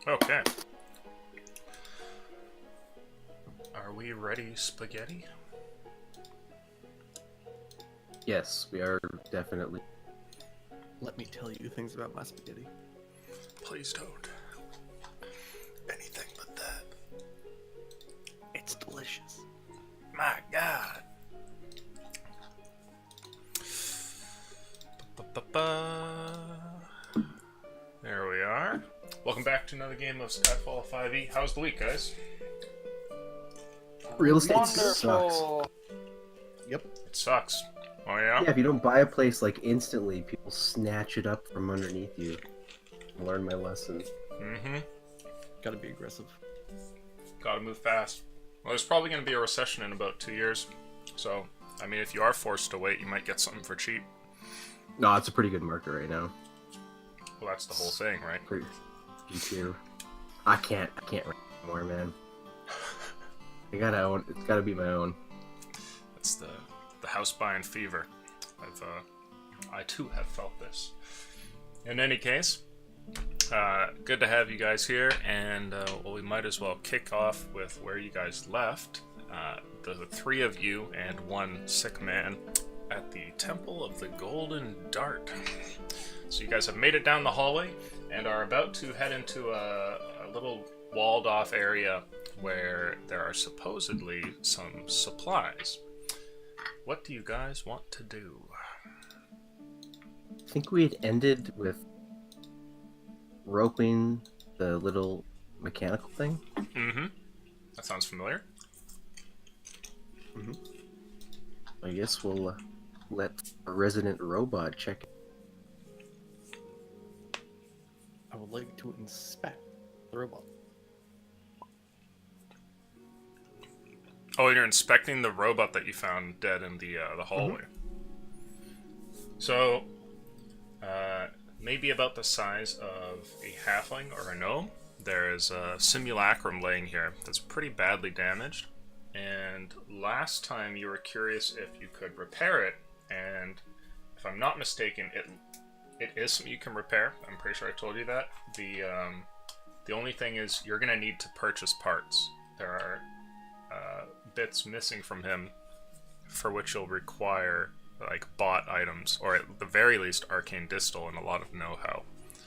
Okay. Are we ready, spaghetti? Yes, we are definitely. Let me tell you things about my spaghetti. Please don't. Anything but that. It's delicious. My God. There we are. Welcome back to another game of Skyfall 5e. How's the week, guys? Real estate Wonderful. sucks. Yep. It sucks. Oh, yeah? Yeah, if you don't buy a place like instantly, people snatch it up from underneath you. I learned my lesson. Mm-hmm. Gotta be aggressive. Gotta move fast. Well, there's probably going to be a recession in about 2 years. So, I mean, if you are forced to wait, you might get something for cheap. No, it's a pretty good market right now. Well, that's the whole thing, right? Pretty G2. I can't rent anymore, man. I gotta own. It's gotta be my own. It's the house buying fever. I too have felt this. In any case, good to have you guys here, and well, we might as well kick off with where you guys left. The three of you and one sick man at the Temple of the Golden Dart. So you guys have made it down the hallway and are about to head into a little walled off area where there are supposedly some supplies. What do you guys want to do? I think we had ended with roping the little mechanical thing. Mm-hmm. That sounds familiar. Mm-hmm. I guess we'll let a resident robot check it. I would like to inspect the robot. Oh, you're inspecting the robot that you found dead in the hallway. So, maybe about the size of a halfling or a gnome. There is a simulacrum laying here that's pretty badly damaged. And last time you were curious if you could repair it, and if I'm not mistaken, it is something you can repair. I'm pretty sure I told you that. The only thing is you're gonna need to purchase parts. There are bits missing from him, for which you'll require like bought items, or at the very least arcane distal and a lot of know-how.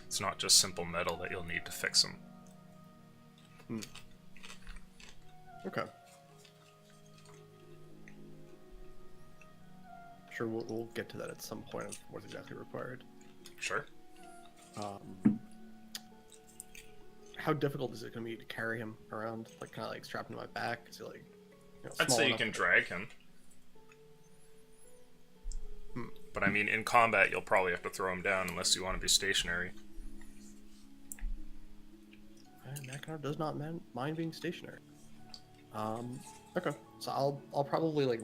It's not just simple metal that you'll need to fix them. Okay. Sure, we'll get to that at some point of what's exactly required. Sure. How difficult is it going to be to carry him around? Like, kind of like strapped into my back? Is he like, I'd small say you enough? can drag him. But I mean, in combat, you'll probably have to throw him down unless you want to be stationary. Mackinac does not mind being stationary. Okay, so I'll probably, like,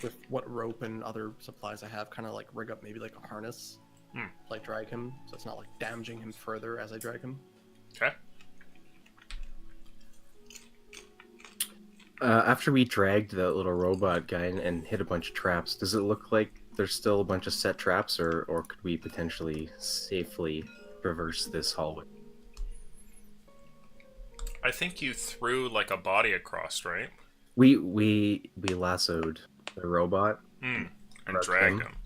with what rope and other supplies I have, kind of like rig up maybe like a harness, like drag him, so it's not like damaging him further as I drag him. Okay. After we dragged the little robot guy and hit a bunch of traps, does it look like there's still a bunch of set traps, or could we potentially safely traverse this hallway? I think you threw like a body across, right? We lassoed the robot And Marked dragged him. him.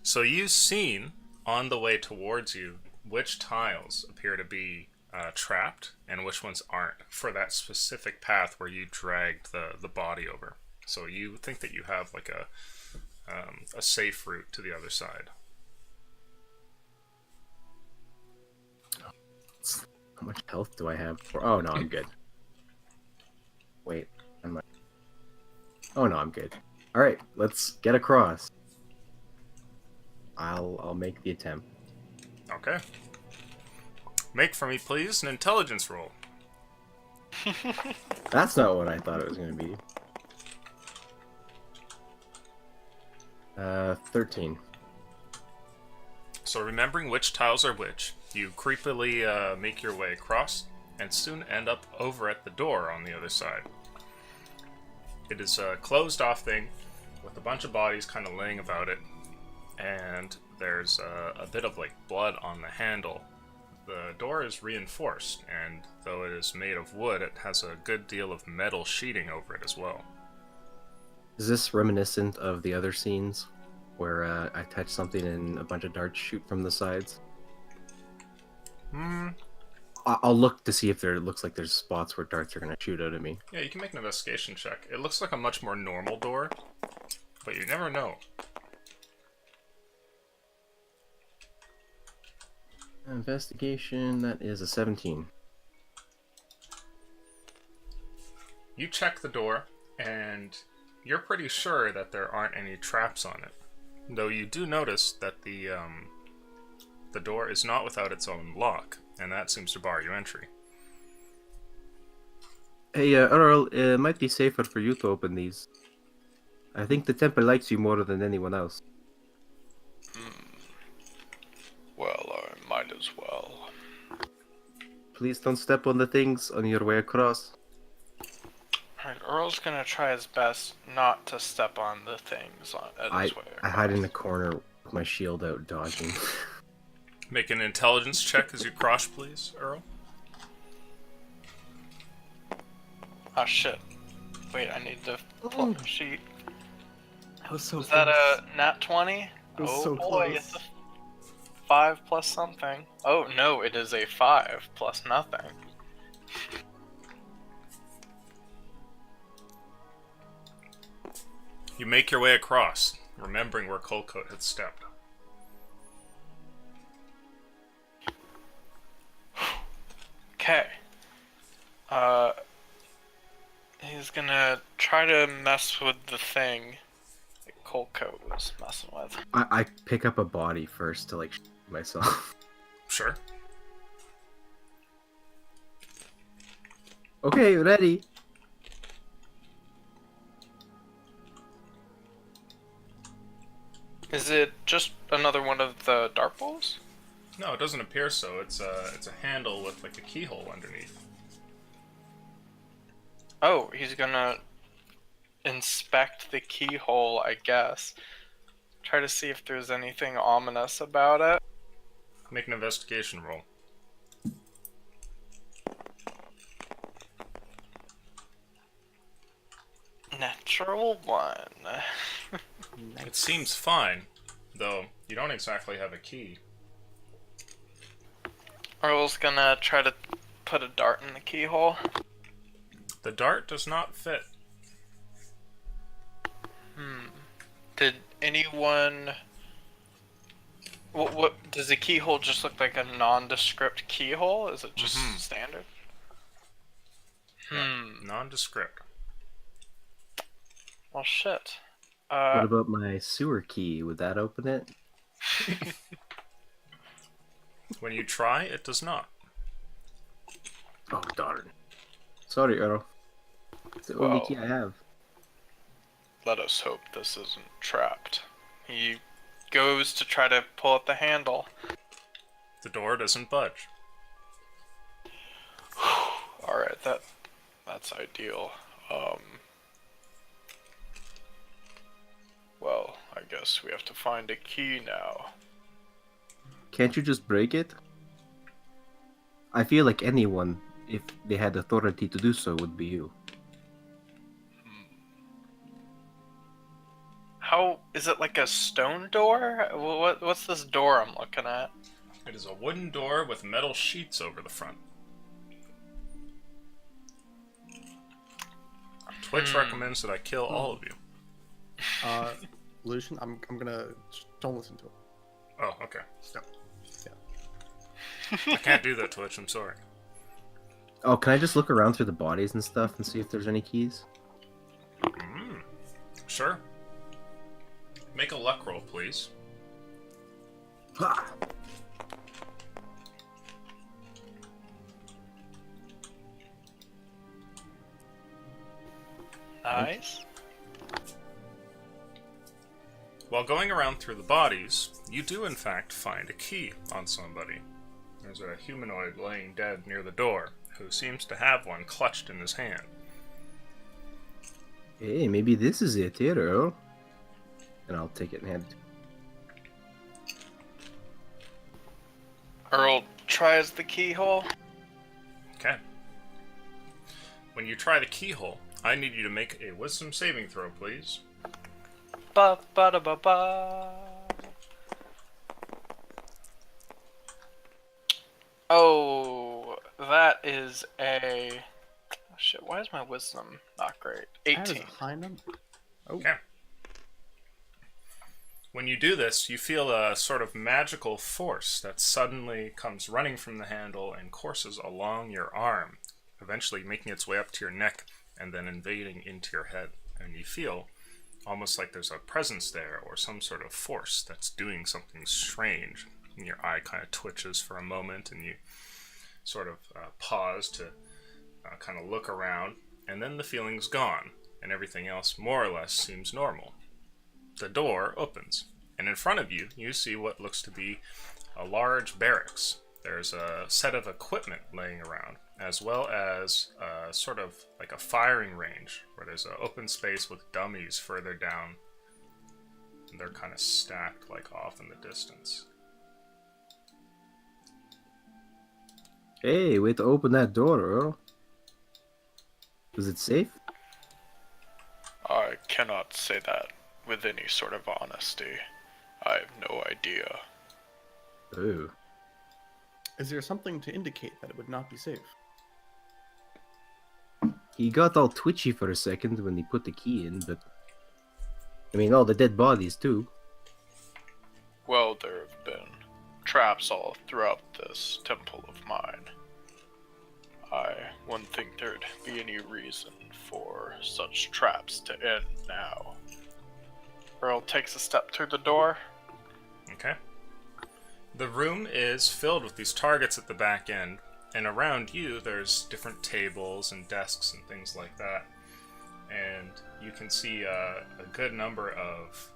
So you've seen on the way towards you which tiles appear to be trapped and which ones aren't for that specific path where you dragged the body over. So you think that you have like a safe route to the other side. How much health do I have? Oh no, I'm good. Wait, oh no, I'm good. All right, let's get across. I'll make the attempt. Okay. Make for me, please, an intelligence roll. That's not what I thought it was going to be. 13. So remembering which tiles are which, you creepily make your way across and soon end up over at the door on the other side. It is a closed off thing with a bunch of bodies kind of laying about it, and there's a bit of like blood on the handle, The door is reinforced, and though it is made of wood, it has a good deal of metal sheeting over it as well. Is this reminiscent of the other scenes where I touch something and a bunch of darts shoot from the sides? I'll look to see if there looks like there's spots where darts are going to shoot out at me. Yeah, you can make an investigation check. It looks like a much more normal door, but you never know. Investigation, that is a 17. You check the door, and you're pretty sure that there aren't any traps on it. Though you do notice that the door is not without its own lock, and that seems to bar you entry. Hey, Earl, it might be safer for you to open these. I think the temple likes you more than anyone else. Well, I might as well. Please don't step on the things on your way across. Alright, Earl's gonna try his best not to step on the things at his way I hide in the corner with my shield out, dodging. Make an intelligence check as you cross, please, Earl. Oh shit. Wait, I need to pull up the sheet. That was so Is that a nat 20? It was Oh so boy, close. it's a 5 plus something. Oh no, it is a 5 plus nothing. You make your way across, remembering where Colcoat had stepped. Okay. He's gonna try to mess with the thing that Colcoat was messing with. I pick up a body first to, like, myself. Sure. Okay, ready. Is it just another one of the dart balls? No, it doesn't appear so. It's a handle with like a keyhole underneath. Oh, he's gonna inspect the keyhole, I guess. Try to see if there's anything ominous about it. Make an investigation roll. Natural 1. It seems fine, though you don't exactly have a key. Earl's gonna try to put a dart in the keyhole. The dart does not fit. Did anyone... What does the keyhole just look like a nondescript keyhole? Is it just standard? Nondescript. Well, shit. What about my sewer key? Would that open it? When you try, it does not. Oh, darn. Sorry, Earl. It's the only Well. key I have. Let us hope this isn't trapped. He goes to try to pull at the handle. The door doesn't budge. Alright, that's ideal. Well, I guess we have to find a key now. Can't you just break it? I feel like anyone, if they had authority to do so, would be you. How is it like a stone door? What's this door I'm looking at? It is a wooden door with metal sheets over the front. Twitch recommends that I kill all of you. Lucian, I'm gonna don't listen to him. Oh, okay. Stop. I can't do that, Twitch. I'm sorry. Oh, can I just look around through the bodies and stuff and see if there's any keys? Sure. Make a luck roll, please. Ha! Nice. While going around through the bodies, you do in fact find a key on somebody. There's a humanoid laying dead near the door, who seems to have one clutched in his hand. Hey, maybe this is it here, Earl. And I'll take it and hand it to Earl tries the keyhole. Okay. When you try the keyhole, I need you to make a wisdom saving throw, please. Ba ba da ba ba. Oh, that is a... Oh, shit, why is my wisdom not great? That is 18. a high number. Oh, Okay. When you do this, you feel a sort of magical force that suddenly comes running from the handle and courses along your arm, eventually making its way up to your neck and then invading into your head. And you feel almost like there's a presence there or some sort of force that's doing something strange. And your eye kind of twitches for a moment and you sort of pause to kind of look around, and then the feeling's gone and everything else more or less seems normal. The door opens, and in front of you, you see what looks to be a large barracks. There's a set of equipment laying around, as well as sort of like a firing range, where there's an open space with dummies further down. And they're kind of stacked like off in the distance. Hey, way to open that door, Earl. Was it safe? I cannot say that with any sort of honesty. I have no idea. Ooh. is there something to indicate that it would not be safe? He got all twitchy for a second when he put the key in, but... I mean, all the dead bodies, too. Well, there have been traps all throughout this temple of mine. I wouldn't think there'd be any reason for such traps to end now. Earl takes a step through the door. Okay. The room is filled with these targets at the back end, and around you there's different tables and desks and things like that. And you can see a good number of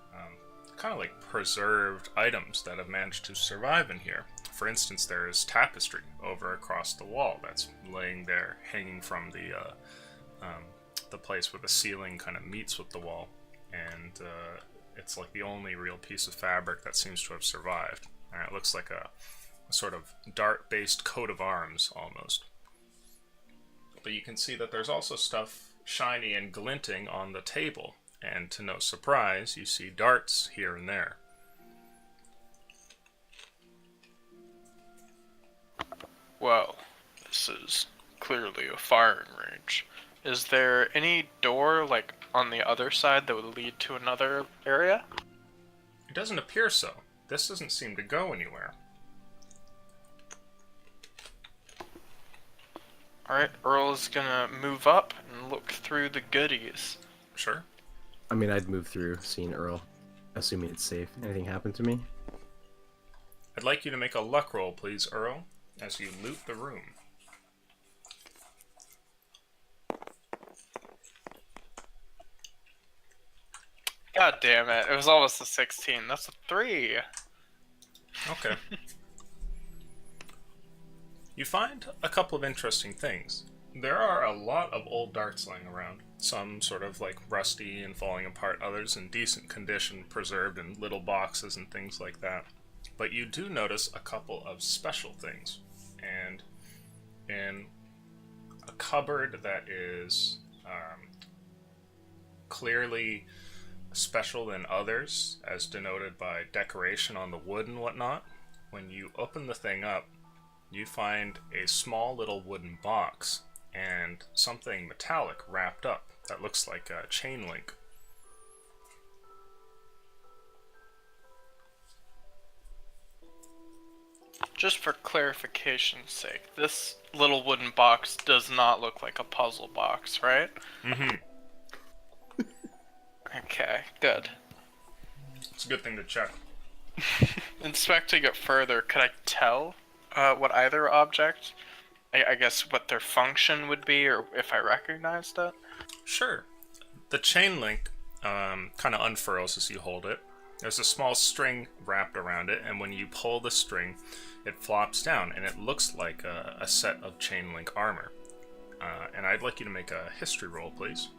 kind of like preserved items that have managed to survive in here. For instance, there is tapestry over across the wall that's laying there, hanging from the place where the ceiling kind of meets with the wall, and it's like the only real piece of fabric that seems to have survived. And it looks like a sort of dart-based coat of arms, almost. But you can see that there's also stuff shiny and glinting on the table, and to no surprise, you see darts here and there. Well, this is clearly a firing range. Is there any door, like, on the other side that would lead to another area? It doesn't appear so. This doesn't seem to go anywhere. Alright, Earl is gonna move up and look through the goodies. Sure. I mean, I'd move through seeing Earl, assuming it's safe. Anything happened to me? I'd like you to make a luck roll, please, Earl, as you loot the room. God damn it, it was almost a 16. That's a 3. Okay. You find a couple of interesting things. There are a lot of old darts lying around. Some sort of like rusty and falling apart, others in decent condition, preserved in little boxes and things like that. But you do notice a couple of special things. And in a cupboard that is clearly special than others, as denoted by decoration on the wood and whatnot, when you open the thing up, you find a small little wooden box and something metallic wrapped up that looks like a chain link. Just for clarification's sake, this little wooden box does not look like a puzzle box, right? Mm-hmm. Okay, good. It's a good thing to check. Inspecting it further, could I tell what either object, I guess what their function would be, or if I recognized it? Sure. The chain link kind of unfurls as you hold it. There's a small string wrapped around it, and when you pull the string, it flops down, and it looks like a set of chain link armor. And I'd like you to make a history roll, please.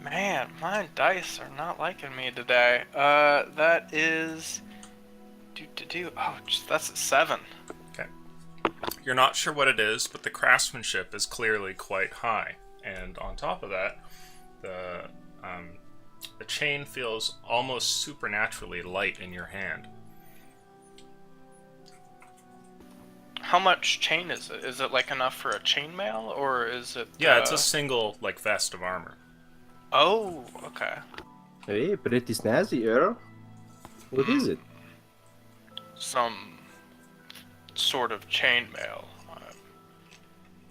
Man, Man, my dice are not liking me today. That is... Oh, that's a 7. Okay. You're not sure what it is, but the craftsmanship is clearly quite high. And on top of that, the chain feels almost supernaturally light in your hand. How much chain is it? Is it like enough for a chainmail, or is it... Yeah, it's a single, like, vest of armor. Oh, okay. Hey, pretty snazzy, Earl. What is it? Some sort of chainmail. I'm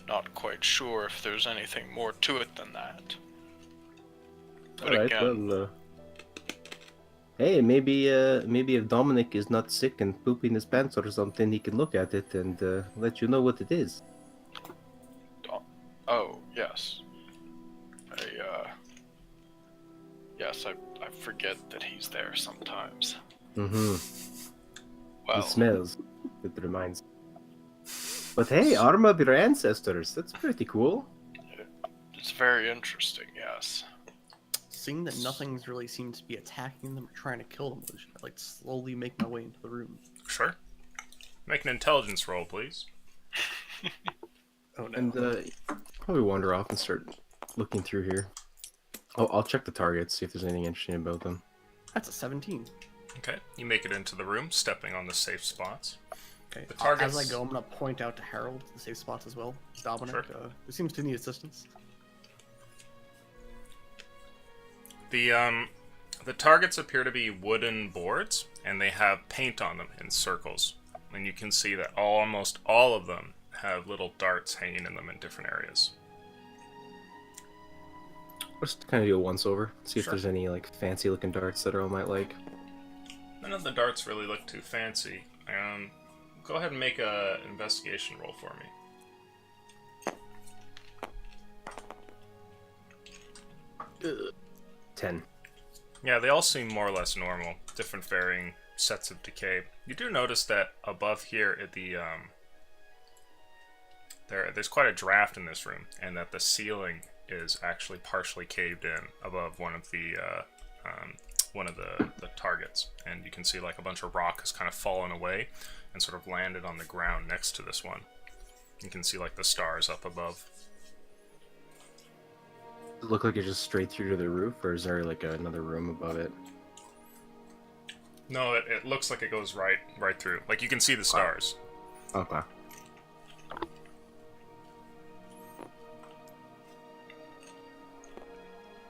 not quite sure if there's anything more to it than that. But Alright, again, well, hey, maybe if Dominic is not sick and pooping his pants or something, he can look at it and let you know what it is. oh, yes. Yes, I forget that he's there sometimes. Mm-hmm. Well, It smells. It reminds. But hey, armor of your ancestors. That's pretty cool. it's very interesting, yes. Seeing that nothing's really seemed to be attacking them or trying to kill them, I like slowly make my way into the room. Sure. Make an intelligence roll, please. Oh no. And probably wander off and start looking through here. Oh, I'll check the targets, see if there's anything interesting about them. That's a 17. Okay, you make it into the room, stepping on the safe spots. Okay. The targets... As I go, I'm gonna point out to Harold the safe spots as well. Dominic, Sure. who seems to need assistance. The targets appear to be wooden boards, and they have paint on them in circles. And you can see that almost all of them have little darts hanging in them in different areas. Just kind of do a once over, see if Sure. there's any like fancy looking darts that Earl might like. None of the darts really look too fancy. Go ahead and make a investigation roll for me. 10. Yeah, they all seem more or less normal. Different varying sets of decay. You do notice that above here at the there's quite a draft in this room, and that the ceiling is actually partially caved in above one of the targets, and you can see like a bunch of rock has kind of fallen away and sort of landed on the ground next to this one. You can see like the stars up above. Does it look like it's just straight through to the roof, or is there like another room above it? No, it looks like it goes right through. Like you can see the stars. Okay.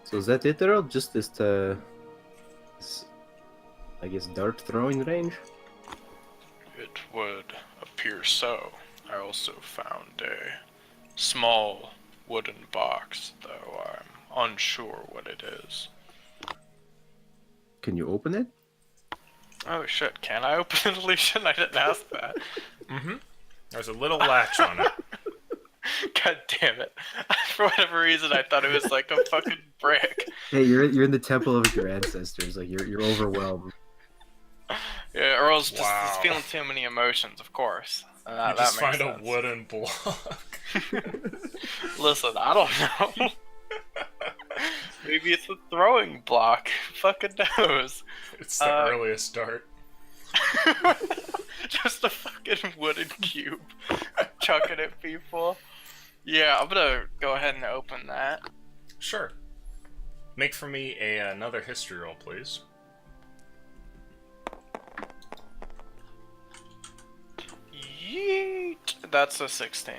So is that it, Earl? Just this, I guess, dart throwing range? It would appear so. I also found a small wooden box, though I'm unsure what it is. Can you open it? Oh shit, can I open it, Alicia? I didn't ask that. Mm-hmm. There's a little latch on it. God damn it. For whatever reason, I thought it was like a fucking brick. Hey, you're in the temple of your ancestors. Like you're overwhelmed. Yeah, Earl's just Wow. he's feeling too many emotions, of course. You That just makes find sense. a wooden block. Listen, I don't know. Maybe it's a throwing block. Fucking knows. It's the earliest dart. Just a fucking wooden cube. Chucking at people. Yeah, I'm gonna go ahead and open that. Sure. Make for me another history roll, please. Yeet. That's a 16.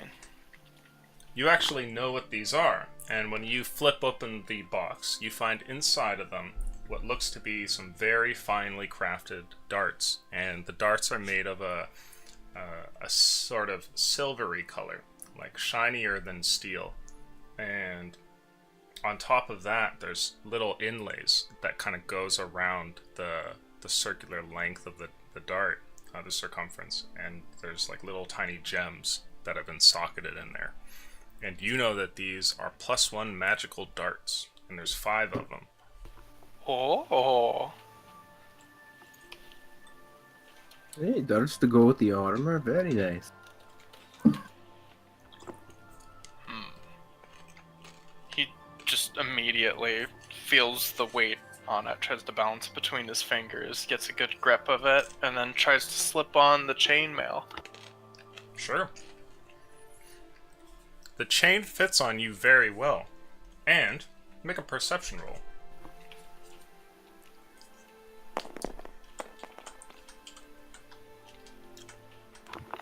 You actually know what these are, and when you flip open the box, you find inside of them what looks to be some very finely crafted darts, and the darts are made of a sort of silvery color, like shinier than steel. And on top of that, there's little inlays that kind of goes around the circular length of the dart, the circumference, and there's like little tiny gems that have been socketed in there. And you know that these are +1 magical darts, and there's 5 of them. Oh. Hey, darts to go with the armor. Very nice. He just immediately feels the weight on it, tries to balance between his fingers, gets a good grip of it, and then tries to slip on the chainmail. Sure. The chain fits on you very well. And make a perception roll.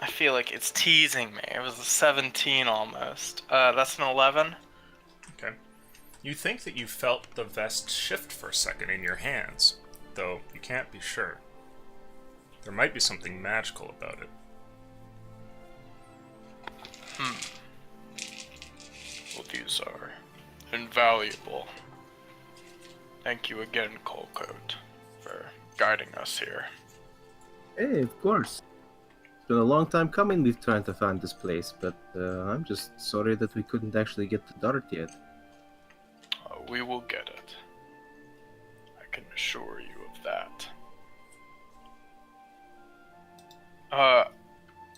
I feel like it's teasing me. It was a 17 almost. That's an 11. Okay. You think that you felt the vest shift for a second in your hands, though you can't be sure. There might be something magical about it. Well, these are invaluable. Thank you again, Colcoat, for guiding us here. Hey, of course. It's been a long time coming we've tried to find this place, but I'm just sorry that we couldn't actually get to Dart yet. We will get it. I can assure you of that.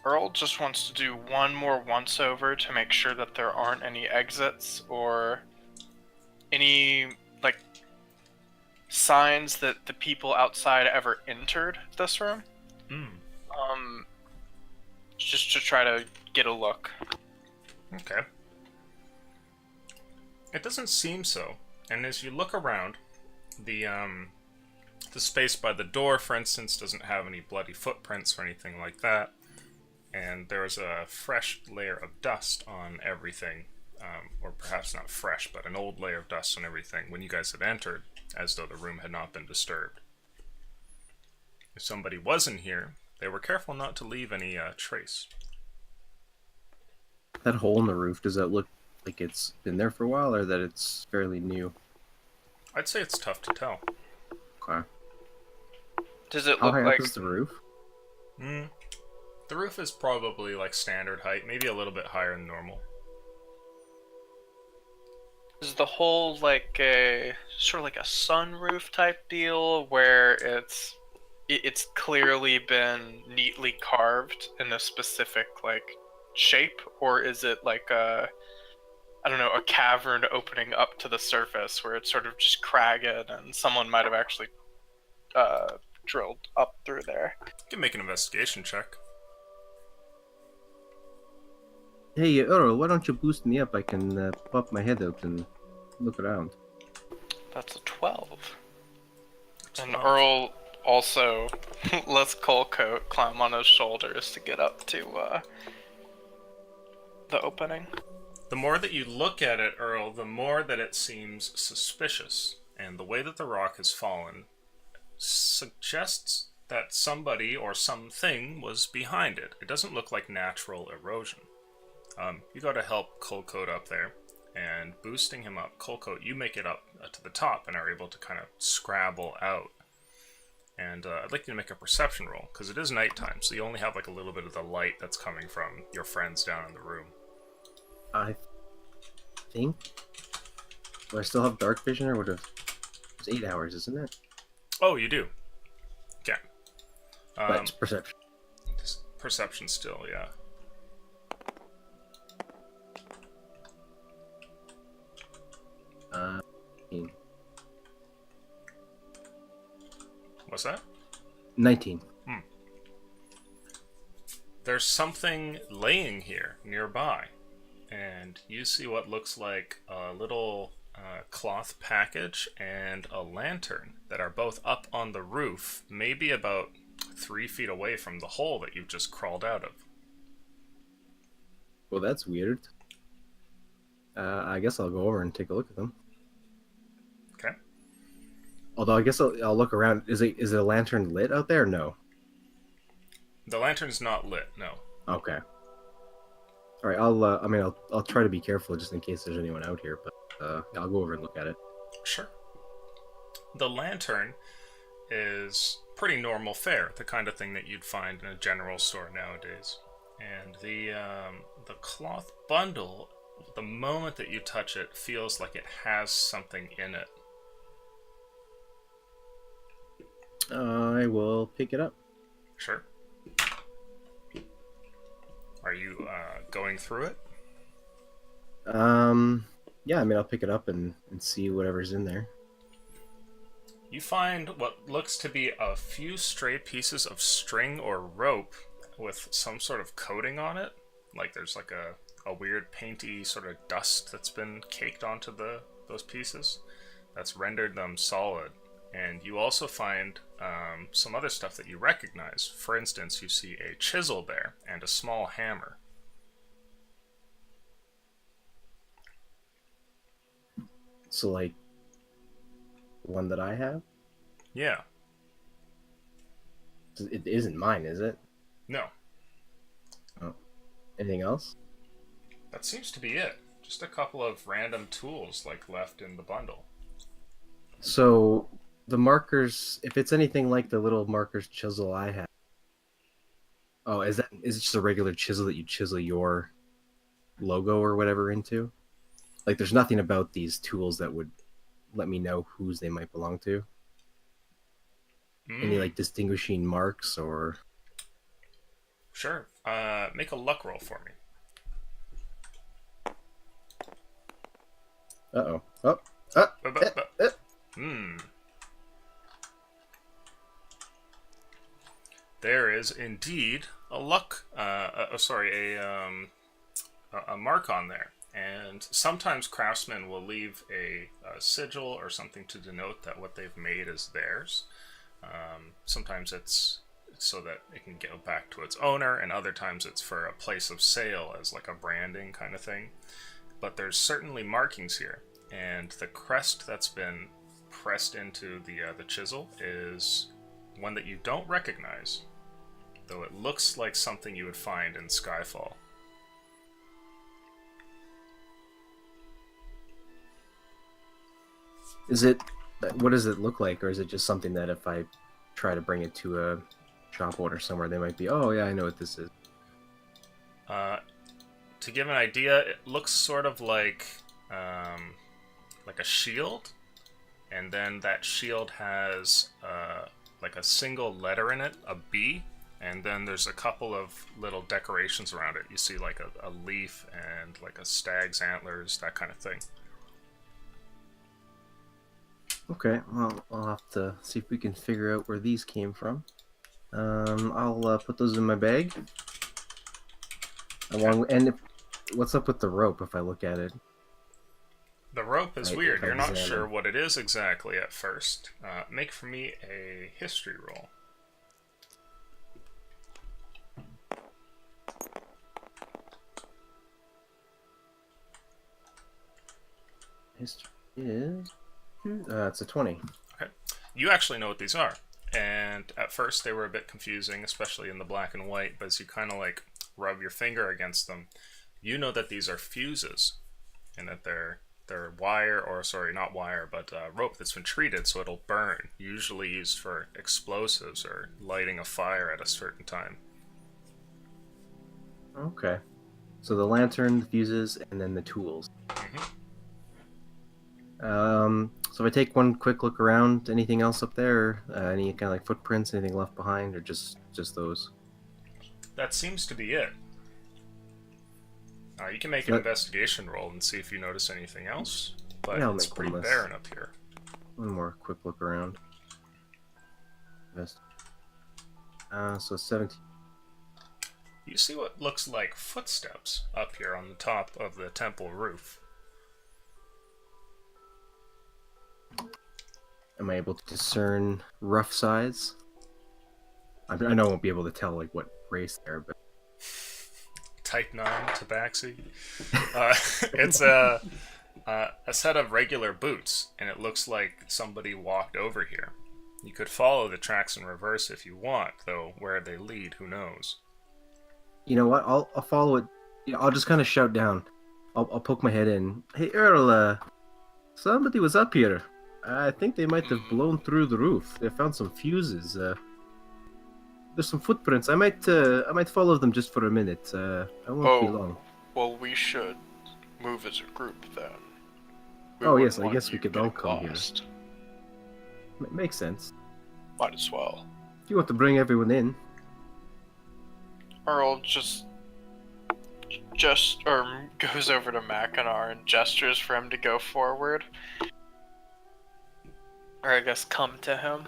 Earl just wants to do one more once-over to make sure that there aren't any exits or any, like, signs that the people outside ever entered this room. Just to try to get a look. Okay. It doesn't seem so. And as you look around, the space by the door, for instance, doesn't have any bloody footprints or anything like that. And there's a fresh layer of dust on everything. Or perhaps not fresh, but an old layer of dust on everything when you guys had entered, as though the room had not been disturbed. If somebody was in here, they were careful not to leave any trace. That hole in the roof, does that look like it's been there for a while, or that it's fairly new? I'd say it's tough to tell. Okay. Does it How look high like... up is the roof? The roof is probably like standard height, maybe a little bit higher than normal. Is the hole like a sort of like a sunroof type deal where it's clearly been neatly carved in a specific like shape, or is it like a, I don't know, a cavern opening up to the surface where it's sort of just cragged and someone might have actually drilled up through there? You can make an investigation check. Hey, Earl, why don't you boost me up? I can pop my head out and look around. That's a 12. And 12. Earl also lets Colcoat climb on his shoulders to get up to the opening. The more that you look at it, Earl, the more that it seems suspicious. And the way that the rock has fallen suggests that somebody or something was behind it. It doesn't look like natural erosion. You go to help Colcoat up there, and boosting him up, Colcoat, you make it up to the top and are able to kind of scrabble out. And I'd like you to make a perception roll, because it is nighttime, so you only have like a little bit of the light that's coming from your friends down in the room. I think... Do I still have dark vision, or would have... It's 8 hours, isn't it? Oh, you do. Okay. But it's perception. Perception still, yeah. Uh, What's that? 19. There's something laying here nearby, and you see what looks like a little cloth package and a lantern that are both up on the roof, maybe about 3 feet away from the hole that you've just crawled out of. Well, that's weird. I guess I'll go over and take a look at them. Okay. Although I guess I'll look around. Is a lantern lit out there? No. The lantern's not lit, no. Okay. All right. I'll try to be careful just in case there's anyone out here. But I'll go over and look at it. Sure. The lantern is pretty normal fare, the kind of thing that you'd find in a general store nowadays. And the cloth bundle, the moment that you touch it, feels like it has something in it. I will pick it up. Sure. Are you going through it? Yeah, I'll pick it up and see whatever's in there. you find what looks to be a few stray pieces of string or rope with some sort of coating on it. Like there's like a weird painty sort of dust that's been caked onto those pieces that's rendered them solid. And you also find some other stuff that you recognize. For instance, you see a chisel there and a small hammer. So, like, one that I have? Yeah. It isn't mine, is it? No. Oh. Anything else? That seems to be it. Just a couple of random tools, like, left in the bundle. So, the markers, if it's anything like the little markers chisel I have. Oh, is it just a regular chisel that you chisel your logo or whatever into? Like, there's nothing about these tools that would let me know whose they might belong to? Any, like, distinguishing marks or... Sure. Make a luck roll for me. Uh-oh. Oh. There is indeed a luck, a mark on there. And sometimes craftsmen will leave a sigil or something to denote that what they've made is theirs. Sometimes it's so that it can go back to its owner, and other times it's for a place of sale as like a branding kind of thing. But there's certainly markings here, and the crest that's been pressed into the chisel is one that you don't recognize, though it looks like something you would find in Skyfall. What does it look like, or is it just something that if I try to bring it to a shop owner somewhere, they might be, oh yeah, I know what this is? To give an idea, it looks sort of like a shield, and then that shield has like a single letter in it, a B, and then there's a couple of little decorations around it. You see like a leaf and like a stag's antlers, that kind of thing. Okay, well, I'll have to see if we can figure out where these came from. I'll put those in my bag. What's up with the rope if I look at it? The rope is Right, weird. if I You're not examine. sure what it is exactly at first. Make for me a history roll. History is... it's a 20. Okay. You actually know what these are. And at first they were a bit confusing, especially in the black and white, but as you kind of like rub your finger against them, you know that these are fuses, and that they're wire, or sorry, not wire, but rope that's been treated so it'll burn, usually used for explosives or lighting a fire at a certain time. Okay. So the lantern, the fuses, and then the tools. So if I take one quick look around, anything else up there? Any kind of like footprints, anything left behind, or just those? That seems to be it. You can make an investigation roll and see if you notice anything else, but Yeah, I'll it's make pretty one less. barren up here. One more quick look around. So 17. You see what looks like footsteps up here on the top of the temple roof. Am I able to discern rough size? I know I won't be able to tell like what race they're, but Type 9 Tabaxi. It's a set of regular boots, and it looks like somebody walked over here. You could follow the tracks in reverse if you want, though where they lead, who knows? you know what? I'll follow it. Yeah, I'll just kind of shout down. I'll poke my head in. Hey Earl, somebody was up here. I think they might have blown through the roof. They found some fuses. There's some footprints. I might follow them just for a minute. I won't be long. Well, we should move as a group then. We Oh, wouldn't yes, I want guess we you could all getting come here. lost. Makes sense. Might as well. If you want to bring everyone in. Earl just goes over to Mackinac and gestures for him to go forward. Or I guess come to him.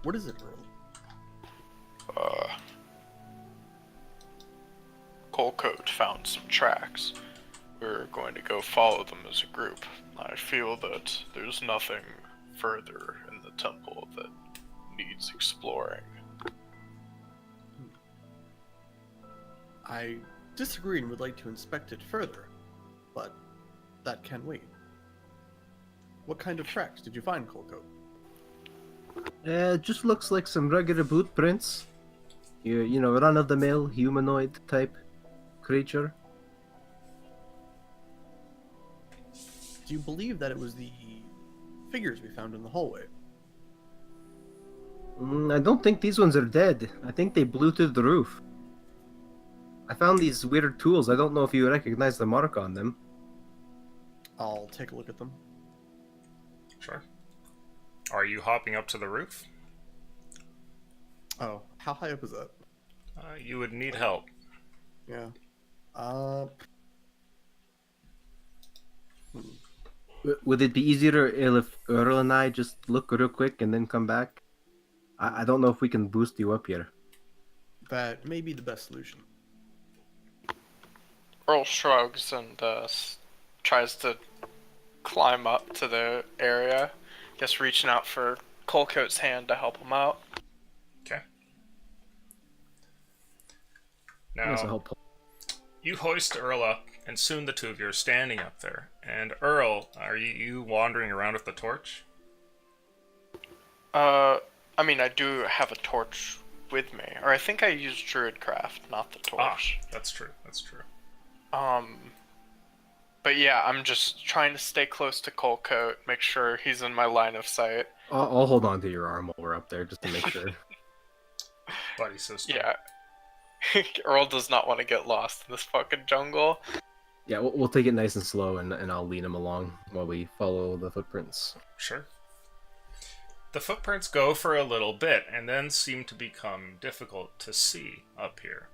What is it, Earl? Colcoat found some tracks. We're going to go follow them as a group. I feel that there's nothing further in the temple that needs exploring. I disagree and would like to inspect it further, but that can wait. What kind of tracks did you find, Colcoat? It just looks like some regular boot prints. You know, run-of-the-mill humanoid type creature. Do you believe that it was the figures we found in the hallway? I don't think these ones are dead. I think they blew through the roof. I found these weird tools. I don't know if you recognize the mark on them. I'll take a look at them. Sure. Are you hopping up to the roof? Oh, how high up is that? You would need help. Yeah. Would it be easier if Earl and I just look real quick and then come back? I don't know if we can boost you up here. That may be the best solution. Earl shrugs and tries to climb up to the area, just reaching out for Colcoat's hand to help him out. Okay. Yes, I'll Now, help. you hoist Earl up, and soon the two of you are standing up there. And Earl, are you wandering around with the torch? I mean, I do have a torch with me, or I think I used Druidcraft, not the torch. That's true. That's true. But yeah, I'm just trying to stay close to Colcoat, make sure he's in my line of sight. I'll hold on to your arm while we're up there just to make sure. Buddy system. Yeah. Earl does not want to get lost in this fucking jungle. Yeah, we'll take it nice and slow, and I'll lead him along while we follow the footprints. Sure. The footprints go for a little bit, and then seem to become difficult to see up here.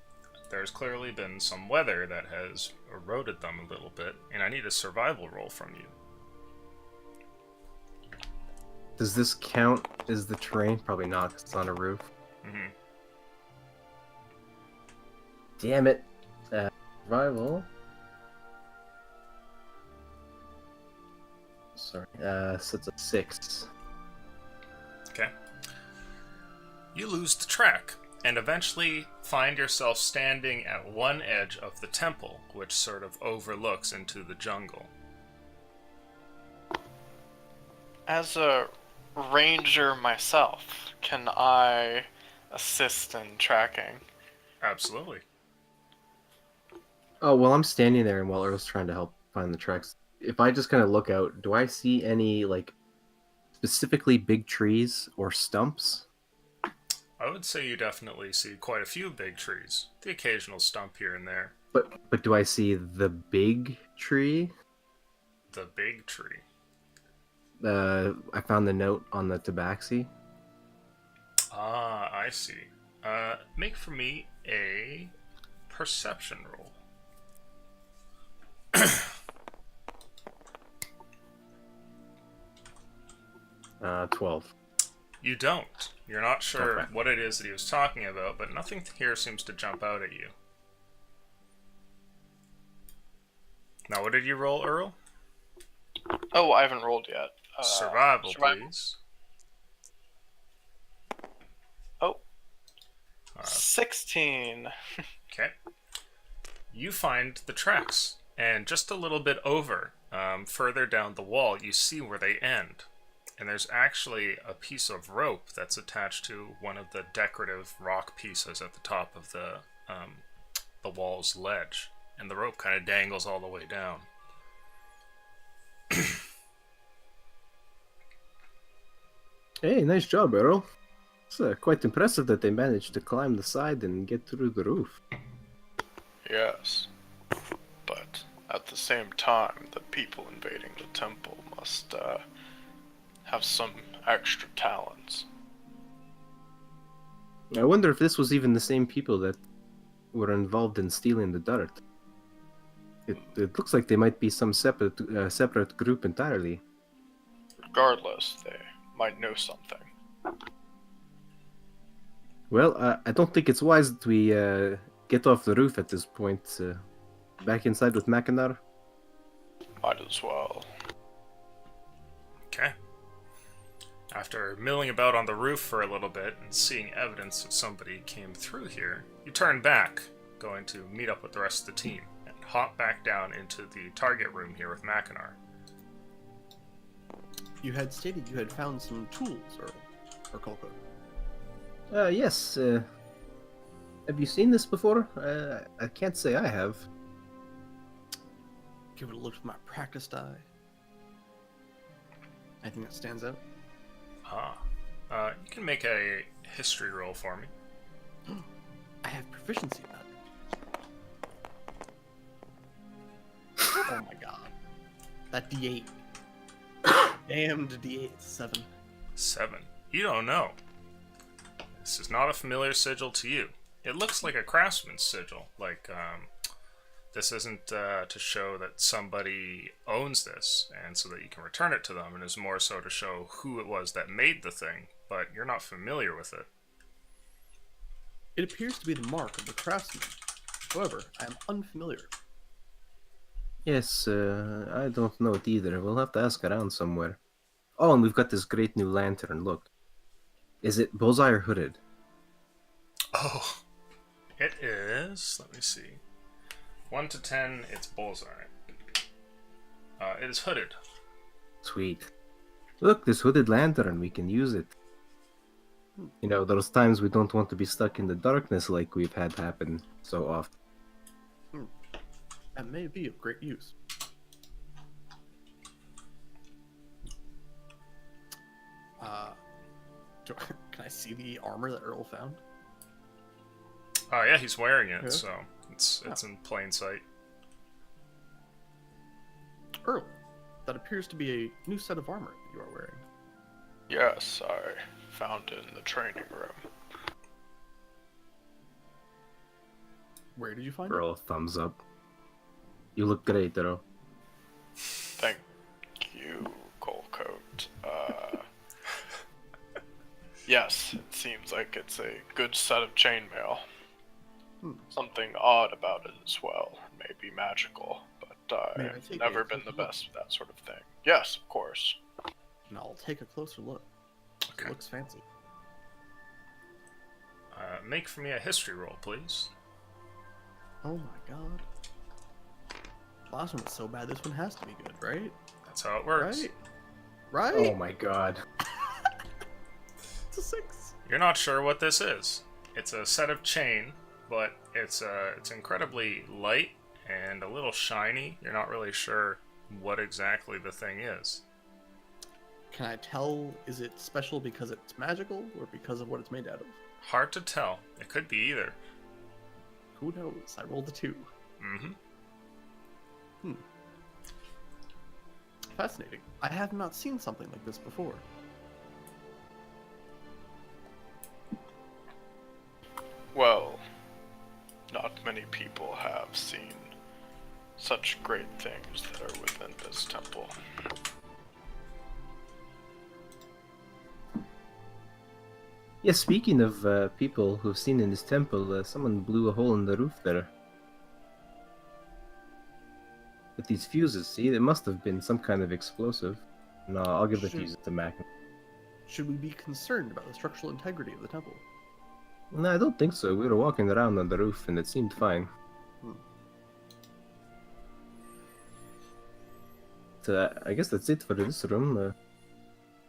There's clearly been some weather that has eroded them a little bit, and I need a survival roll from you. Does this count as the terrain? Probably not, 'cause it's on a roof. Mm-hmm. Damn it. Survival. Sorry. So it's a 6. Okay. You lose the track, and eventually find yourself standing at one edge of the temple, which sort of overlooks into the jungle. As a ranger myself, can I assist in tracking? Absolutely. Oh, well, I'm standing there, and while Earl's trying to help find the tracks, if I just kind of look out, do I see any, like, specifically big trees or stumps? I would say you definitely see quite a few big trees. The occasional stump here and there. But do I see the big tree? The big tree. I found the note on the tabaxi. Ah, I see. Make for me a perception roll. 12. You don't. You're not sure Okay. what it is that he was talking about, but nothing here seems to jump out at you. Now, what did you roll, Earl? Oh, I haven't rolled yet. Survival, survival. please. Oh. Uh, 16. Okay. You find the tracks, and just a little bit over, further down the wall, you see where they end. And there's actually a piece of rope that's attached to one of the decorative rock pieces at the top of the wall's ledge. And the rope kind of dangles all the way down. Hey, nice job, Earl. It's quite impressive that they managed to climb the side and get through the roof. Yes. But at the same time, the people invading the temple must have some extra talents. I wonder if this was even the same people that were involved in stealing the dirt. It looks like they might be some separate group entirely. regardless, they might know something. Well, I don't think it's wise that we get off the roof at this point. Back inside with Mackinac. Might as well. Okay. After milling about on the roof for a little bit and seeing evidence that somebody came through here, you turn back, going to meet up with the rest of the team, and hop back down into the target room here with Mackinac. You had stated you had found some tools, or Colco. Yes. Have you seen this before? I can't say I have. Give it a look with my practiced eye. Anything that stands out? You can make a history roll for me. I have proficiency in that. Oh my god. That D8. Damned D8. 7. 7. You don't know. This is not a familiar sigil to you. It looks like a craftsman's sigil. Like, this isn't to show that somebody owns this, and so that you can return it to them, and is more so to show who it was that made the thing, but you're not familiar with it. It appears to be the mark of the craftsman. However, I am unfamiliar. Yes, I don't know it either. We'll have to ask around somewhere. Oh, and we've got this great new lantern. Look. Is it bullseye or hooded? Oh, it is. Let me see. 1 to 10, it's bullseye. It is hooded. Sweet. Look, this hooded lantern, we can use it. You know, those times we don't want to be stuck in the darkness like we've had happen so often. That may be of great use. Can I see the armor that Earl found? Oh yeah, he's wearing it, Yeah. so it's in plain sight. Earl, that appears to be a new set of armor that you are wearing. Yes, I found it in the training room. Where did you find Earl, thumbs up. You look great, Earl. Thank you, Coalcoat. Yes, it seems like it's a good set of chainmail. Something odd about it as well. Maybe magical, but May I I've take never a been the closer look? best at that sort of thing. Yes, of course. it? And I'll take a closer look. Okay. It looks fancy. Make for me a history roll, please. Oh my god. Last one was so bad, this one has to be good, right? That's how it works. Right? Right? Oh my god. It's a 6. You're not sure what this is. It's a set of chain, but it's incredibly light and a little shiny. You're not really sure what exactly the thing is. Can I tell, is it special because it's magical or because of what it's made out of? Hard to tell. It could be either. Who knows? I rolled a 2. Mm-hmm. Fascinating. I have not seen something like this before. Well, not many people have seen such great things that are within this temple. Yeah, speaking of people who've seen in this temple, someone blew a hole in the roof there. With these fuses, see? It must have been some kind of explosive. No, I'll give the Shoot. fuses to Mac. Should we be concerned about the structural integrity of the temple? No, I don't think so. We were walking around on the roof and it seemed fine. So I guess that's it for this room.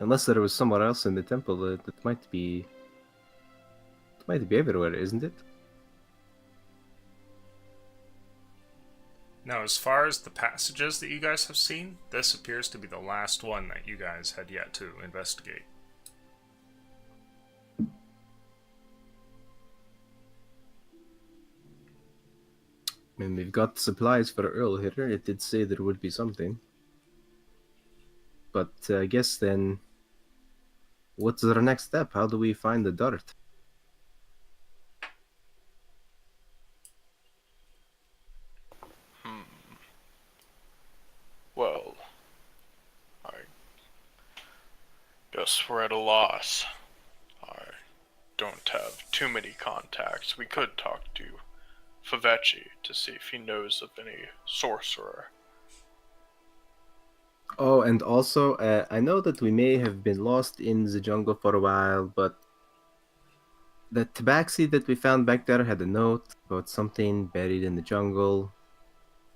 Unless there was somewhere else in the temple that might be... It might be everywhere, isn't it? Now, as far as the passages that you guys have seen, this appears to be the last one that you guys had yet to investigate. I mean, we've got supplies for Earl here. It did say there would be something. But I guess then... What's our next step? How do we find the dirt? Well, I guess we're at a loss. I don't have too many contacts. We could talk to Favecci to see if he knows of any sorcerer. Oh, and also, I know that we may have been lost in the jungle for a while, but the tabaxi that we found back there had a note about something buried in the jungle.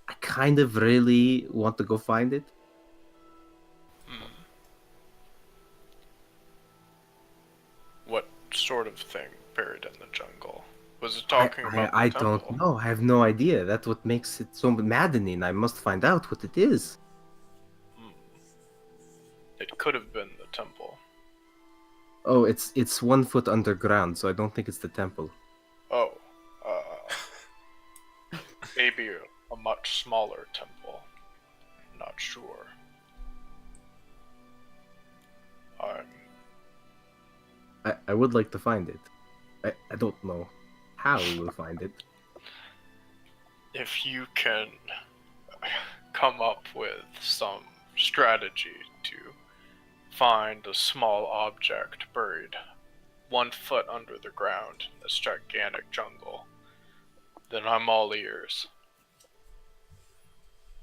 I kind of really want to go find it. What sort of thing buried in the jungle? Was it talking about I the don't temple? know. I have no idea. That's what makes it so maddening. I must find out what it is. It could have been the temple. Oh, it's 1 foot underground, so I don't think it's the temple. Oh, maybe a much smaller temple. Not sure. I would like to find it. I don't know how we will find it. If you can come up with some strategy to find a small object buried 1 foot under the ground in this gigantic jungle, then I'm all ears.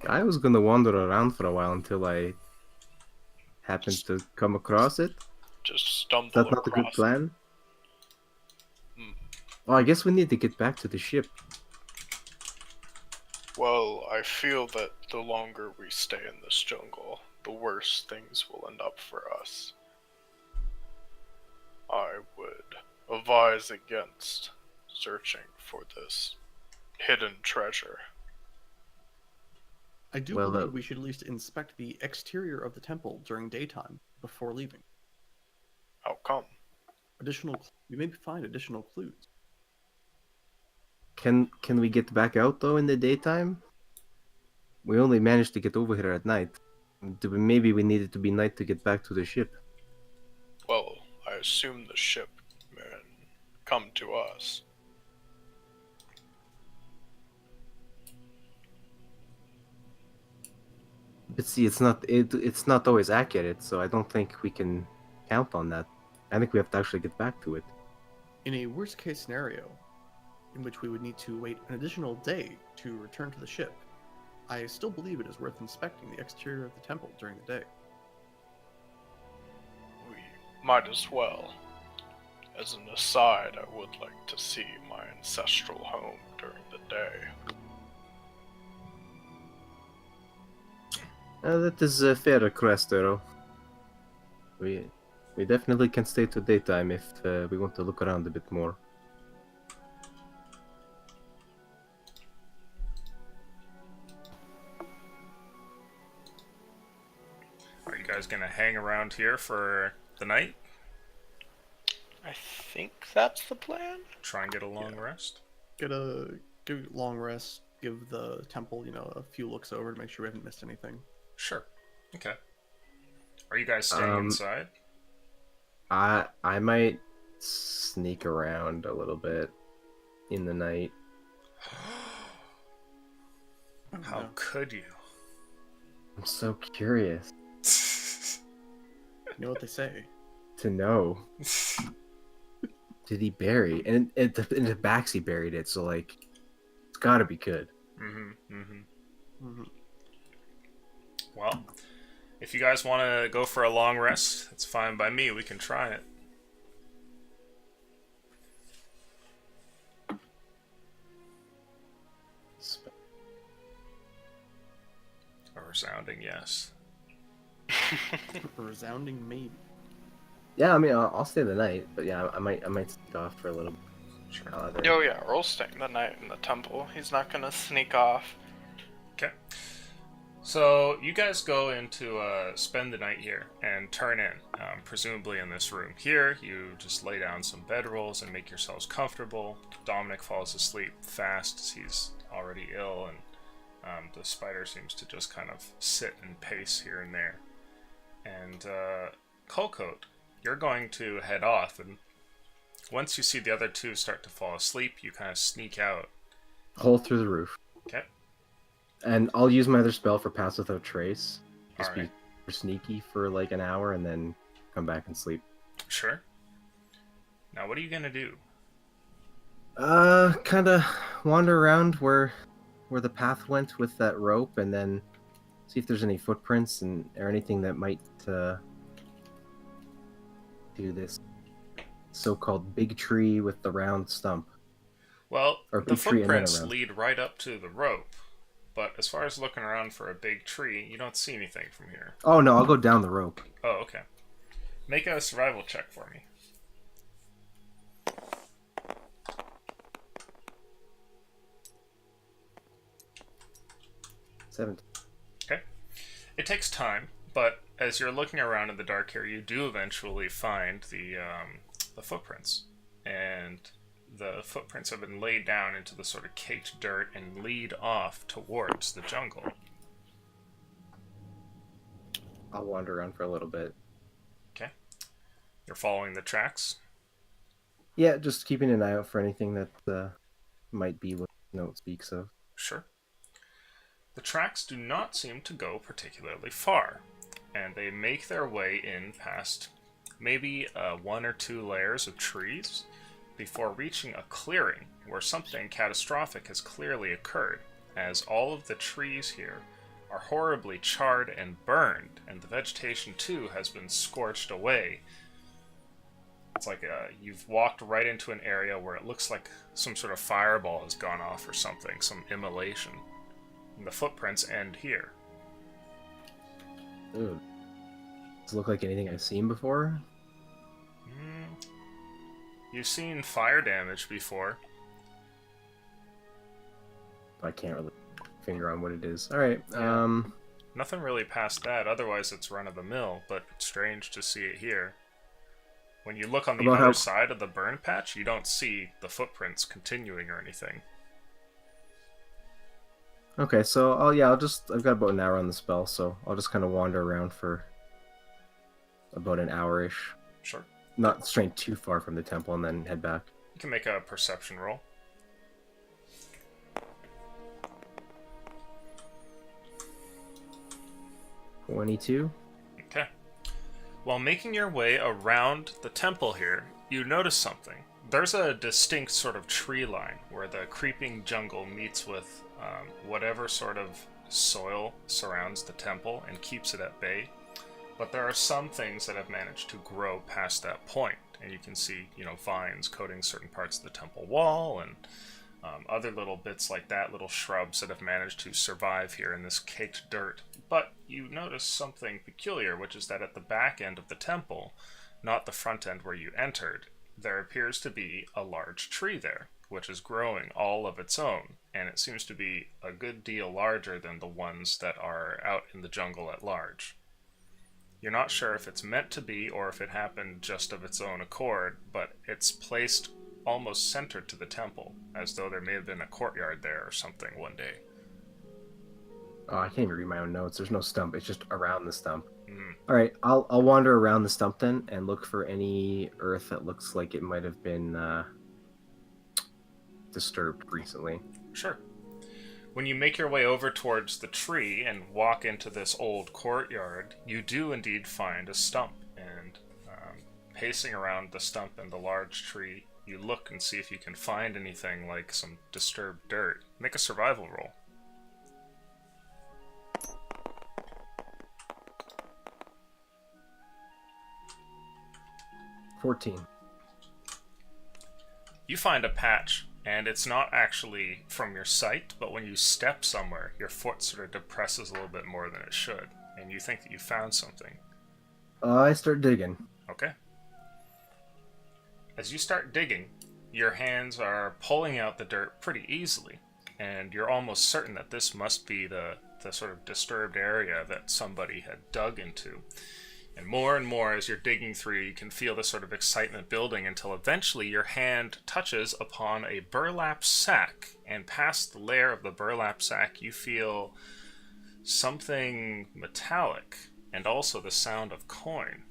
I was gonna wander around for a while until I happened to come across it. Just Is stumble that not a good across it. plan? Hmm. Well, I guess we need to get back to the ship. Well, I feel that the longer we stay in this jungle, the worse things will end up for us. I would advise against searching for this hidden treasure. I do Well, believe we should at least inspect the exterior of the temple during daytime before leaving. How come? We may find additional clues. Can we get back out though in the daytime? We only managed to get over here at night. Maybe we needed to be night to get back to the ship. Well, I assume the ship may come to us. But see, it's not always accurate, so I don't think we can count on that. I think we have to actually get back to it. In a worst case scenario, in which we would need to wait an additional day to return to the ship, I still believe it is worth inspecting the exterior of the temple during the day. We might as well. As an aside, I would like to see my ancestral home during the day. That is a fair request, Earl. We definitely can stay to daytime if we want to look around a bit more. Are you guys gonna hang around here for the night? I think that's the plan. Try and get a long rest? Give a long rest, give the temple, a few looks over to make sure we haven't missed anything. Sure. Okay. Are you guys staying inside? I might sneak around a little bit in the night. How could you? I'm so curious You know what they say? to know. Did he bury? And the Tabaxi buried it, so like, it's gotta be good. Well, if you guys want to go for a long rest, it's fine by me. We can try it. A resounding yes. A resounding maybe. Yeah, I mean, I'll stay the night, but yeah, I might sneak off for a little bit. Sure. Oh yeah, Earl's staying the night in the temple. He's not gonna sneak off. Okay. So you guys go into spend the night here and turn in, presumably in this room here. You just lay down some bedrolls and make yourselves comfortable. Dominic falls asleep fast as he's already ill, and the spider seems to just kind of sit and pace here and there. And Colcoat, you're going to head off, and once you see the other two start to fall asleep, you kind of sneak out. Hole through the roof. Okay. And I'll use my other spell for Pass Without Trace. Just Alright. be sneaky for like an hour and then come back and sleep. Sure. Now, what are you gonna do? Kind of wander around where the path went with that rope, and then see if there's any footprints or anything that might do this so-called big tree with the round stump. Well, Or the big tree and then footprints around. lead right up to the rope, but as far as looking around for a big tree, you don't see anything from here. Oh no, I'll go down the rope. Oh, okay. Make a survival check for me. 17. Okay. It takes time, but as you're looking around in the dark here, you do eventually find the footprints, and the footprints have been laid down into the sort of caked dirt and lead off towards the jungle. I'll wander around for a little bit. Okay. You're following the tracks? Yeah, just keeping an eye out for anything that might be what the note speaks of. Sure. The tracks do not seem to go particularly far, and they make their way in past maybe 1 or 2 layers of trees before reaching a clearing where something catastrophic has clearly occurred, as all of the trees here are horribly charred and burned, and the vegetation too has been scorched away. It's like you've walked right into an area where it looks like some sort of fireball has gone off or something, some immolation. And the footprints end here. Ooh. Does it look like anything I've seen before? You've seen fire damage before. I can't really finger on what it is. Alright, Yeah. Nothing really past that, otherwise it's run-of-the-mill, but strange to see it here. When you look on the other side of the burn patch, you don't see the footprints continuing or anything. Okay, so I've got about an hour on the spell, so I'll just kind of wander around for about an hour-ish. Sure. Not straying too far from the temple, and then head back. You can make a perception roll. 22. Okay. While making your way around the temple here, you notice something. There's a distinct sort of tree line where the creeping jungle meets with whatever sort of soil surrounds the temple and keeps it at bay. But there are some things that have managed to grow past that point, and you can see, vines coating certain parts of the temple wall and other little bits like that, little shrubs that have managed to survive here in this caked dirt. But you notice something peculiar, which is that at the back end of the temple, not the front end where you entered, there appears to be a large tree there, which is growing all of its own, and it seems to be a good deal larger than the ones that are out in the jungle at large. You're not sure if it's meant to be or if it happened just of its own accord, but it's placed almost centered to the temple, as though there may have been a courtyard there or something one day. Oh, I can't even read my own notes. There's no stump. It's just around the stump. Mm. All right, I'll wander around the stump then and look for any earth that looks like it might have been disturbed recently. Sure. When you make your way over towards the tree and walk into this old courtyard, you do indeed find a stump, and pacing around the stump and the large tree, you look and see if you can find anything like some disturbed dirt. Make a survival roll. 14. You find a patch, and it's not actually from your sight, but when you step somewhere, your foot sort of depresses a little bit more than it should, and you think that you found something. I start digging. Okay. As you start digging, your hands are pulling out the dirt pretty easily, and you're almost certain that this must be the sort of disturbed area that somebody had dug into. And more as you're digging through, you can feel this sort of excitement building until eventually your hand touches upon a burlap sack, and past the layer of the burlap sack you feel something metallic and also the sound of coin.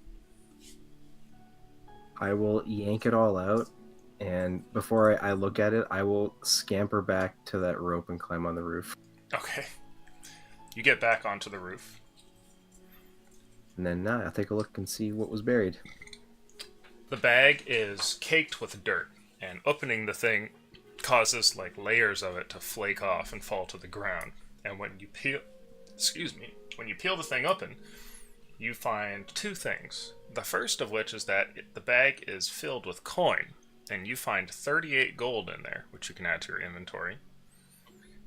I will yank it all out, and before I look at it, I will scamper back to that rope and climb on the roof. Okay. You get back onto the roof. And then I'll take a look and see what was buried. The bag is caked with dirt, and opening the thing causes like layers of it to flake off and fall to the ground. And when you peel, when you peel the thing open, you find two things. The first of which is that the bag is filled with coin, and you find 38 gold in there, which you can add to your inventory.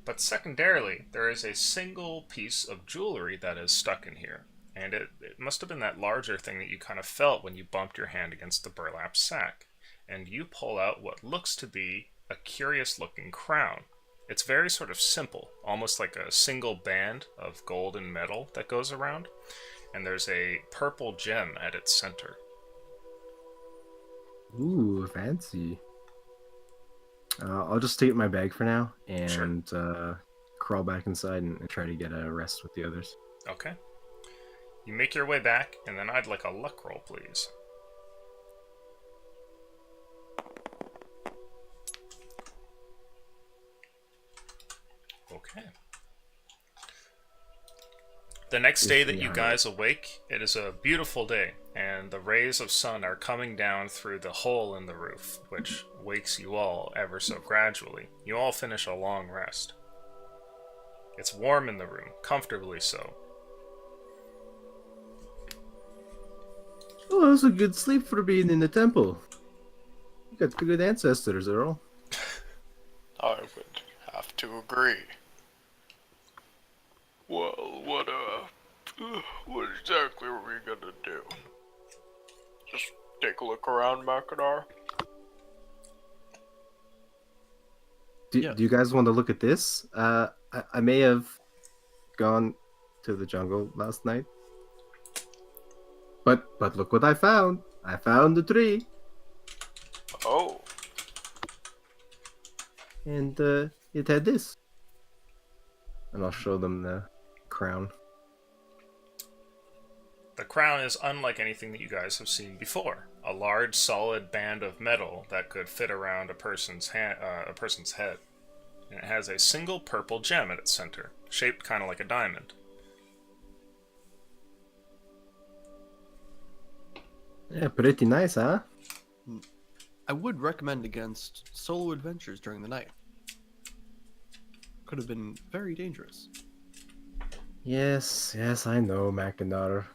But secondarily, there is a single piece of jewelry that is stuck in here. And it must have been that larger thing that you kind of felt when you bumped your hand against the burlap sack. And you pull out what looks to be a curious looking crown. It's very sort of simple, almost like a single band of gold and metal that goes around. And there's a purple gem at its center. Ooh, fancy. I'll just stay at my bag for now and crawl back inside and try to get a rest with the others. Okay. You make your way back, and then I'd like a luck roll, please. Okay. The next day that you guys awake, it is a beautiful day, and the rays of sun are coming down through the hole in the roof, which wakes you all ever so gradually. You all finish a long rest. It's warm in the room, comfortably so. Oh, that was a good sleep for being in the temple. You got good ancestors, Earl. I would have to agree. Well, what exactly are we gonna do? Just take a look around, Makadar? Do Yeah. you guys want to look at this? I may have gone to the jungle last night. But look what I found. I found the tree. Oh, And it had this. And I'll show them the crown. The crown is unlike anything that you guys have seen before. A large, solid band of metal that could fit around a person's head. And it has a single purple gem at its center, shaped kind of like a diamond. Yeah, pretty nice, huh? I would recommend against solo adventures during the night. Could have been very dangerous. Yes, I know, Mackinac.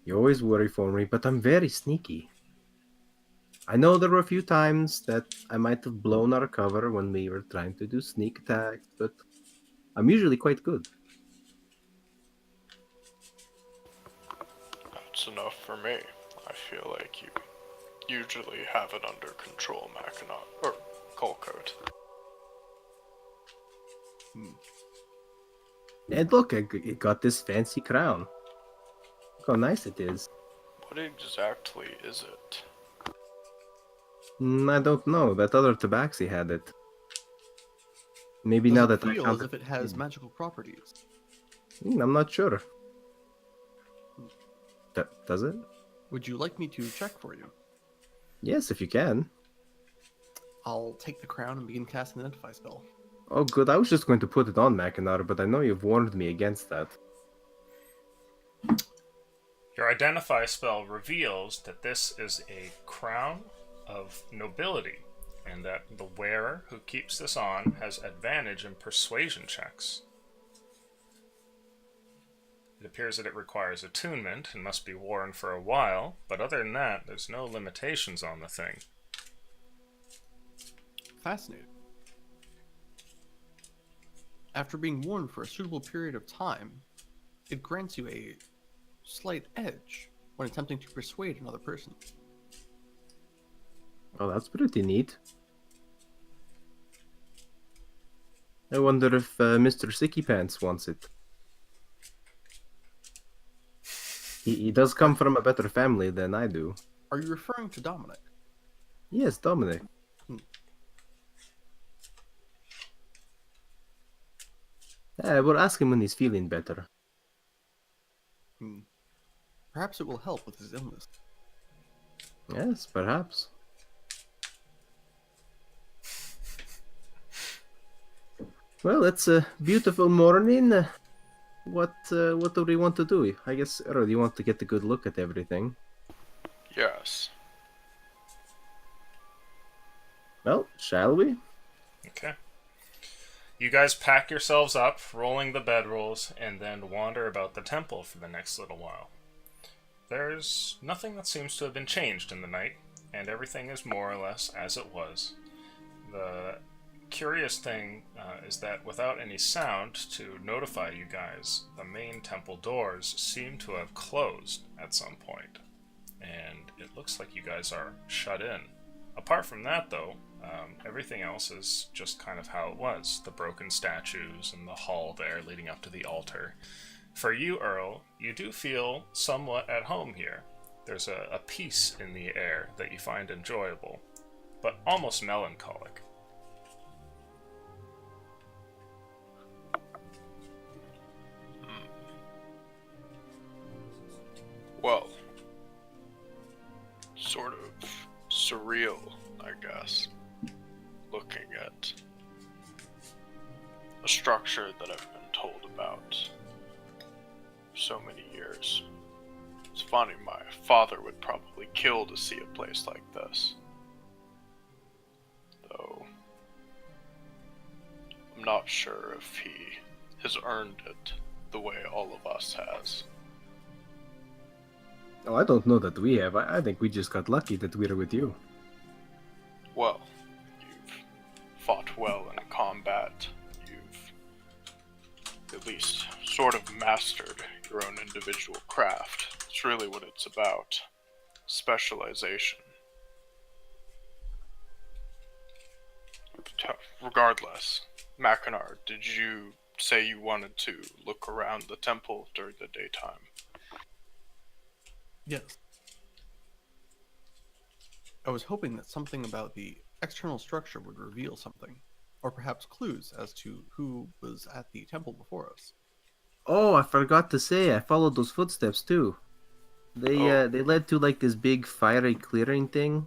You always worry for me, but I'm very sneaky. I know there were a few times that I might have blown our cover when we were trying to do sneak attacks, but I'm usually quite good. that's enough for me. I feel like you usually have it under control, Mackinac. Or Colcoat. And look, I got this fancy crown. Look how nice it is. What exactly is it? I don't know. That other tabaxi had it. Maybe Does now it that I feel found as if it has magical properties? I'm not sure. Does it? Would you like me to check for you? Yes, if you can. I'll take the crown and begin casting the Identify spell. Oh, good. I was just going to put it on Mackinac, but I know you've warned me against that. Your Identify spell reveals that this is a crown of nobility, and that the wearer who keeps this on has advantage in persuasion checks. It appears that it requires attunement and must be worn for a while, but other than that, there's no limitations on the thing. Fascinating. After being worn for a suitable period of time, it grants you a slight edge when attempting to persuade another person. Oh, that's pretty neat. I wonder if Mr. Sicky Pants wants it. He does come from a better family than I do. Are you referring to Dominic? Yes, Dominic. We'll ask him when he's feeling better. Perhaps it will help with his illness. Yes, perhaps. Well, it's a beautiful morning. what do we want to do? I guess, Earl, you want to get a good look at everything. Yes. Well, shall we? Okay. You guys pack yourselves up, rolling the bedrolls, and then wander about the temple for the next little while. There's nothing that seems to have been changed in the night, and everything is more or less as it was. The curious thing is that without any sound to notify you guys, the main temple doors seem to have closed at some point, and it looks like you guys are shut in. Apart from that, though, everything else is just kind of how it was. The broken statues and the hall there leading up to the altar. For you, Earl, you do feel somewhat at home here. There's a peace in the air that you find enjoyable, but almost melancholic. Well, sort of surreal, I guess. Looking at a structure that I've been told about for so many years. It's funny, my father would probably kill to see a place like this. Though, I'm not sure if he has earned it the way all of us has. Oh, I don't know that we have. I think we just got lucky that we're with you. Well, you've fought well in combat. You've at least sort of mastered your own individual craft. It's really what it's about. Specialization. Regardless, Mackinac, did you say you wanted to look around the temple during the daytime? Yes. I was hoping that something about the external structure would reveal something, or perhaps clues as to who was at the temple before us. Oh, I forgot to say, I followed those footsteps too. They led to like this big fiery clearing thing.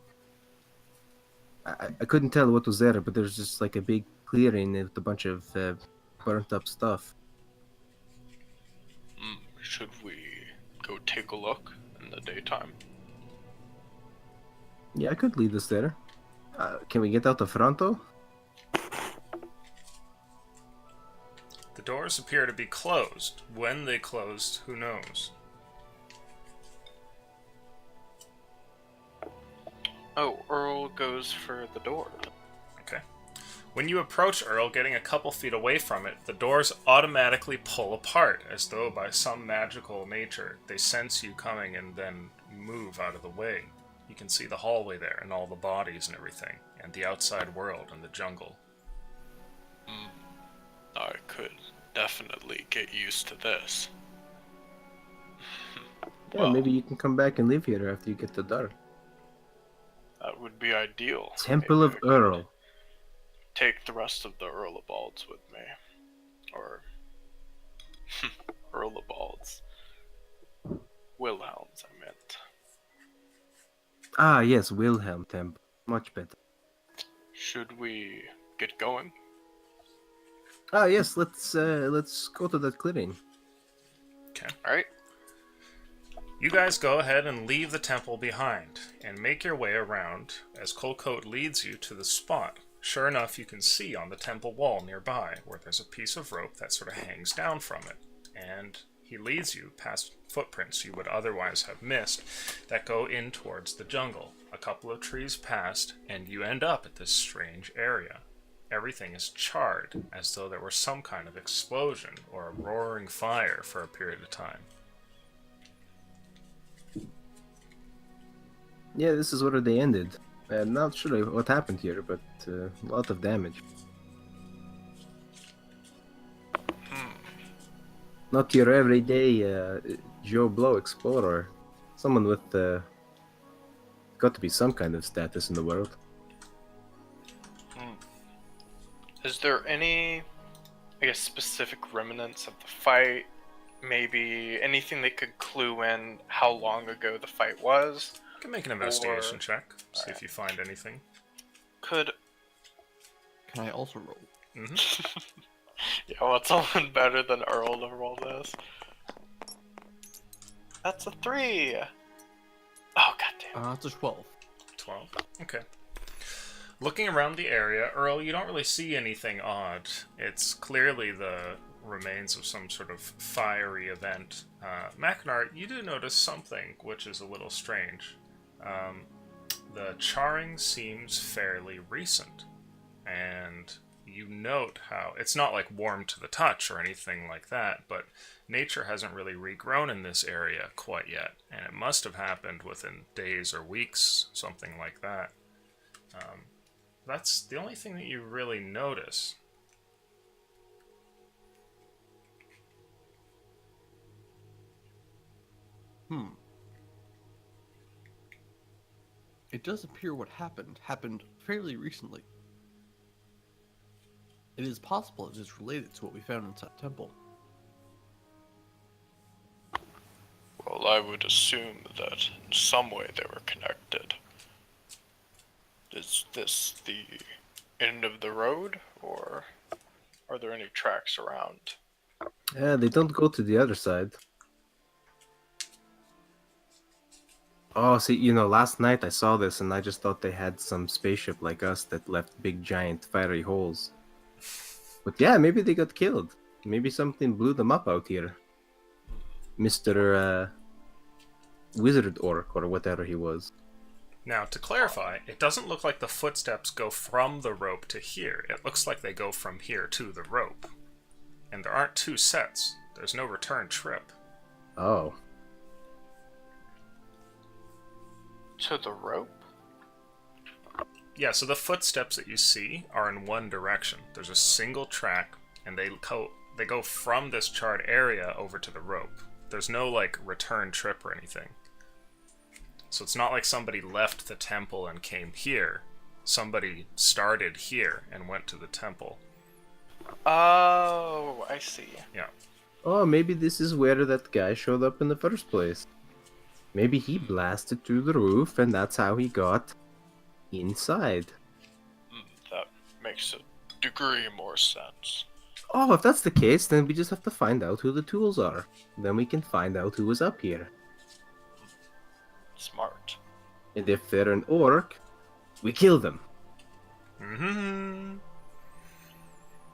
I couldn't tell what was there, but there's just like a big clearing with a bunch of burnt up stuff. Should we go take a look in the daytime? Yeah, I could lead us there. Can we get out the front though? The doors appear to be closed. When they closed, who knows? Oh, Earl goes for the door. Okay. When you approach Earl, getting a couple feet away from it, the doors automatically pull apart, as though by some magical nature. They sense you coming and then move out of the way. You can see the hallway there, and all the bodies and everything, and the outside world and the jungle. I could definitely get used to this. Yeah, maybe you can come back and live here after you get the dark. That would be ideal. Temple Maybe of I could Earl. take the rest of the Earlabalds with me. Or Earlabalds. Wilhelms, I meant. Ah, yes, Wilhelm Temple. Much better. Should we get going? Ah, yes, let's go to that clearing. Okay. Alright. You guys go ahead and leave the temple behind, and make your way around as Colcoat leads you to the spot. Sure enough, you can see on the temple wall nearby where there's a piece of rope that sort of hangs down from it, and he leads you past footprints you would otherwise have missed that go in towards the jungle. A couple of trees past, and you end up at this strange area. Everything is charred, as though there were some kind of explosion or a roaring fire for a period of time. Yeah, this is where they ended. I'm not sure what happened here, but a lot of damage. Not your everyday Joe Blow explorer. Someone with got to be some kind of status in the world. Is there any, I guess, specific remnants of the fight? Maybe anything that could clue in how long ago the fight was? You can make an investigation check, see if you find anything. Could... Can I also roll? Mm-hmm. Yeah, want someone better than Earl to roll this? That's a 3! Oh, goddamn. It's a 12. 12. Okay. Looking around the area, Earl, you don't really see anything odd. It's clearly the remains of some sort of fiery event. Macknar, you do notice something which is a little strange. The charring seems fairly recent, and you note how it's not like warm to the touch or anything like that, but nature hasn't really regrown in this area quite yet, and it must have happened within days or weeks, something like that. That's the only thing that you really notice. It does appear what happened fairly recently. It is possible it is related to what we found inside the temple. Well, I would assume that in some way they were connected. Is this the end of the road, or are there any tracks around? Yeah, they don't go to the other side. Oh, see, last night I saw this and I just thought they had some spaceship like us that left big giant fiery holes. But yeah, maybe they got killed. Maybe something blew them up out here. Mr. Wizard Orc, or whatever he was. Now, to clarify, it doesn't look like the footsteps go from the rope to here. It looks like they go from here to the rope. And there aren't two sets. There's no return trip. Oh. To the rope? Yeah, so the footsteps that you see are in one direction. There's a single track, and they go from this charred area over to the rope. There's no, return trip or anything. So it's not like somebody left the temple and came here. Somebody started here and went to the temple. Oh, I see. Yeah. Oh, maybe this is where that guy showed up in the first place. Maybe he blasted through the roof and that's how he got inside. That makes a degree more sense. Oh, if that's the case, then we just have to find out who the tools are. Then we can find out who was up here. Smart. And if they're an orc, we kill them. Mm-hmm.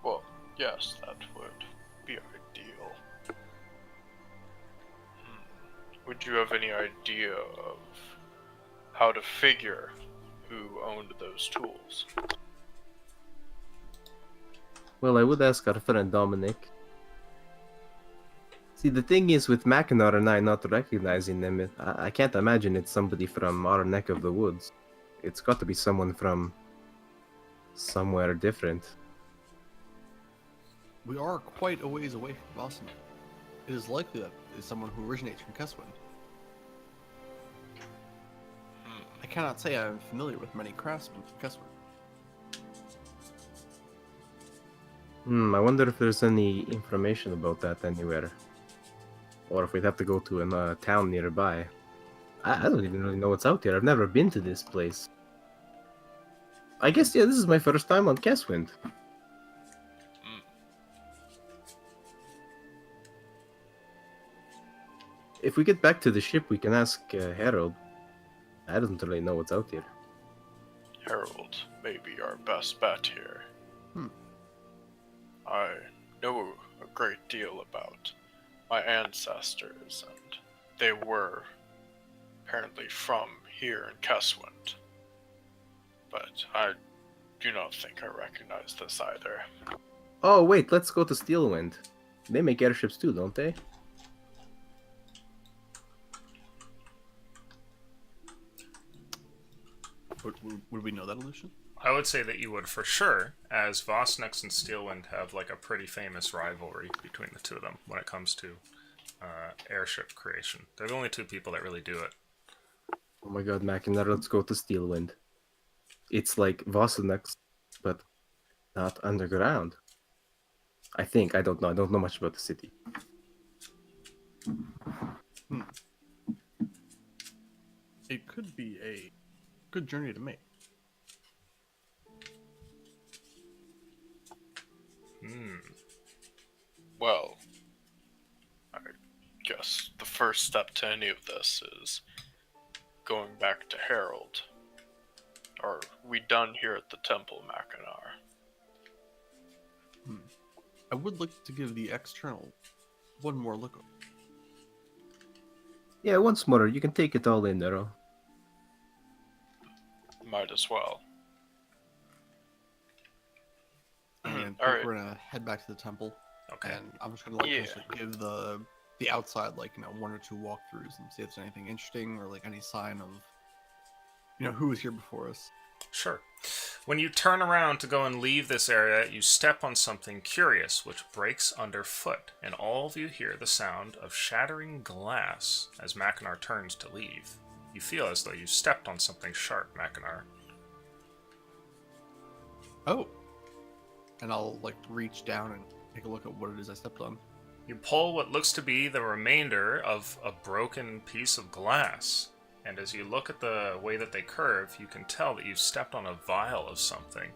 Well, yes, that would be ideal. Would you have any idea of how to figure who owned those tools? Well, I would ask our friend Dominic. See, the thing is, with Mackinac and I not recognizing them, I can't imagine it's somebody from our neck of the woods. It's got to be someone from somewhere different. We are quite a ways away from Boston. It is likely that it is someone who originates from Keswyn. I cannot say I am familiar with many craftsmen from Keswyn. I wonder if there's any information about that anywhere. Or if we'd have to go to a town nearby. I don't even really know what's out here. I've never been to this place. I guess, yeah, this is my first time on Keswind. If we get back to the ship, we can ask Harold. I don't really know what's out here. Harold may be our best bet here. I know a great deal about my ancestors, and they were apparently from here in Keswind. But I do not think I recognize this either. Oh, wait, let's go to Steelwind. They make airships too, don't they? Would we know that, Lucian? I would say that you would for sure, as Vosnex and Steelwind have a pretty famous rivalry between the two of them when it comes to airship creation. They're the only two people that really do it. Oh my god, Mackinac, let's go to Steelwind. It's like Vosnex, but not underground. I think. I don't know. I don't know much about the city. It could be a good journey to make. Well, I guess the first step to any of this is going back to Harold. Are we done here at the Temple, Mackinac? I would like to give the external one more look. Yeah, once more. You can take it all in, Earl. Might as well. And I think Alright. we're gonna head back to the temple, Okay. and I'm just gonna Yeah. just, like, give the outside, like, one or two walkthroughs and see if there's anything interesting or like any sign of who was here before us. Sure. When you turn around to go and leave this area, you step on something curious, which breaks underfoot, and all of you hear the sound of shattering glass as Mackinac turns to leave. You feel as though you stepped on something sharp, Mackinac. Oh. And I'll like reach down and take a look at what it is I stepped on. You pull what looks to be the remainder of a broken piece of glass, and as you look at the way that they curve, you can tell that you've stepped on a vial of something.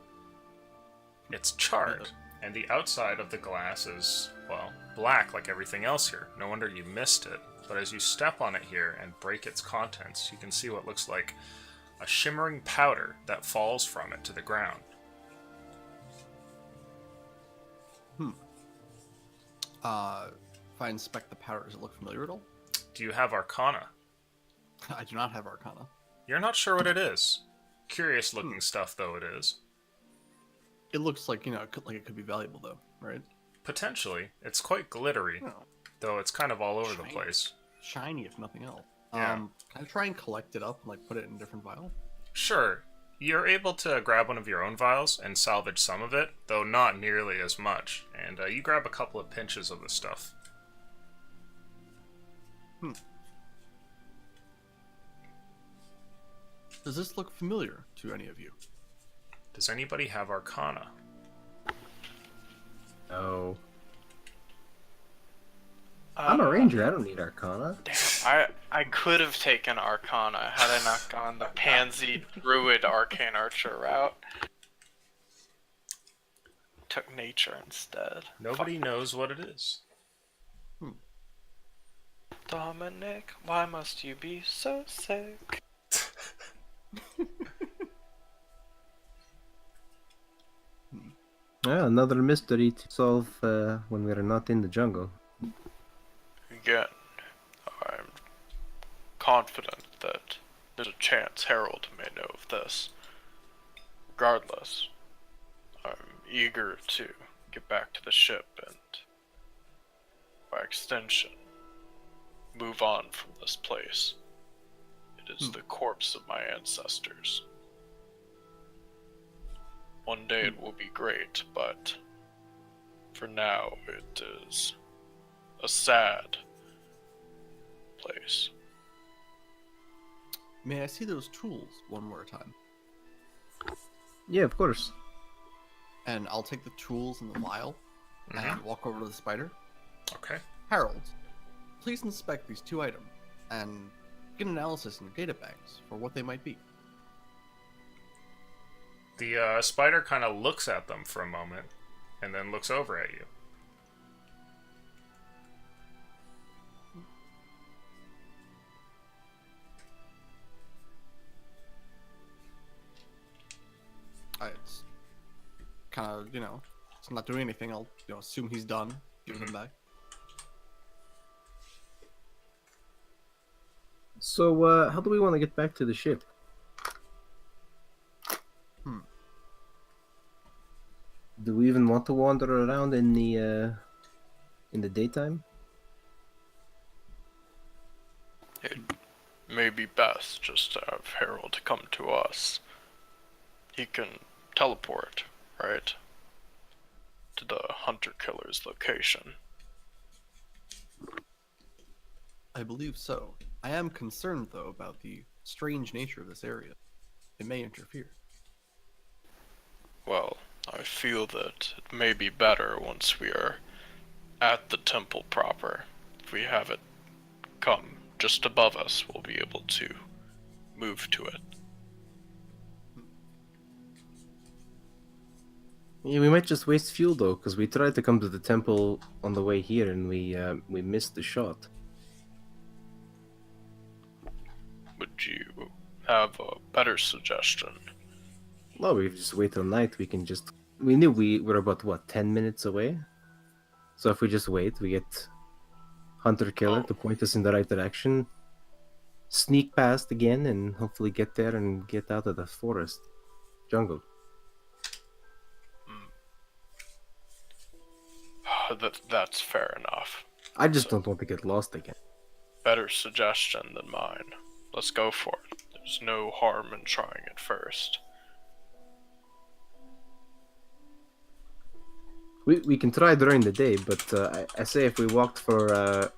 It's charred, and the outside of the glass is, well, black like everything else here. No wonder you missed it. But as you step on it here and break its contents, you can see what looks like a shimmering powder that falls from it to the ground. If I inspect the powder, does it look familiar at all? Do you have Arcana? I do not have Arcana. You're not sure what it is. Curious looking stuff, though it is. It looks like, it could be valuable, though, right? Potentially. It's quite glittery, Oh, though it's kind of all over the Shiny. place. shiny, if nothing else. Yeah. Can I try and collect it up and, like, put it in a different vial? Sure. You're able to grab one of your own vials and salvage some of it, though not nearly as much. And you grab a couple of pinches of the stuff. Does this look familiar to any of you? Does anybody have Arcana? No. I'm a ranger. I don't need Arcana. I could have taken Arcana had I not gone the pansy druid arcane archer route. Took nature instead. Nobody knows what it is. Dominic, why must you be so sick? Well, another mystery to solve when we're not in the jungle. Again, I'm confident that there's a chance Harold may know of this. Regardless, I'm eager to get back to the ship and, by extension, move on from this place. It is the corpse of my ancestors. One day it will be great, but for now it is a sad place. May I see those tools one more time? Yeah, of course. And I'll take the tools and the vial and walk over to the spider. Okay. Harold, please inspect these two items and get an analysis in your data banks for what they might be. The spider kind of looks at them for a moment, and then looks over at you. It's kind of, it's not doing anything. I'll, assume he's done. Give them back. So, how do we want to get back to the ship? Do we even want to wander around in the daytime? It may be best just to have Harold come to us. He can teleport, right? To the hunter-killer's location. I believe so. I am concerned, though, about the strange nature of this area. It may interfere. Well, I feel that it may be better once we are at the temple proper. If we have it come just above us, we'll be able to move to it. Yeah, we might just waste fuel though, because we tried to come to the temple on the way here and we missed the shot. Would you have a better suggestion? Well, we just wait till night. We knew we were about what 10 minutes away. So if we just wait, we get hunter killer Oh. to point us in the right direction. Sneak past again and hopefully get there and get out of the forest jungle. That's fair enough. I just don't want to get lost again. Better suggestion than mine. Let's go for it. There's no harm in trying it first. We can try during the day, but I say if we walked for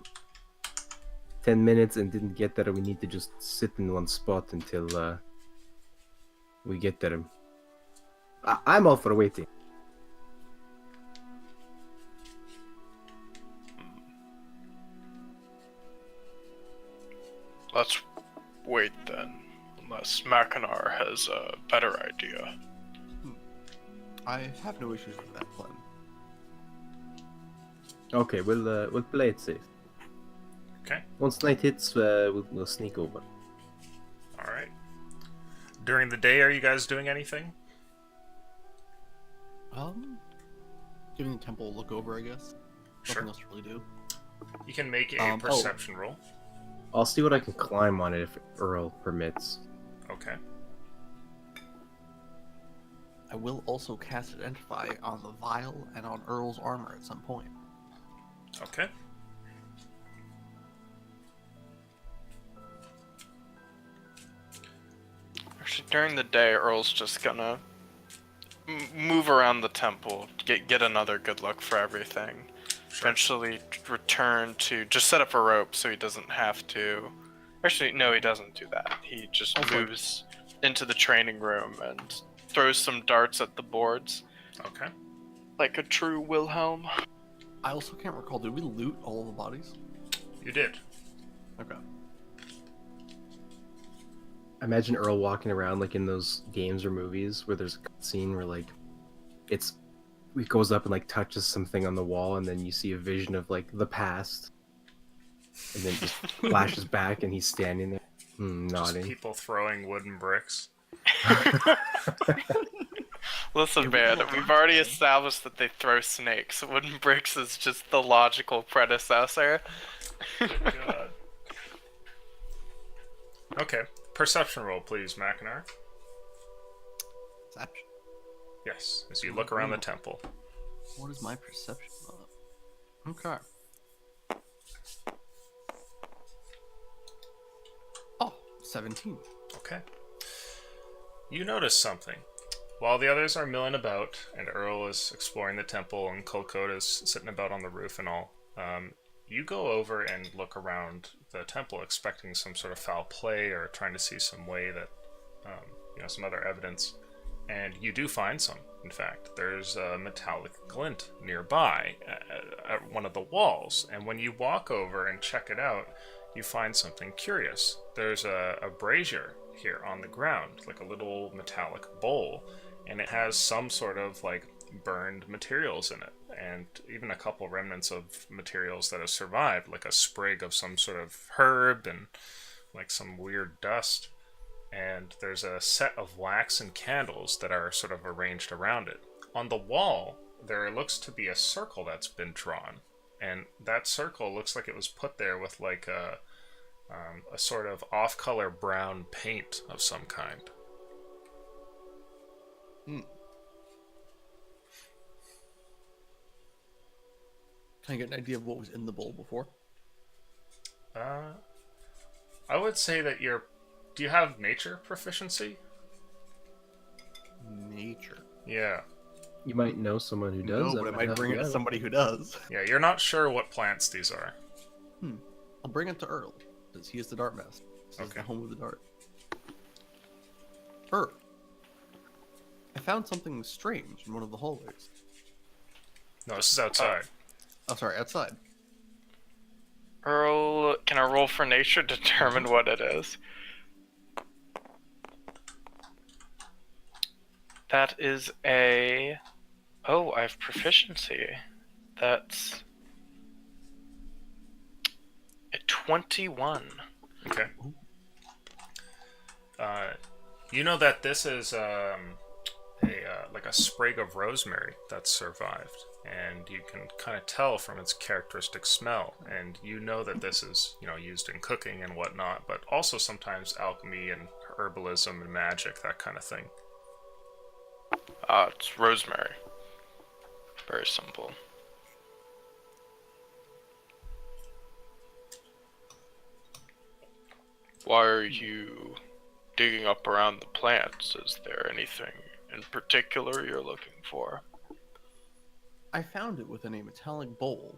10 minutes and didn't get there, we need to just sit in one spot until we get there. I'm all for waiting. Let's wait then, unless Mackinac has a better idea. I have no issues with that plan. Okay, we'll play it safe. Okay. Once night hits, we'll sneak over. All right. During the day, are you guys doing anything? Giving the temple a look over, I guess. Sure. Nothing else to really do. You can make a Oh. perception roll. I'll see what I can climb on it if Earl permits. Okay. I will also cast Identify on the vial and on Earl's armor at some point. Okay. Actually, during the day, Earl's just gonna move around the temple, get another good look for everything. Sure. Eventually return to just set up a rope so he doesn't have to. Actually, no, he doesn't do that. He just Also- moves into the training room and throws some darts at the boards Okay. like a true Wilhelm. I also can't recall, did we loot all the bodies? You did. Okay. Imagine Earl walking around like in those games or movies where there's a scene where like he goes up and like touches something on the wall and then you see a vision of like the past and then just flashes back and he's standing there Just nodding. people throwing wooden bricks. Listen, man, we've already established that they throw snakes. Wooden bricks is just the logical predecessor. God. Okay. Perception roll, please, Mackinac. Perception. Yes, as you look around the temple. What is my perception of? Okay. Oh, 17. Okay. You notice something. While the others are milling about, and Earl is exploring the temple, and Colcote is sitting about on the roof and all, you go over and look around the temple, expecting some sort of foul play or trying to see some way that, some other evidence. And you do find some, in fact. There's a metallic glint nearby at one of the walls, and when you walk over and check it out, you find something curious. There's a brazier here on the ground, like a little metallic bowl, and it has some sort of like burned materials in it, and even a couple remnants of materials that have survived, like a sprig of some sort of herb and like some weird dust. And there's a set of wax and candles that are sort of arranged around it. On the wall, there looks to be a circle that's been drawn, and that circle looks like it was put there with like a sort of off-color brown paint of some kind. Can I get an idea of what was in the bowl before? I would say that do you have nature proficiency? Nature. Yeah. You might know someone who does. No, but I might bring it to somebody who does. Yeah, you're not sure what plants these are. I'll bring it to Earl, because he is the dart master. This is Okay. the home of the dart. Earl, I found something strange in one of the hallways. No, this is outside. Oh, sorry, outside. Earl, can I roll for nature to determine what it is? That is a Oh, I have proficiency. That's a 21. Okay. You know that this is like a sprig of rosemary that's survived, and you can kind of tell from its characteristic smell. And you know that this is, used in cooking and whatnot, but also sometimes alchemy and herbalism and magic, that kind of thing. It's rosemary. Very simple. Why are you digging up around the plants? Is there anything in particular you're looking for? I found it within a metallic bowl,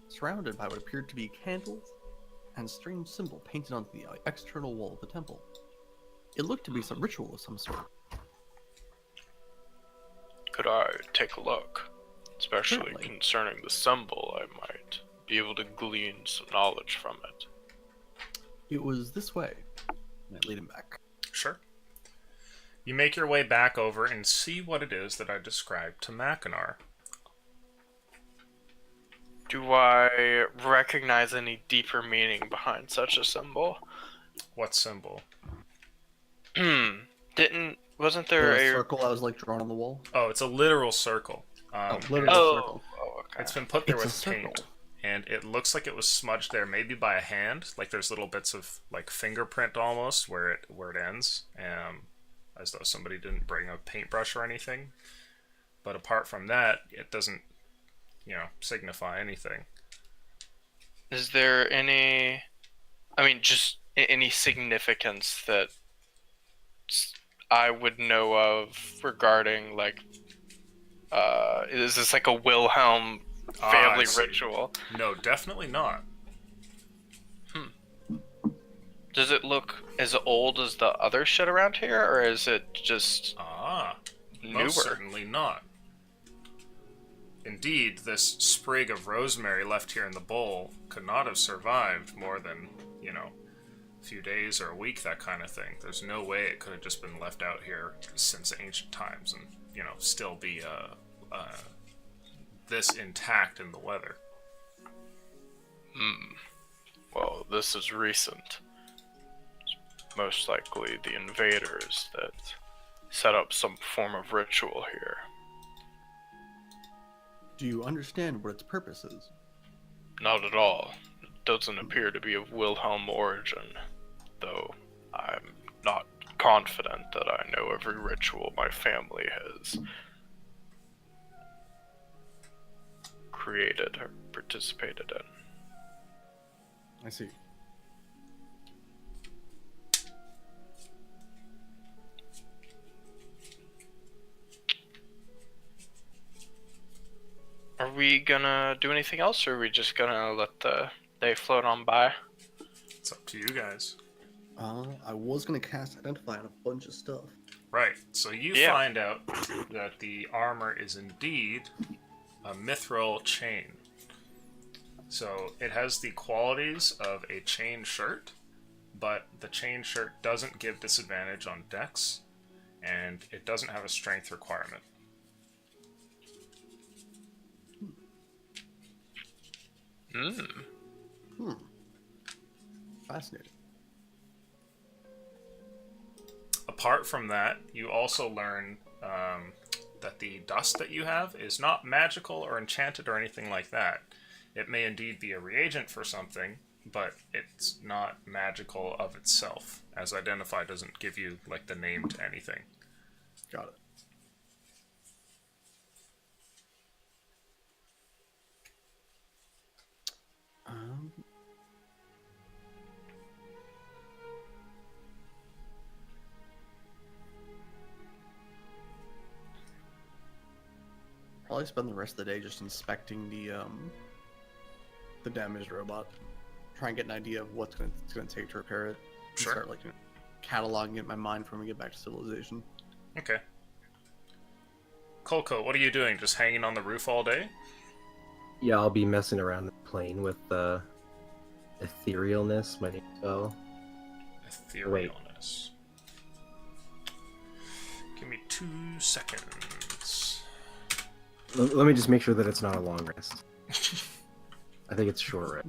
surrounded by what appeared to be candles and a strange symbol painted onto the external wall of the temple. It looked to be some ritual of some sort. Could I take a look? Especially Certainly. concerning the symbol, I might be able to glean some knowledge from it. It was this way. And I lead him back. Sure. You make your way back over and see what it is that I described to Mackinac. Do I recognize any deeper meaning behind such a symbol? What symbol? Wasn't there The a circle that was like drawn on the wall? Oh, it's a literal circle. Literal Oh, circle. okay. It's been put there It's a with circle. paint, and it looks like it was smudged there, maybe by a hand. Like there's little bits of like fingerprint almost where it ends, as though somebody didn't bring a paintbrush or anything. But apart from that, it doesn't, signify anything. Is there any, just any significance that I would know of regarding, like, is this like a Wilhelm family ritual? No, definitely not. Does it look as old as the other shit around here, or is it just newer? Most certainly not. Indeed, this sprig of rosemary left here in the bowl could not have survived more than, a few days or a week, that kind of thing. There's no way it could have just been left out here since ancient times and, still be this intact in the weather. Well, this is recent. It's most likely the invaders that set up some form of ritual here. Do you understand what its purpose is? Not at all. It doesn't appear to be of Wilhelm origin, though I'm not confident that I know every ritual my family has created or participated in. I see. Are we gonna do anything else, or are we just gonna let the day float on by? It's up to you guys. I was gonna cast Identify on a bunch of stuff. Right, so you find out that the armor is indeed a mithril chain. So it has the qualities of a chain shirt, but the chain shirt doesn't give disadvantage on dex, and it doesn't have a strength requirement. Fascinating. Apart from that, you also learn that the dust that you have is not magical or enchanted or anything like that. It may indeed be a reagent for something, but it's not magical of itself, as Identify doesn't give you like the name to anything. Got it. Probably spend the rest of the day just inspecting the damaged robot. Try and get an idea of what's it's gonna take to repair it. And Sure. start cataloging it in my mind for when we get back to civilization. Okay. Colco, what are you doing? Just hanging on the roof all day? Yeah, I'll be messing around the plane with etherealness, my new spell. Etherealness. Give me 2 seconds. Let me just make sure that it's not a long rest. I think it's a short rest.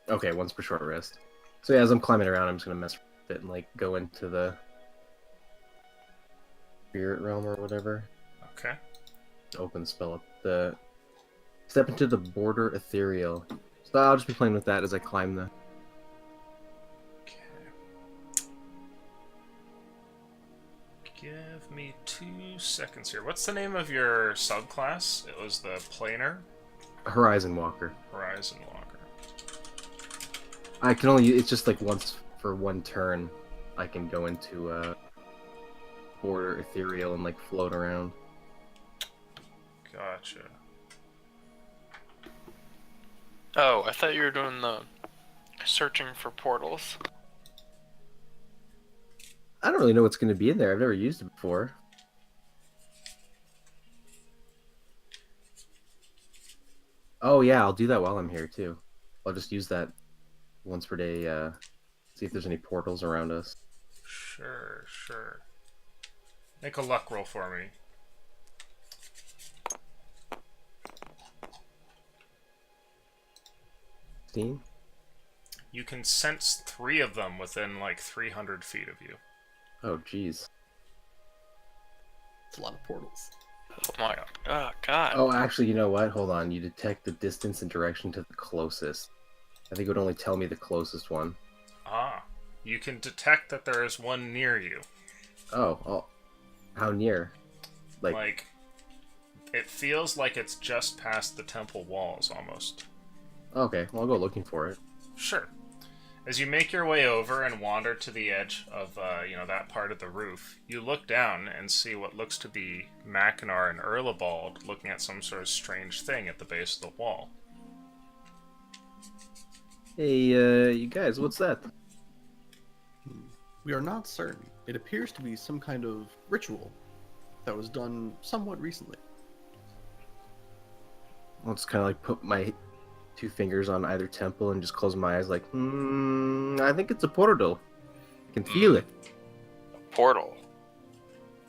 Okay, one's for short rest. So yeah, as I'm climbing around, I'm just gonna mess with it and like go into the spirit realm or whatever. Okay. Open spell up the step into the border ethereal. So I'll just be playing with that as I climb the. Okay. Give me 2 seconds here. What's the name of your subclass? It was the planar Horizon Walker. Horizon Walker. I can only. It's just like once for one turn. I can go into border ethereal and like float around. Gotcha. Oh, I thought you were doing the searching for portals. I don't really know what's going to be in there. I've never used it before. Oh yeah, I'll do that while I'm here too. I'll just use that once per day. See if there's any portals around us. Sure, sure. Make a luck roll for me. Steam? You can sense 3 of them within like 300 feet of you. Oh jeez. It's a lot of portals. Oh my god. Oh, actually, you know what? Hold on. You detect the distance and direction to the closest. I think it would only tell me the closest one. Ah, you can detect that there is one near you. Oh, how near? Like, it feels like it's just past the temple walls, almost. Okay, well, I'll go looking for it. Sure. As you make your way over and wander to the edge of, that part of the roof, you look down and see what looks to be Mackinac and Erlebald looking at some sort of strange thing at the base of the wall. Hey, you guys, what's that? We are not certain. It appears to be some kind of ritual that was done somewhat recently. I'll just kind of like put my 2 fingers on either temple and just close my eyes like, I think it's a portal. I can feel it. Portal.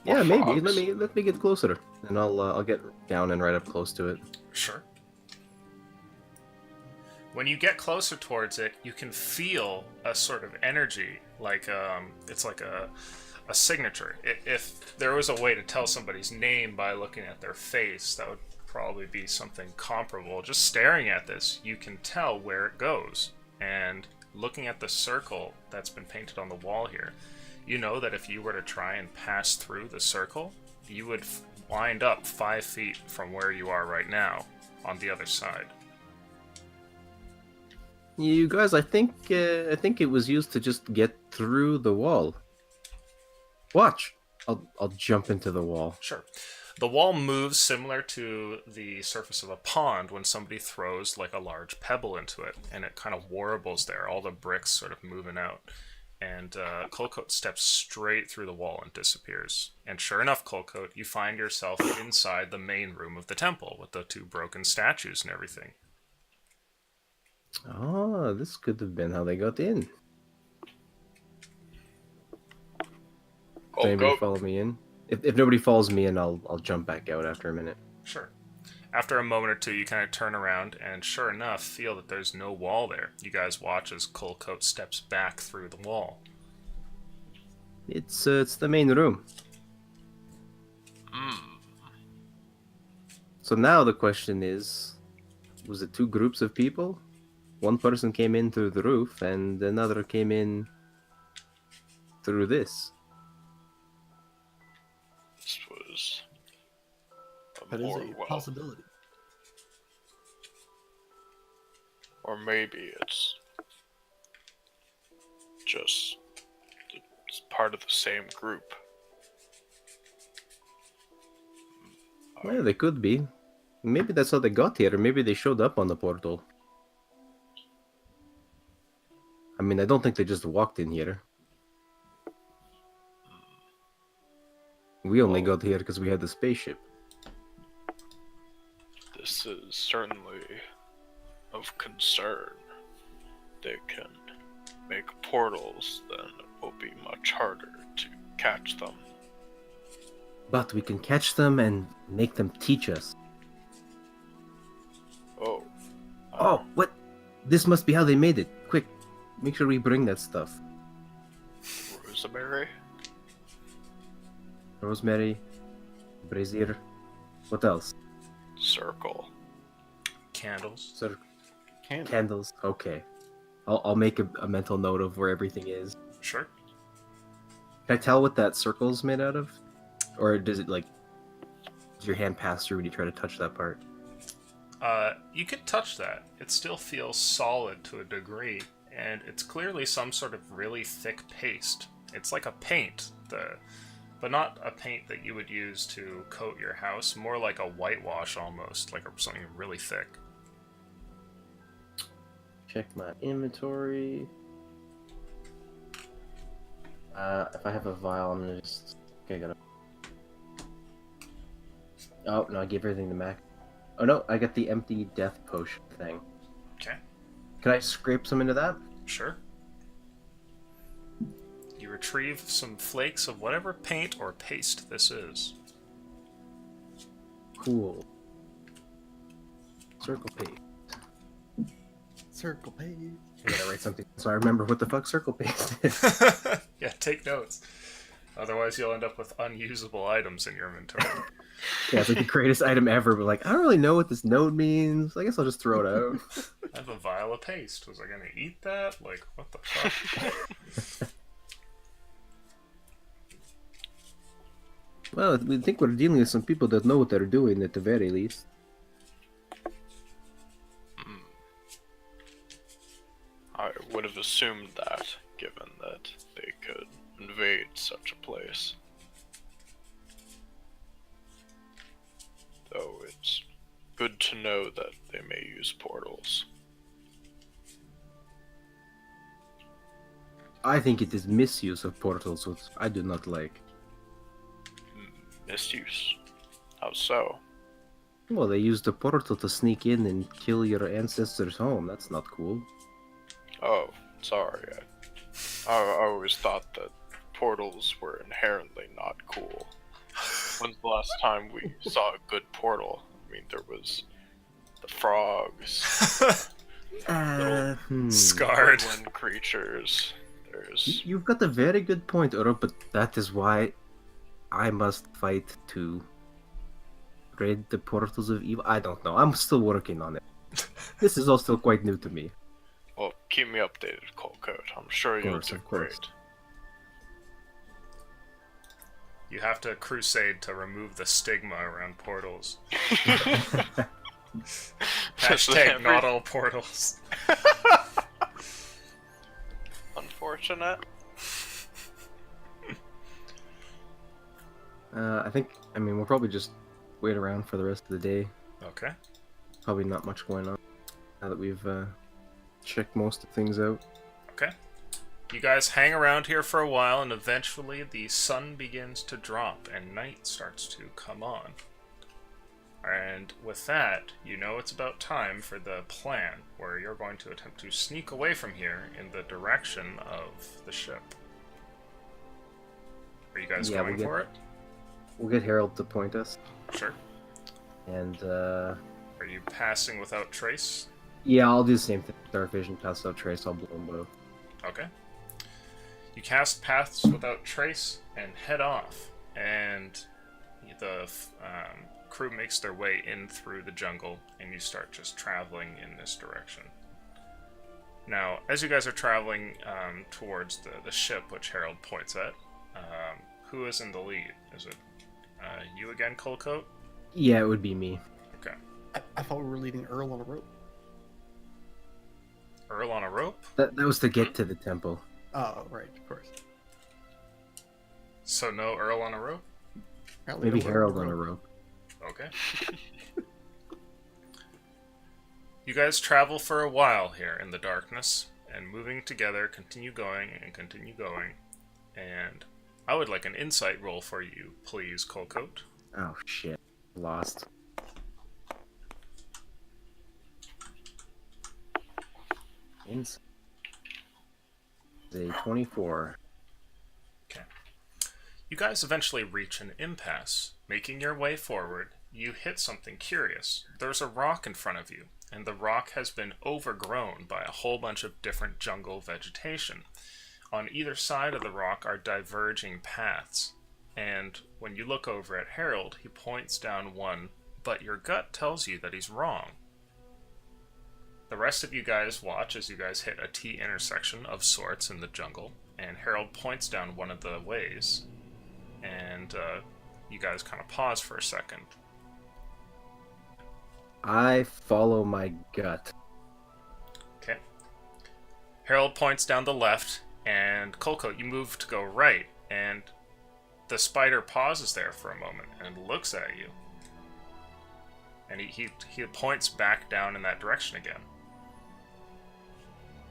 Yeah, Or maybe. frogs. Let me get closer, and I'll get down and right up close to it. Sure. When you get closer towards it, you can feel a sort of energy, like it's like a signature. If there was a way to tell somebody's name by looking at their face, that would probably be something comparable. Just staring at this, you can tell where it goes. And looking at the circle that's been painted on the wall here, you know that if you were to try and pass through the circle, you would wind up 5 feet from where you are right now on the other side. You guys, I think it was used to just get through the wall. Watch. I'll jump into the wall. Sure. The wall moves similar to the surface of a pond when somebody throws like a large pebble into it, and it kind of warbles there, all the bricks sort of moving out. And Colcoat steps straight through the wall and disappears. And sure enough, Colcoat, you find yourself inside the main room of the temple with the 2 broken statues and everything. Oh, this could have been how they got in. Does anybody follow me in? If nobody follows me in, I'll jump back out after a minute. Sure. After a moment or two, you kind of turn around and sure enough feel that there's no wall there. You guys watch as Colcoat steps back through the wall. It's the main room. So now the question is, was it 2 groups of people? One person came in through the roof, and another came in through this. This was That is more, a possibility. Or maybe it's just it's part of the same group. Well, they could be. Maybe that's how they got here, or maybe they showed up on the portal. I mean, I don't think they just walked in here. We only got here because we had the spaceship. This is certainly of concern. They can make portals, then it will be much harder to catch them. But we can catch them and make them teach us. Oh. Oh, what? This must be how they made it. Quick, make sure we bring that stuff. Rosemary? Rosemary, brazier. What else? Circle. Candles. Candles. Okay. I'll make a mental note of where everything is. Sure. Can I tell what that circle's made out of? Or does it, like... Does your hand pass through when you try to touch that part? You could touch that. It still feels solid to a degree, and it's clearly some sort of really thick paste. It's like a paint, but not a paint that you would use to coat your house, more like a whitewash almost, like something really thick. Check my inventory. If I have a vial, I'm gonna just... Okay, I got it. Oh, no, I gave everything to Mac. Oh no, I got the empty death potion thing. Okay. Can I scrape some into that? Sure. You retrieve some flakes of whatever paint or paste this is. Cool. Circle paste. Circle page. I gotta write something so I remember what the fuck circle paste is. Yeah, take notes. Otherwise you'll end up with unusable items in your inventory. Yeah, it's like the greatest item ever, but like, I don't really know what this node means. I guess I'll just throw it out. I have a vial of paste. Was I gonna eat that? Like, what the fuck? Well, we think we're dealing with some people that know what they're doing at the very least. I would have assumed that, given that they could invade such a place. Though it's good to know that they may use portals. I think it is misuse of portals, which I do not like. Misuse? How so? Well, they used the portal to sneak in and kill your ancestors' home. That's not cool. Oh, sorry. I always thought that portals were inherently not cool. When's the last time we saw a good portal? I mean, there was the frogs, Scarred. woodland creatures. There's You've got a very good point, Uro, but that is why I must fight to rid the portals of evil. I don't know. I'm still working on it. This is all still quite new to me. well, keep me updated, Coldcoat. I'm sure you'll do Of course. great. You have to crusade to remove the stigma around portals. Hashtag not all portals. Unfortunate. I mean, we'll probably just wait around for the rest of the day. Okay. Probably not much going on now that we've checked most of things out. Okay. You guys hang around here for a while, and eventually the sun begins to drop and night starts to come on. And with that, you know it's about time for the plan, where you're going to attempt to sneak away from here in the direction of the ship. Are you guys going for it? We'll get Harold to point us. Sure. And, Are you passing without trace? yeah, I'll do the same thing. Dark Vision, pass out trace, I'll blow them both. Okay. You cast Paths Without Trace and head off, and the crew makes their way in through the jungle, and you start just traveling in this direction. Now, as you guys are traveling towards the ship, which Harold points at, who is in the lead? Is it you again, Coldcoat? Yeah, it would be me. Okay. I thought we were leading Earl on a rope. Earl on a rope? That was to get to the temple. Oh, right, of course. So no Earl on a rope? Apparently Maybe no Harold on a rope. Okay. You guys travel for a while here in the darkness, and moving together, continue going, and I would like an insight roll for you, please, Coldcoat. Oh shit. Lost. It's a 24. Okay. You guys eventually reach an impasse. Making your way forward, you hit something curious. There's a rock in front of you, and the rock has been overgrown by a whole bunch of different jungle vegetation. On either side of the rock are diverging paths, and when you look over at Harold, he points down one, but your gut tells you that he's wrong. The rest of you guys watch as you guys hit a T-intersection of sorts in the jungle, and Harold points down one of the ways, and you guys kind of pause for a second. I follow my gut. Okay. Harold points down the left, and Colco, you move to go right, and the spider pauses there for a moment and looks at you. And he points back down in that direction again.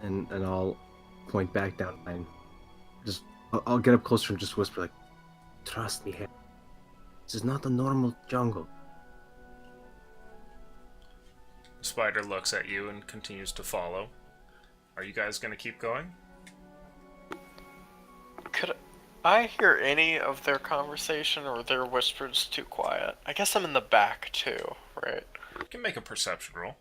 And I'll point back down mine. I'll get up closer and just whisper like, "Trust me, Harold. This is not a normal jungle." The spider looks at you and continues to follow. Are you guys going to keep going? Could I hear any of their conversation, or their whispers too quiet? I guess I'm in the back too, right? You can make a perception roll.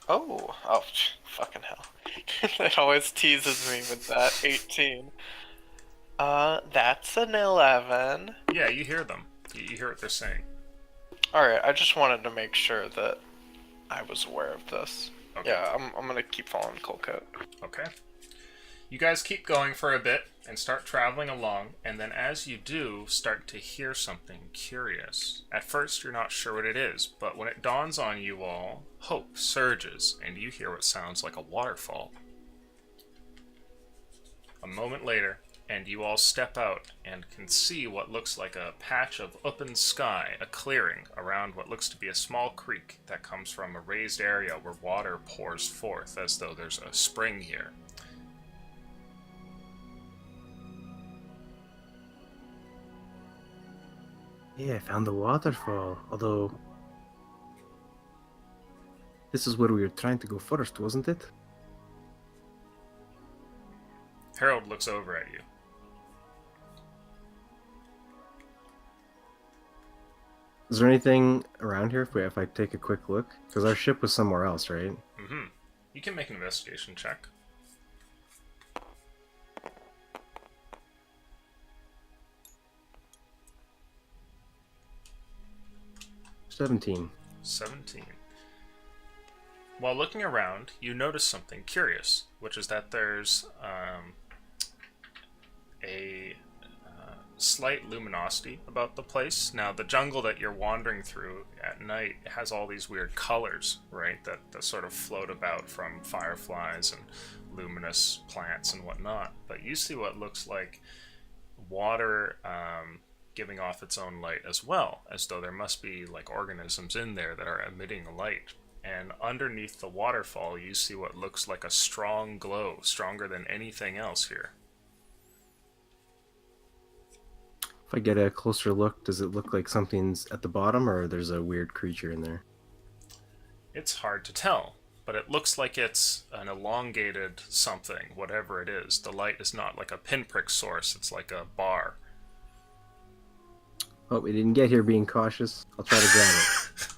Oh, fucking hell. It always teases me with that. 18. That's an 11. Yeah, you hear them. You hear what they're saying. Alright, I just wanted to make sure that I was aware of this. Okay. Yeah, I'm gonna keep following Colcoat. Okay. You guys keep going for a bit and start traveling along, and then as you do, start to hear something curious. At first, you're not sure what it is, but when it dawns on you all, hope surges, and you hear what sounds like a waterfall. A moment later, and you all step out and can see what looks like a patch of open sky, a clearing around what looks to be a small creek that comes from a raised area where water pours forth as though there's a spring here. Yeah, I found the waterfall. Although, this is where we were trying to go first, wasn't it? Harold looks over at you. Is there anything around here if I take a quick look? Because our ship was somewhere else, right? Mm-hmm. You can make an investigation check. 17. 17. While looking around, you notice something curious, which is that there's a slight luminosity about the place. Now, the jungle that you're wandering through at night has all these weird colors, right, that sort of float about from fireflies and luminous plants and whatnot. But you see what looks like water giving off its own light as well, as though there must be like organisms in there that are emitting light. And underneath the waterfall, you see what looks like a strong glow, stronger than anything else here. If I get a closer look, does it look like something's at the bottom, or there's a weird creature in there? It's hard to tell, but it looks like it's an elongated something, whatever it is. The light is not like a pinprick source, it's like a bar. Oh, we didn't get here being cautious. I'll try to grab it.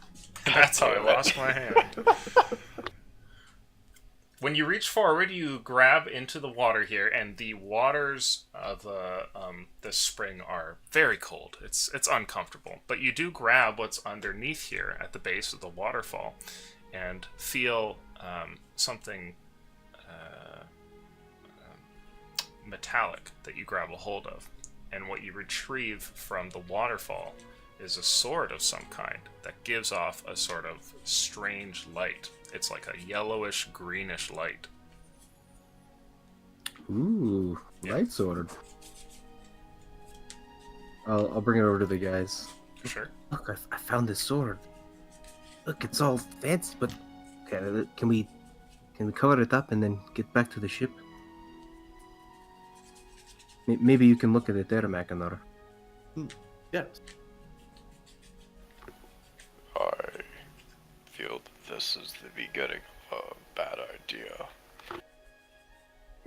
That's how I lost my hand. When you reach forward, you grab into the water here, and the waters of the spring are very cold. It's uncomfortable, but you do grab what's underneath here at the base of the waterfall, and feel something metallic that you grab a hold of. And what you retrieve from the waterfall is a sword of some kind that gives off a sort of strange light. It's like a yellowish, greenish light. Ooh, Yeah. light sword. I'll bring it over to the guys. Sure. Look, I found this sword. Look, it's all fancy, but okay, can we cover it up and then get back to the ship? Maybe you can look at it there, Macanor. Yes. I feel that this is the beginning of a bad idea.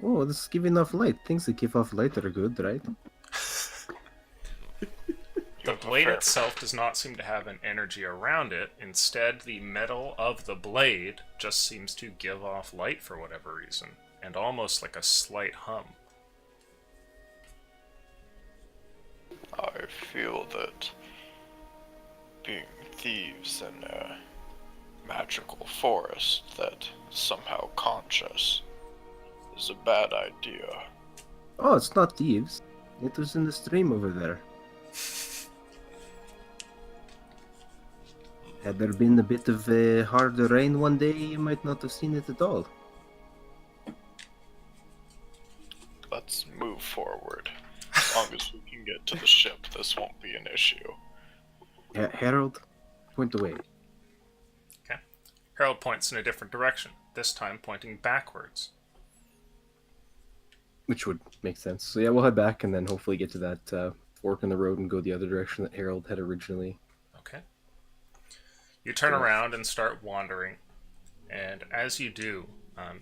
Oh, this is giving off light. Things that give off light are good, right? The blade itself does not seem to have an energy around it. Instead, the metal of the blade just seems to give off light for whatever reason, and almost like a slight hum. I feel that being thieves in a magical forest that is somehow conscious is a bad idea. Oh, it's not thieves. It was in the stream over there. Had there been a bit of harder rain one day, you might not have seen it at all. Let's move forward. As long as we can get to the ship, this won't be an issue. Harold, point away. Okay. Harold points in a different direction, this time pointing backwards. Which would make sense. So yeah, we'll head back and then hopefully get to that fork in the road and go the other direction that Harold had originally. Okay. You turn around and start wandering, and as you do,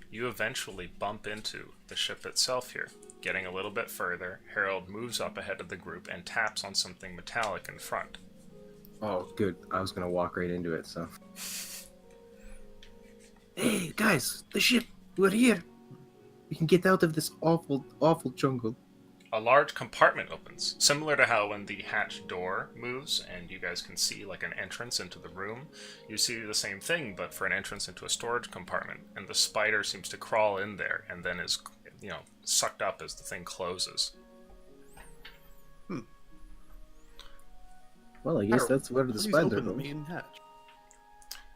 you eventually bump into the ship itself here. Getting a little bit further, Harold moves up ahead of the group and taps on something metallic in front. Oh, good. I was gonna walk right into it, so. Hey, guys, the ship! We're here! We can get out of this awful, awful jungle. A large compartment opens, similar to how when the hatch door moves and you guys can see like an entrance into the room. You see the same thing, but for an entrance into a storage compartment, and the spider seems to crawl in there and then is, sucked up as the thing closes. Well, I guess that's where the Please spider open the goes. main hatch.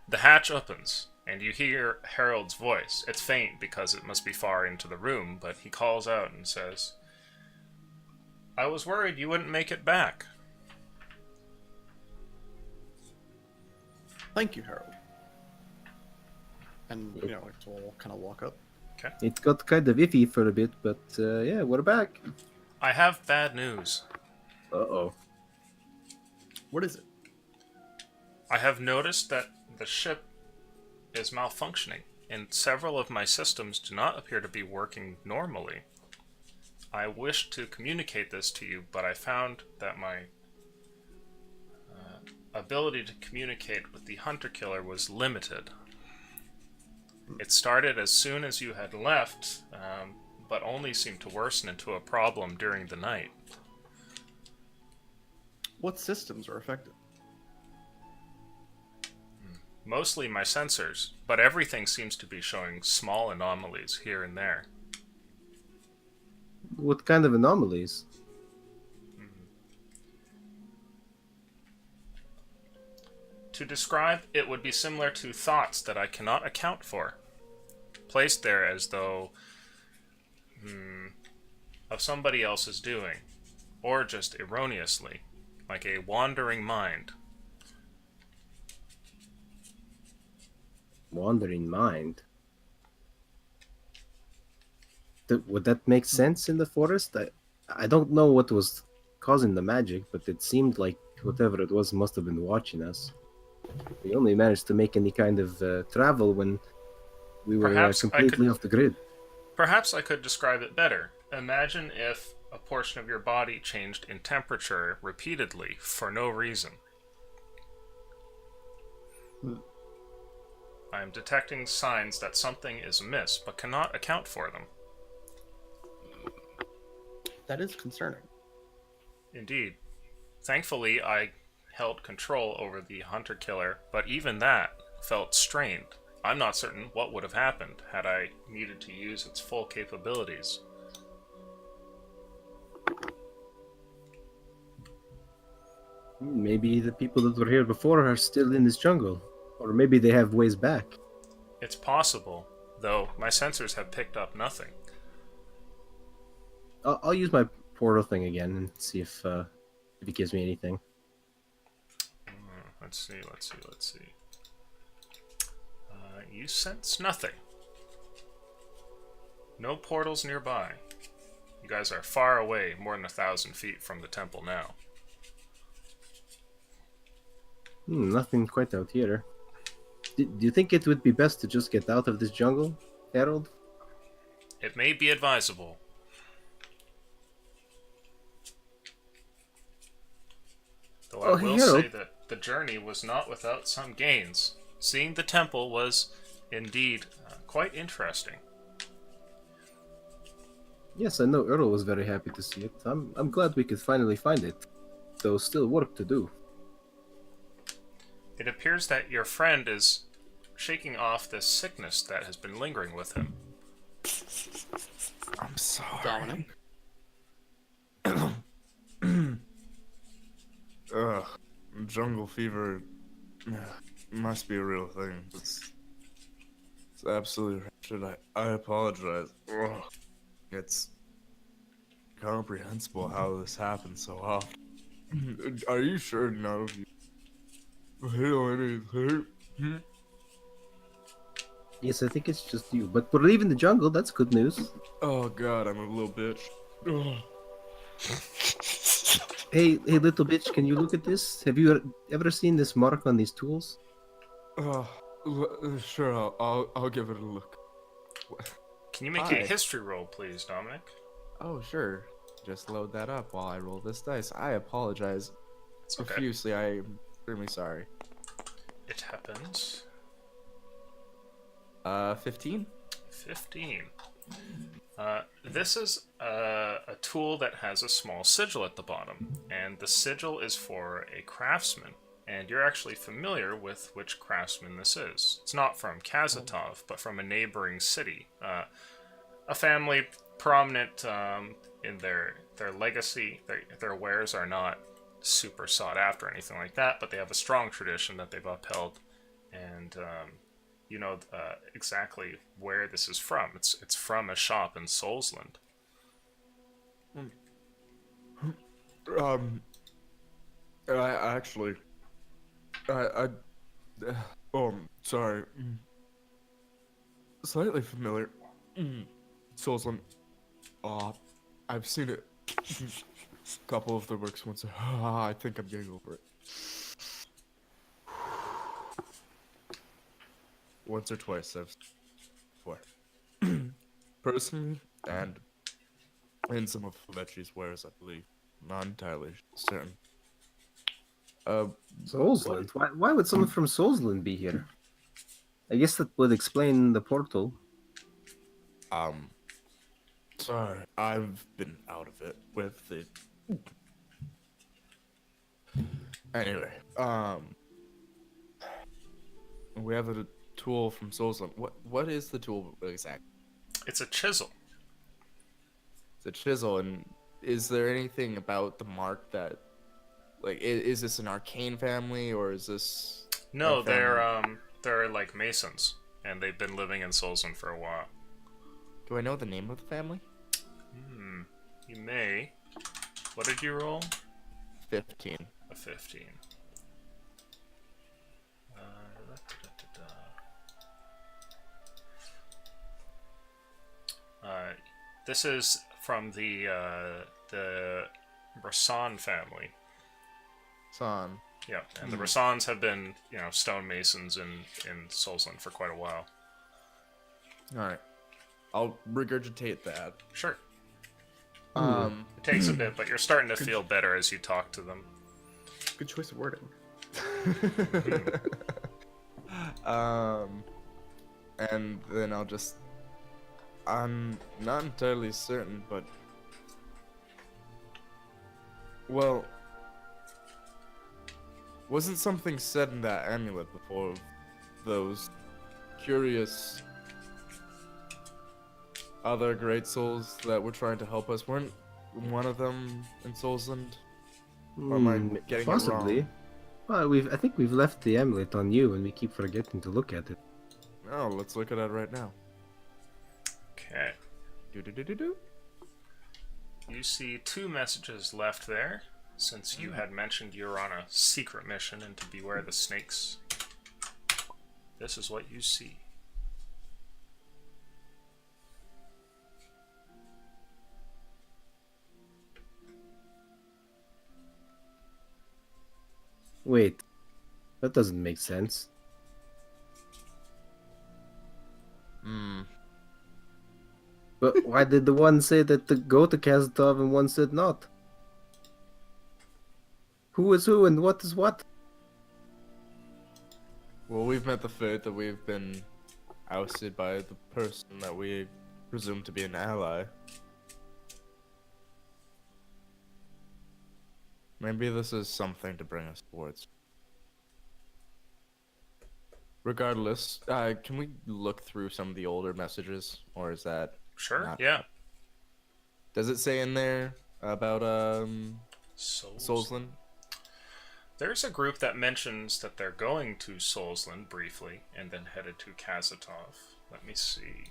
The hatch opens, and you hear Harold's voice. It's faint because it must be far into the room, but he calls out and says, "I was worried you wouldn't make it back." Thank you, Harold. And, so we'll kind of walk up. It got kind of iffy for a bit, but yeah, we're back. I have bad news. Uh-oh. What is it? I have noticed that the ship is malfunctioning, and several of my systems do not appear to be working normally. I wish to communicate this to you, but I found that my ability to communicate with the hunter-killer was limited. It started as soon as you had left, but only seemed to worsen into a problem during the night. What systems are affected? Mostly my sensors, but everything seems to be showing small anomalies here and there. What kind of anomalies? To describe, it would be similar to thoughts that I cannot account for, placed there as though of somebody else's doing, or just erroneously, like a wandering mind. Wandering mind? Would that make sense in the forest? I don't know what was causing the magic, but it seemed like whatever it was must have been watching us. We only managed to make any kind of travel when we were completely off the grid. Perhaps I could describe it better. Imagine if a portion of your body changed in temperature repeatedly for no reason. I am detecting signs that something is amiss, but cannot account for them. That is concerning. Indeed. Thankfully, I held control over the hunter-killer, but even that felt strained. I'm not certain what would have happened had I needed to use its full capabilities. Maybe the people that were here before are still in this jungle. Or maybe they have ways back. It's possible, though my sensors have picked up nothing. I'll use my portal thing again and see if it gives me anything. Let's see. You sense nothing. No portals nearby. You guys are far away, more than 1,000 feet from the temple now. Nothing quite out here. Do you think it would be best to just get out of this jungle, Harold? It may be advisable. Though I Oh, hey, will Harold. say that the journey was not without some gains. Seeing the temple was indeed quite interesting. Yes, I know Earl was very happy to see it. I'm glad we could finally find it. Though still work to do. It appears that your friend is shaking off this sickness that has been lingering with him. I'm sorry. Dominic. Ugh, jungle fever must be a real thing. It's absolutely wretched. I apologize. Ugh. It's incomprehensible how this happens so often. Are you sure none of you feel anything? Yes, I think it's just you. But we're leaving the jungle. That's good news. Oh god, I'm a little bitch. Ugh. Hey, little bitch, can you look at this? Have you ever seen this mark on these tools? Sure, I'll give it a look. Can you make Hi. a history roll, please, Dominic? Oh, sure. Just load that up while I roll this dice. I apologize It's okay. profusely. I am extremely sorry. It happens. 15? 15. This is a tool that has a small sigil at the bottom, and the sigil is for a craftsman, and you're actually familiar with which craftsman this is. It's not from Kazatov, but from a neighboring city. A family prominent in their legacy. Their wares are not super sought after or anything like that, but they have a strong tradition that they've upheld, and you know exactly where this is from. It's from a shop in Solsland. I actually, oh, sorry. Slightly familiar. Soulsland. I've seen it. A couple of the works once. I think I'm getting over it. Once or twice I've before. Personally, and in some of Vetchi's wares, I believe. Not entirely certain. Soulsland? Why would someone from Soulsland be here? I guess that would explain the portal. Sorry, I've been out of it with it. Anyway, we have a tool from Soulsland. What is the tool exactly? It's a chisel. It's a chisel, and is there anything about the mark that, like, is this an arcane family, or is this... No, a family? they're like masons, and they've been living in Solsland for a while. Do I know the name of the family? You may. What did you roll? 15. A 15. This is from the Rasan family. Son. Yeah, and the Rasans have been, stonemasons in Solsland for quite a while. Alright. I'll regurgitate that. Sure. It It takes a bit, but you're starting to feel better as you talk to them. Good choice of wording. And then I'm not entirely certain, but well, wasn't something said in that amulet before of those curious other great souls that were trying to help us? Weren't one of them in Soulsland? Or am I getting Possibly. it wrong? Well, I think we've left the amulet on you, and we keep forgetting to look at it. Oh, let's look at that right now. Okay. Do. You see 2 messages left there, since you had mentioned you're on a secret mission and to beware the snakes. This is what you see. Wait. That doesn't make sense. Hmm. But why did the one say that to go to Kazatov and one said not? Who is who and what is what? Well, we've met the fate that we've been ousted by the person that we presume to be an ally. Maybe this is something to bring us towards. Regardless, can we look through some of the older messages, or is that Sure. not? Yeah. Does it say in there about Soulsland? There's a group that mentions that they're going to Soulsland briefly and then headed to Kazatov. Let me see.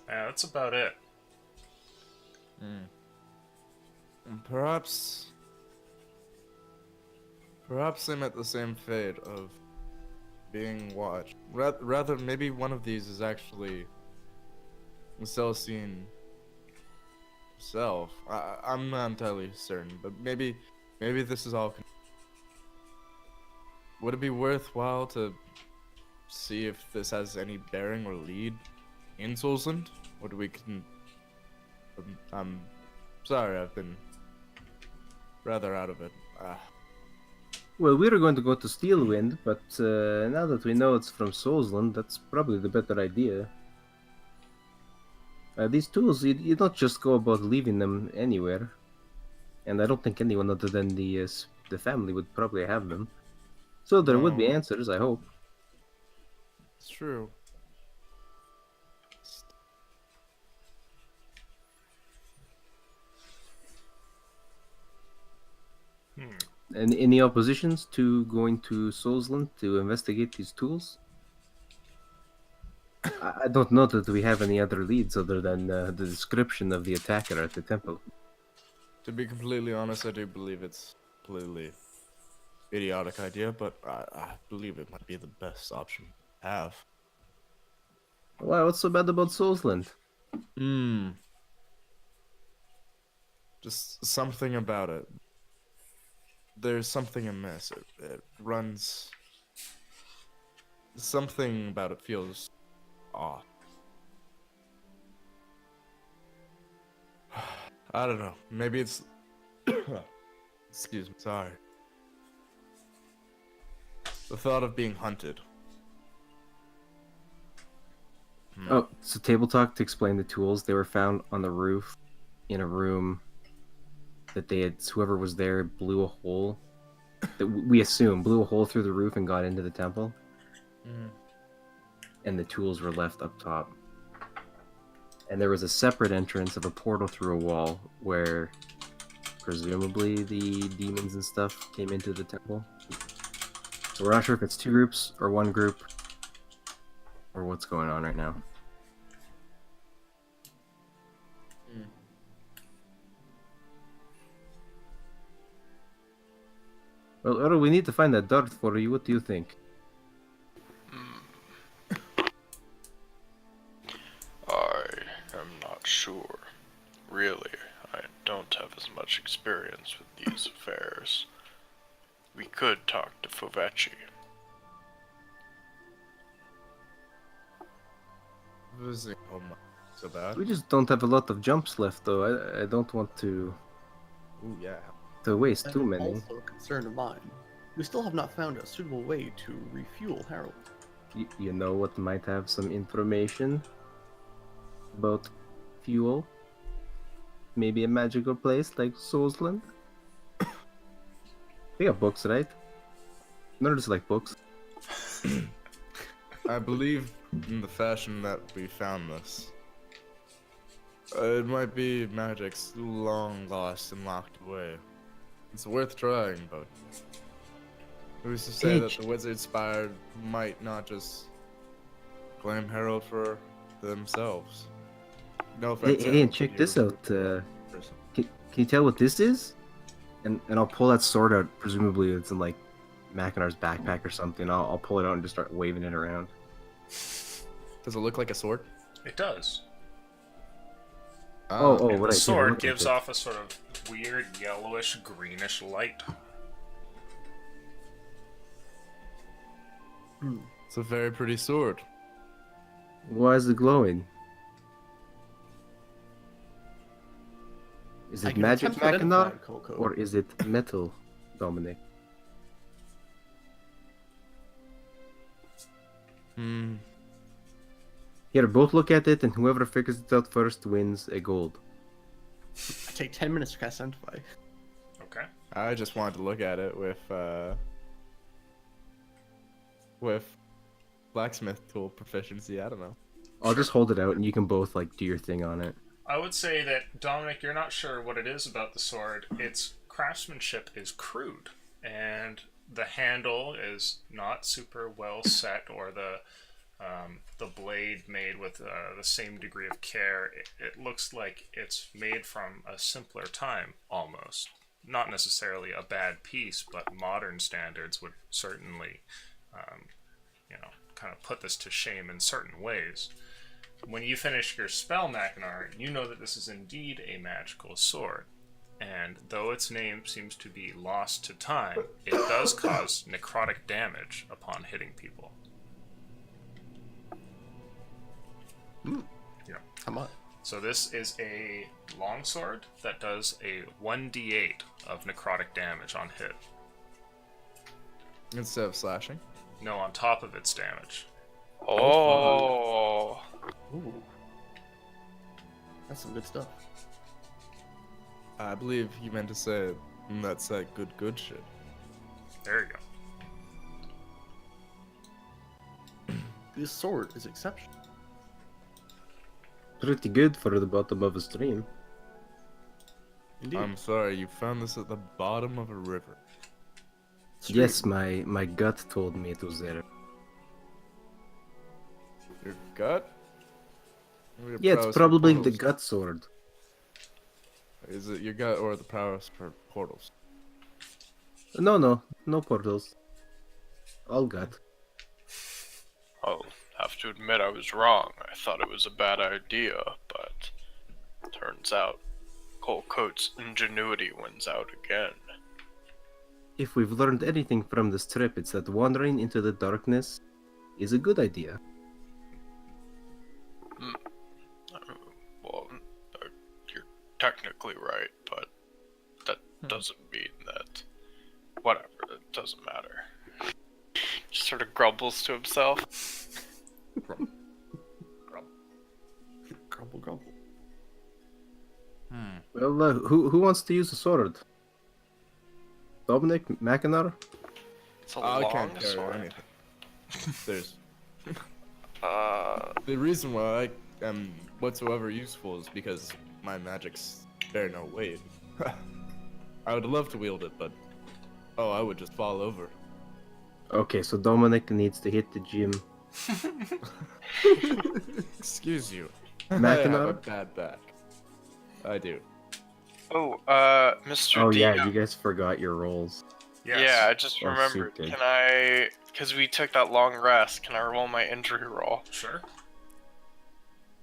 Yeah, that's about it. Perhaps they met the same fate of being watched. Rather, maybe one of these is actually Celestine himself. I'm not entirely certain, but maybe this is all. Would it be worthwhile to see if this has any bearing or lead in Soulsland? Or do we can? I'm sorry, I've been rather out of it. Well, we were going to go to Steelwind, but now that we know it's from Soulsland, that's probably the better idea. These tools, you don't just go about leaving them anywhere. And I don't think anyone other than the family would probably have them. So there would be No. answers, I hope. It's true. And any oppositions to going to Soulsland to investigate these tools? I don't know that we have any other leads other than the description of the attacker at the temple. To be completely honest, I do believe it's a completely idiotic idea, but I believe it might be the best option to have. Why, what's so bad about Soulsland? Just something about it. There's something amiss. It runs. Something about it feels off. I don't know. Maybe it's. Excuse me. Sorry. The thought of being hunted. Oh, so table talk to explain the tools. They were found on the roof in a room that they had, whoever was there blew a hole, that we assume blew a hole through the roof and got into the temple. And the tools were left up top. And there was a separate entrance of a portal through a wall where presumably the demons and stuff came into the temple. So we're not sure if it's two groups or one group or what's going on right now. Well, Earl, we need to find that dart for you. What do you think? I am not sure. Really, I don't have as much experience with these affairs. We could talk to Fovechi. Visiting home so bad. We just don't have a lot of jumps left, though. I don't want to Yeah. waste That too is many. also a concern of mine. We still have not found a suitable way to refuel Harold. You know what might have some information about fuel? Maybe a magical place like Soulsland? They got books, right? Nerds like books. I believe in the fashion that we found this. It might be magic's long lost and locked away. It's worth trying, but who's to say that the Wizard Spire might not just claim Herald for themselves? No offense. Hey, and check this out. Can you tell what this is? And I'll pull that sword out. Presumably it's in like Machinar's backpack or something. I'll pull it out and just start waving it around. Does it look like a sword? It does. Oh, And right. the sword look at gives it. off a sort of weird yellowish greenish light. It's a very pretty sword. Why is it glowing? Is I it can magic attempt to identify Machinar? it, Coco. Or is it metal, Dominic? Hmm. Here, both look at it, and whoever figures it out first wins a gold. I take 10 minutes to cast Identify. Okay. I just wanted to look at it with blacksmith tool proficiency. I don't know. I'll just hold it out, and you can both like do your thing on it. I would say that, Dominic, you're not sure what it is about the sword. Its craftsmanship is crude, and the handle is not super well set, or the blade made with the same degree of care. It looks like it's made from a simpler time, almost. Not necessarily a bad piece, but modern standards would certainly, kind of put this to shame in certain ways. When you finish your spell, Machinar, you know that this is indeed a magical sword. And though its name seems to be lost to time, it does cause necrotic damage upon hitting people. Yeah. How much? So this is a longsword that does a 1d8 of necrotic damage on hit. Instead of slashing. No, on top of its damage. Oh. Ooh. That's some good stuff. I believe he meant to say that's that good shit. There you go. This sword is exceptional. Pretty good for the bottom of a stream. Indeed. I'm sorry, you found this at the bottom of a river. Stream. Yes, my gut told me it was there. Your gut? Or your Yeah, prowess it's for probably the portals? gut sword. Is it your gut or the prowess for portals? No portals. All gut. I'll have to admit I was wrong. I thought it was a bad idea, but turns out Colcoat's ingenuity wins out again. If we've learned anything from this trip, it's that wandering into the darkness is a good idea. Well, you're technically right, but that doesn't mean that. Whatever, it doesn't matter. Just sort of grumbles to himself. Grumble, grumble. Well, who wants to use the sword? Dominic? Machinar? It's a I long can't carry sword. anything. There's Uh, the reason why I am whatsoever useful is because my magics bear no weight. I would love to wield it, but I would just fall over. Okay, so Dominic needs to hit the gym. Excuse you. I have a Machinar? bad back. I do. Mr. Oh D. yeah, you guys forgot your rolls. Yes. Yeah, I just Oh, remembered. shoot, Can I, because we took that long rest, can I roll my injury roll? Sure.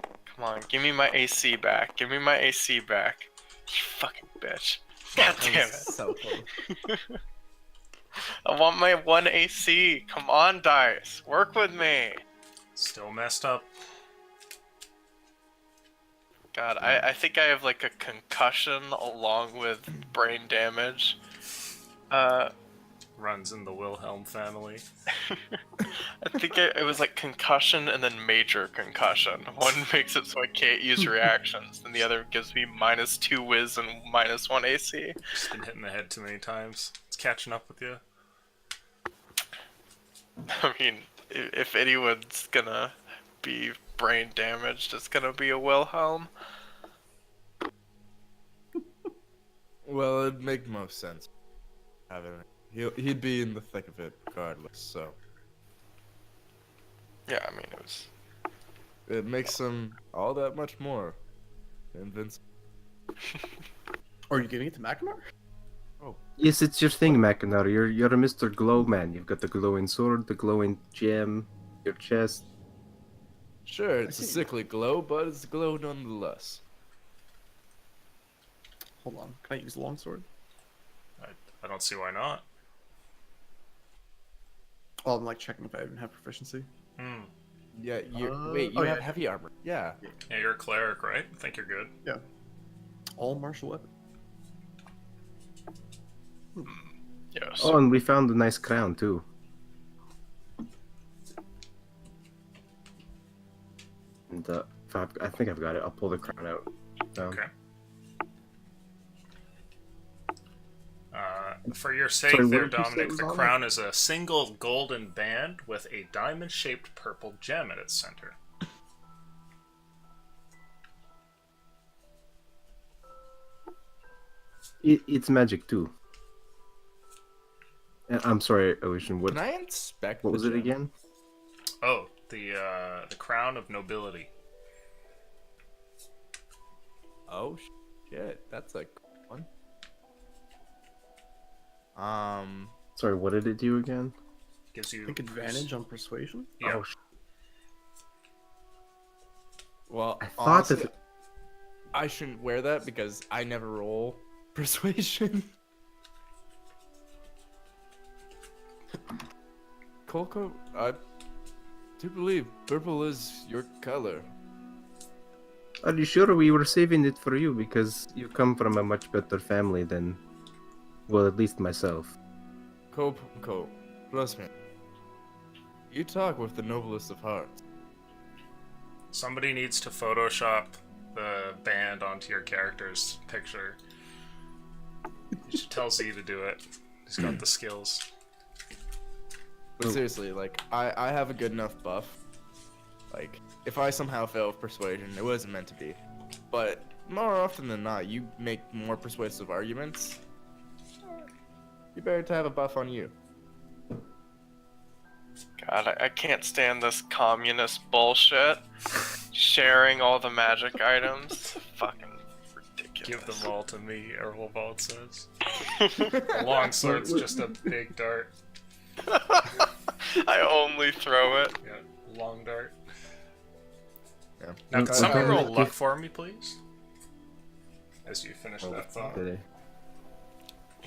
Come on, give me my AC back. Give me my AC back. You fucking bitch. God damn it. So close. I want my 1 AC. Come on, dice. Work with me. Still messed up. God, I think I have like a concussion along with brain damage. Runs in the Wilhelm family. I think it was like concussion and then major concussion. One makes it so I can't use reactions, and the other gives me -2 whiz and -1 AC. Just been hit in the head too many times. It's catching up with you. I mean, if anyone's gonna be brain damaged, it's gonna be a Wilhelm. Well, it'd make most sense. He'd be in the thick of it regardless, so Yeah, I mean, it makes him all that much more invincible. Are you giving it to Machinar? Oh, Yes, it's your thing, Mackinac. You're a Mr. Glow man. You've got the glowing sword, the glowing gem, your chest. sure, it's a see. sickly glow, but it's a glow nonetheless. Hold on. Can I use the longsword? I don't see why not. Oh, I'm like checking if I even have proficiency. Hmm. Yeah, you Uh, wait, you oh, have yeah. heavy armor. Yeah. Yeah, you're a cleric, right? I think you're good. Yeah. All martial weapon. Yes. Oh, and we found a nice crown too. And I think I've got it. I'll pull the crown out. Okay. For your sake Sorry, what there, did you say Dominic, was the on it? crown is a single golden band with a diamond-shaped purple gem at its center. It's magic too. I'm sorry, Ocean. Can I inspect What the was it gem? again? Oh, the crown of nobility. Oh shit, that's a cool one. Sorry, what did it do again? Gives you Take advantage on persuasion? Yeah. Oh, well, I thought honestly, that. I shouldn't wear that because I never roll persuasion. Colco, I do believe purple is your color. Are you sure we were saving it for you because you come from a much better family than, well, at least myself. Cole, trust me. You talk with the noblest of hearts. Somebody needs to Photoshop the band onto your character's picture. You should tell Z to do it. He's got the skills. But seriously, like, I have a good enough buff. Like, if I somehow fail with persuasion, it wasn't meant to be. But more often than not, you make more persuasive arguments. You better to have a buff on you. God, I can't stand this communist bullshit. Sharing all the magic items. Fucking ridiculous. Give them all to me, Erlwald says. The long sword's just a big dart. I only throw it. Yeah, long dart. Yeah. Now, can Okay. somebody roll Okay. luck for me, please? As you finish that thought. Today.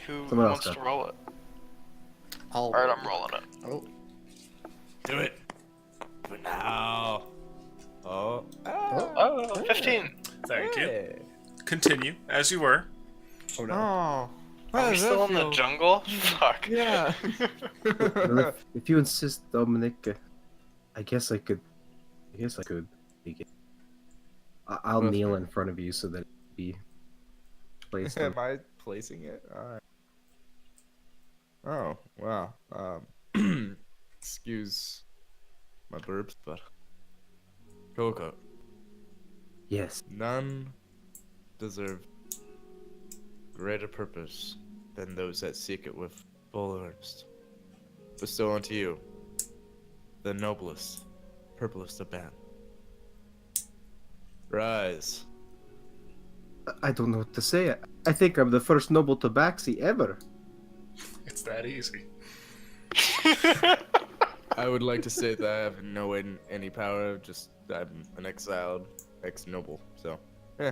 Who Someone else wants to go. roll it? I'll. Alright, I'm rolling it. Oh, Do it. But now. Oh. Oh, 15. Thank you. Hey. Continue, as you were. oh no. Oh. How Are we does still that in the feel? jungle? Fuck. Yeah. Well, if you insist, Dominic, I guess I could. Take it. I'll Trust kneel me. in front of you so that it can be placed. Am I placing it? Alright. Oh, wow. Excuse my burps, but Coco, Yes. none deserve greater purpose than those that seek it with full earnest. Bestow unto you the noblest, purplest of band. Rise. I don't know what to say. I think I'm the first noble tabaxi ever. It's that easy. I would like to say that I have any power, just I'm an exiled ex-noble, so.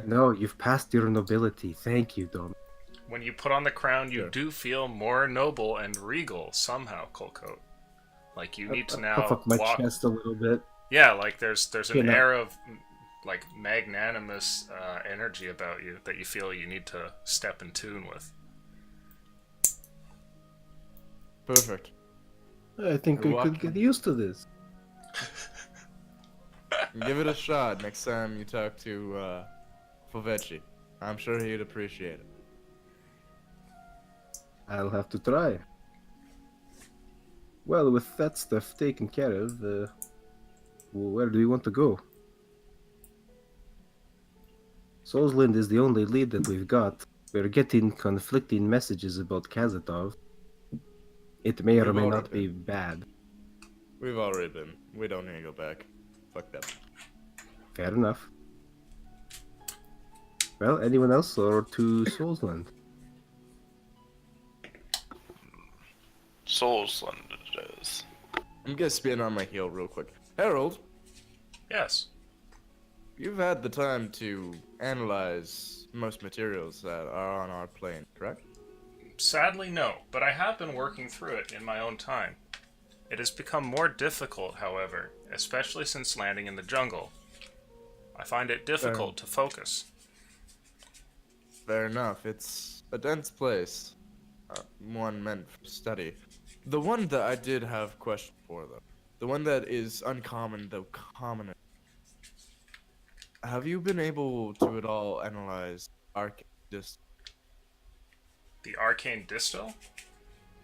No, you've passed your nobility. Thank you, Dom. When you put on the crown, you Sure. do feel more noble and regal somehow, Colcoat. Like you need to Puff now up my walk. chest a little bit. Yeah, like there's You an know. air of like magnanimous energy about you that you feel you need to step in tune with. Perfect. I think You're I could welcome. get used to this. Give it a shot next time you talk to Fovechi. I'm sure he'd appreciate it. I'll have to try. Well, with that stuff taken care of, where do we want to go? Solsland is the only lead that we've got. We're getting conflicting messages about Kazatov. It may or We've may already not be bad. We've already been. We don't need to go back. Fuck that. Fair enough. Well, anyone else or to Solsland? Soulsland it is. I'm gonna spin on my heel real quick. Harold, Yes. you've had the time to analyze most materials that are on our plane, correct? Sadly, no, but I have been working through it in my own time. It has become more difficult, however, especially since landing in the jungle. I find it difficult to focus. Fair enough. It's a dense place. One meant for study. The one that I did have question for, though. The one that is uncommon, though common. Have you been able to at all analyze just The arcane distill?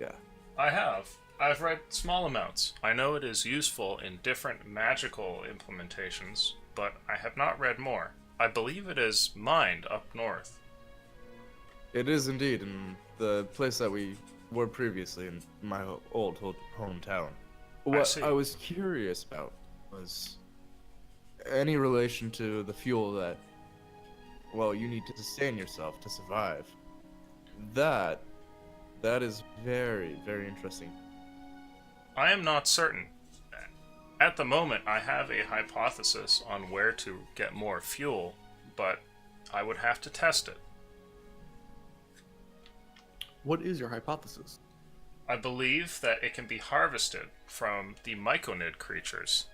yeah. I have. I've read small amounts. I know it is useful in different magical implementations, but I have not read more. I believe it is mined up north. It is indeed in the place that we were previously in my old hometown. What see. I was curious about was any relation to the fuel that, well, you need to sustain yourself to survive. That is very, very interesting. I am not certain. At the moment, I have a hypothesis on where to get more fuel, but I would have to test it. What is your hypothesis? I believe that it can be harvested from the myconid creatures.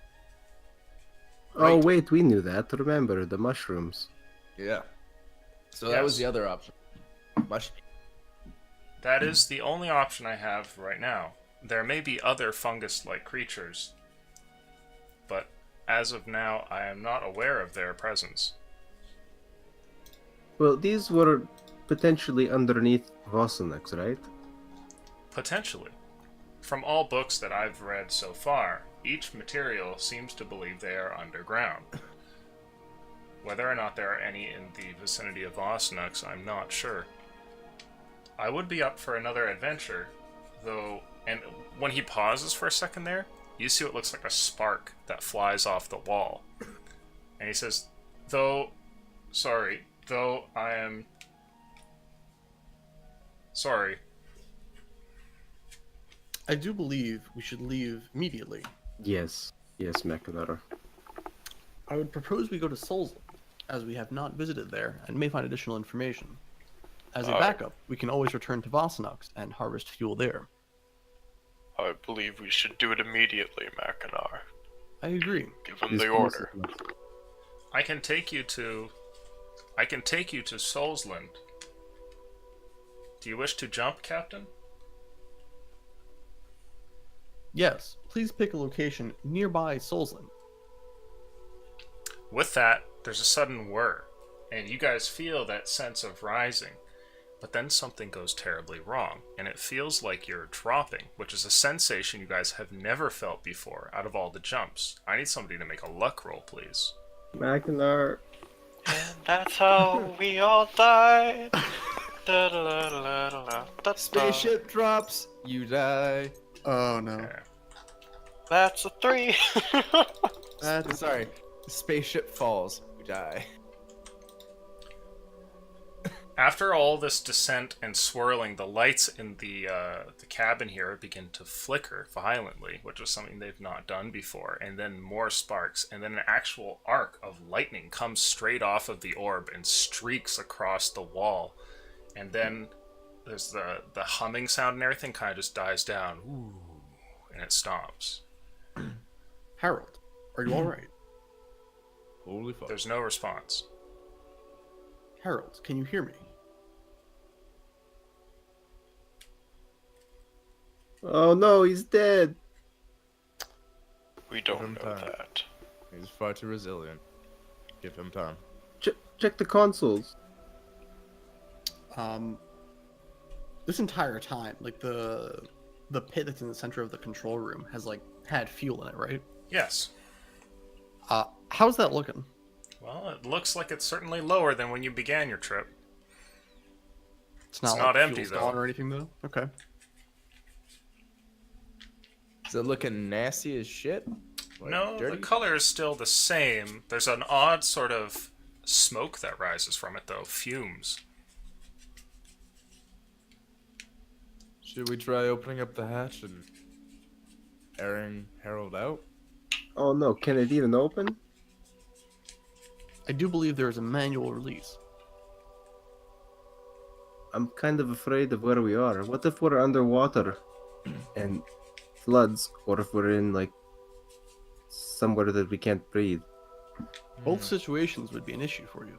Oh, Right. wait, we knew that. Remember, the mushrooms. Yeah. So that was Yes. the other option. Mush. That is the only option I have right now. There may be other fungus-like creatures, but as of now, I am not aware of their presence. Well, these were potentially underneath Vossanax, right? Potentially. From all books that I've read so far, each material seems to believe they are underground. Whether or not there are any in the vicinity of Vossanax, I'm not sure. I would be up for another adventure, though, and when he pauses for a second there, you see what looks like a spark that flies off the wall. And he says, though I am sorry. I do believe we should leave immediately. Yes. Yes, Mechador. I would propose we go to Soulsland, as we have not visited there and may find additional information. As a backup, we can always return to Vossanax and harvest fuel there. I believe we should do it immediately, Mackinac. I agree. Give him This the place order. is much- I can take you to Soulsland. Do you wish to jump, Captain? Yes, please pick a location nearby Soulsland. With that, there's a sudden whir, and you guys feel that sense of rising. But then something goes terribly wrong, and it feels like you're dropping, which is a sensation you guys have never felt before out of all the jumps. I need somebody to make a luck roll, please. Mackinac. And that's how we all died. Spaceship drops, you die. Oh no. Yeah. That's a 3. Sorry. Spaceship falls, you die. After all this descent and swirling, the lights in the cabin here begin to flicker violently, which is something they've not done before, and then more sparks, and then an actual arc of lightning comes straight off of the orb and streaks across the wall, and then there's the humming sound and everything kind of just dies down, ooh, and it stops. Harold, are you alright? Holy fuck. There's no response. Harold, can you hear me? Oh no, he's dead. We don't Give him know time. that. He's far too resilient. Give him time. Check the consoles. This entire time, like the pit that's in the center of the control room has like had fuel in it, right? Yes. How's that looking? Well, it looks like it's certainly lower than when you began your trip. It's not, It's not like empty, fuel's though. gone or anything though. Okay. Is it looking nasty as shit? Like, No, dirty? the color is still the same. There's an odd sort of smoke that rises from it, though. Fumes. Should we try opening up the hatch and airing Harold out? Oh no, can it even open? I do believe there is a manual release. I'm kind of afraid of where we are. What if we're underwater and floods, or if we're in like somewhere that we can't breathe? Both situations would be an issue for you.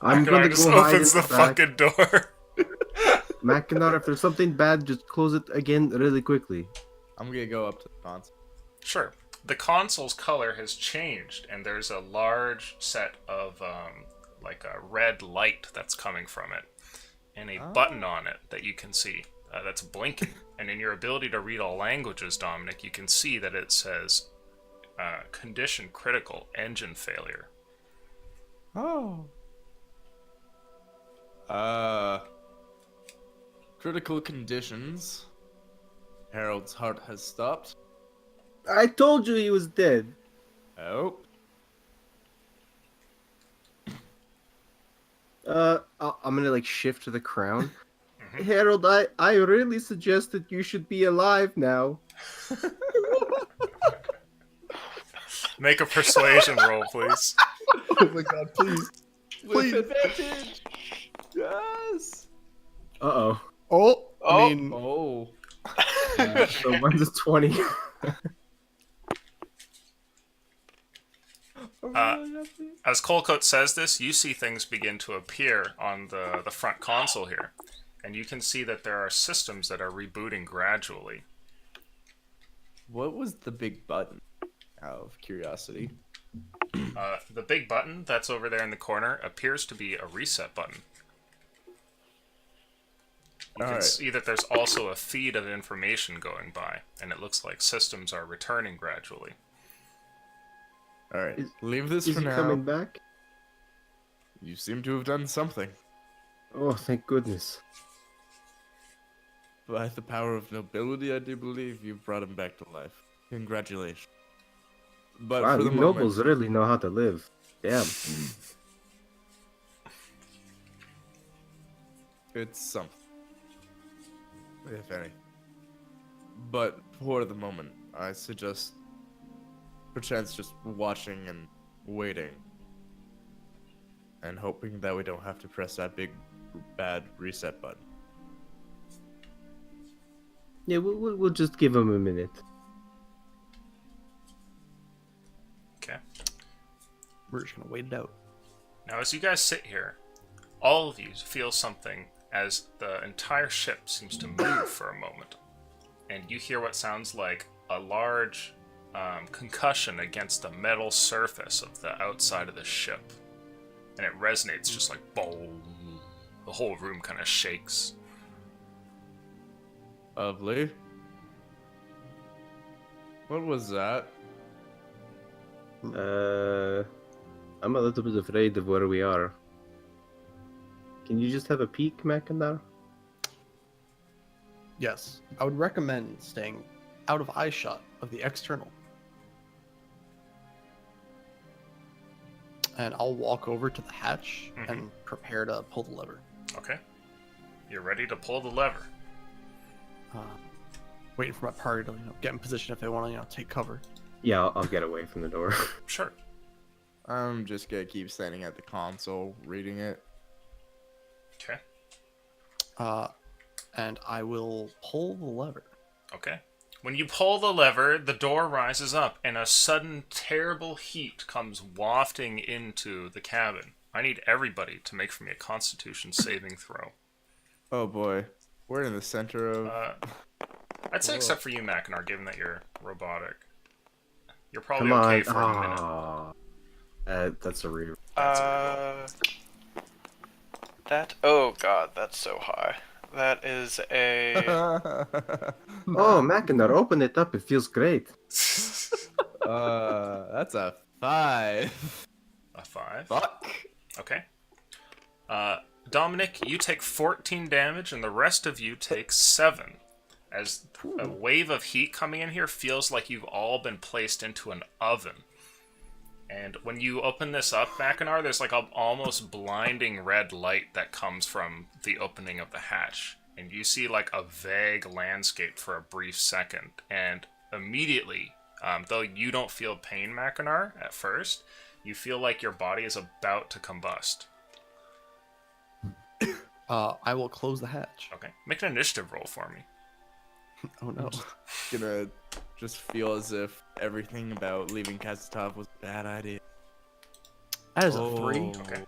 I'm gonna just go hide in opens the the back. fucking door. Mackinac, if there's something bad, just close it again really quickly. I'm gonna go up to the console. Sure. The console's color has changed, and there's a large set of like a red light that's coming from it, and a button on it that you can see that's blinking. And in your ability to read all languages, Dominic, you can see that it says condition critical, engine failure. Oh. Critical conditions. Harold's heart has stopped. I told you he was dead. Oh. I'm gonna like shift to the crown. Harold, I really suggest that you should be alive now. Make a persuasion roll, please. Oh my god, please. With advantage. Yes. Uh-oh. Oh, Oh. I mean, Oh. So mine's a 20. As Colcoat says this, you see things begin to appear on the front console here. And you can see that there are systems that are rebooting gradually. What was the big button? Out of curiosity. The big button that's over there in the corner appears to be a reset button. You can see that there's also a feed of information going by, and it looks like systems are returning gradually. Alright, leave this Is for he now. coming back? You seem to have done something. Oh, thank goodness. By the power of nobility, I do believe you brought him back to life. Congratulations. But Wow, for the you moment, nobles really know how to live. Damn. it's something. If any. But for the moment, I suggest perchance just watching and waiting. And hoping that we don't have to press that big bad reset button. Yeah, we'll just give him a minute. Okay. we're just gonna wait it out. Now, as you guys sit here, all of you feel something as the entire ship seems to move for a moment. And you hear what sounds like a large concussion against the metal surface of the outside of the ship. And it resonates just like boom. The whole room kind of shakes. Lovely. What was that? I'm a little bit afraid of where we are. Can you just have a peek, Mackinac? Yes, I would recommend staying out of eyeshot of the external. And I'll walk over to the hatch and prepare to pull the lever. Okay. You're ready to pull the lever. Waiting for my party to get in position if they want to take cover. Yeah, I'll get away from the door. Sure. I'm just gonna keep standing at the console, reading it. Okay. And I will pull the lever. Okay. When you pull the lever, the door rises up, and a sudden terrible heat comes wafting into the cabin. I need everybody to make for me a Constitution saving throw. Oh boy. We're in the center of... I'd say except for you, Mackinac, given that you're robotic. You're probably Come okay on. for a minute. That's a rear. That. Oh god, that's so high. That is a. Oh, Mackinac, open it up. It feels great. That's a 5. A 5. Fuck. Okay. Dominic, you take 14 damage, and the rest of you take 7. As a wave of heat coming in here feels like you've all been placed into an oven. And when you open this up, Mackinac, there's like a almost blinding red light that comes from the opening of the hatch. and you see like a vague landscape for a brief second, and immediately, though you don't feel pain, Mackinac, at first, you feel like your body is about to combust. I will close the hatch. Okay, make an initiative roll for me. Oh no. Gonna just feel as if everything about leaving Kazatov was a bad idea. That is a 3. Okay.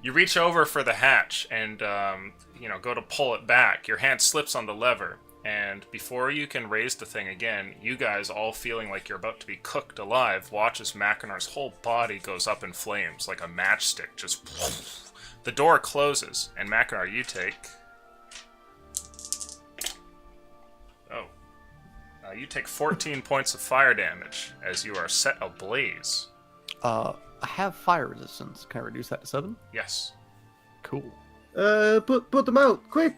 You reach over for the hatch and, go to pull it back. Your hand slips on the lever, and before you can raise the thing again, you guys, all feeling like you're about to be cooked alive, watch as Mackinar's whole body goes up in flames like a matchstick. Just the door closes, and Mackinar, you take... you take 14 points of fire damage as you are set ablaze. I have fire resistance. Can I reduce that to 7? Yes. Cool. Put them out, quick.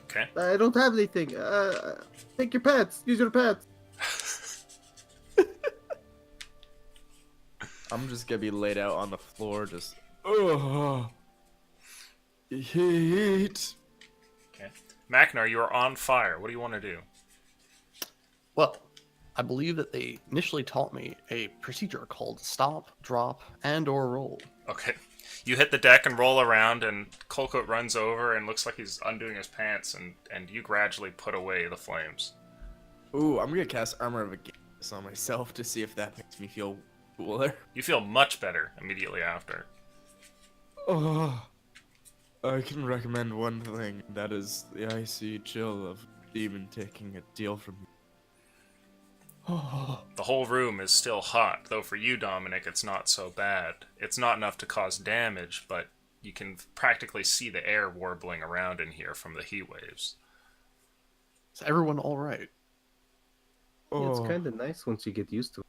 Okay. I don't have anything. Take your pants. Use your pants. I'm just gonna be laid out on the floor, just heat. Okay. Mackinac, you are on fire. What do you want to do? Well, I believe that they initially taught me a procedure called stop, drop, and/or roll. Okay. You hit the deck and roll around, and Colcoat runs over and looks like he's undoing his pants, and you gradually put away the flames. Ooh, I'm gonna cast Armor of Against on myself to see if that makes me feel cooler. You feel much better immediately after. Oh, I can recommend one thing. That is the icy chill of demon taking a deal from me. Oh. The whole room is still hot, though for you, Dominic, it's not so bad. It's not enough to cause damage, but you can practically see the air warbling around in here from the heat waves. Is everyone all right? Yeah, it's kind of nice once you get used to it.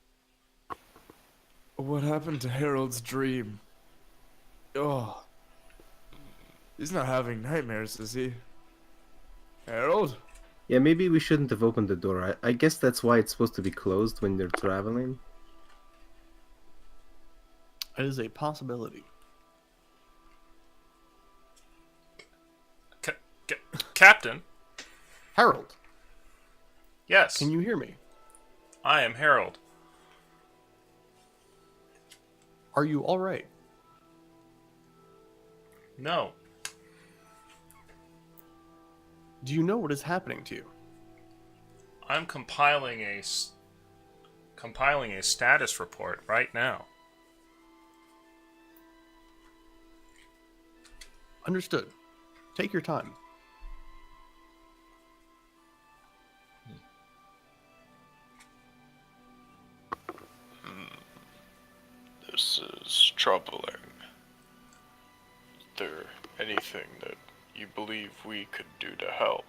What happened to Harold's dream? Oh. He's not having nightmares, is he? Harold? Yeah, maybe we shouldn't have opened the door. I guess that's why it's supposed to be closed when they're traveling. It is a possibility. Captain? Harold, Yes. can you hear me? I am Harold. Are you all right? No. Do you know what is happening to you? I'm compiling a status report right now. Understood. Take your time. This is troubling. Is there anything that you believe we could do to help?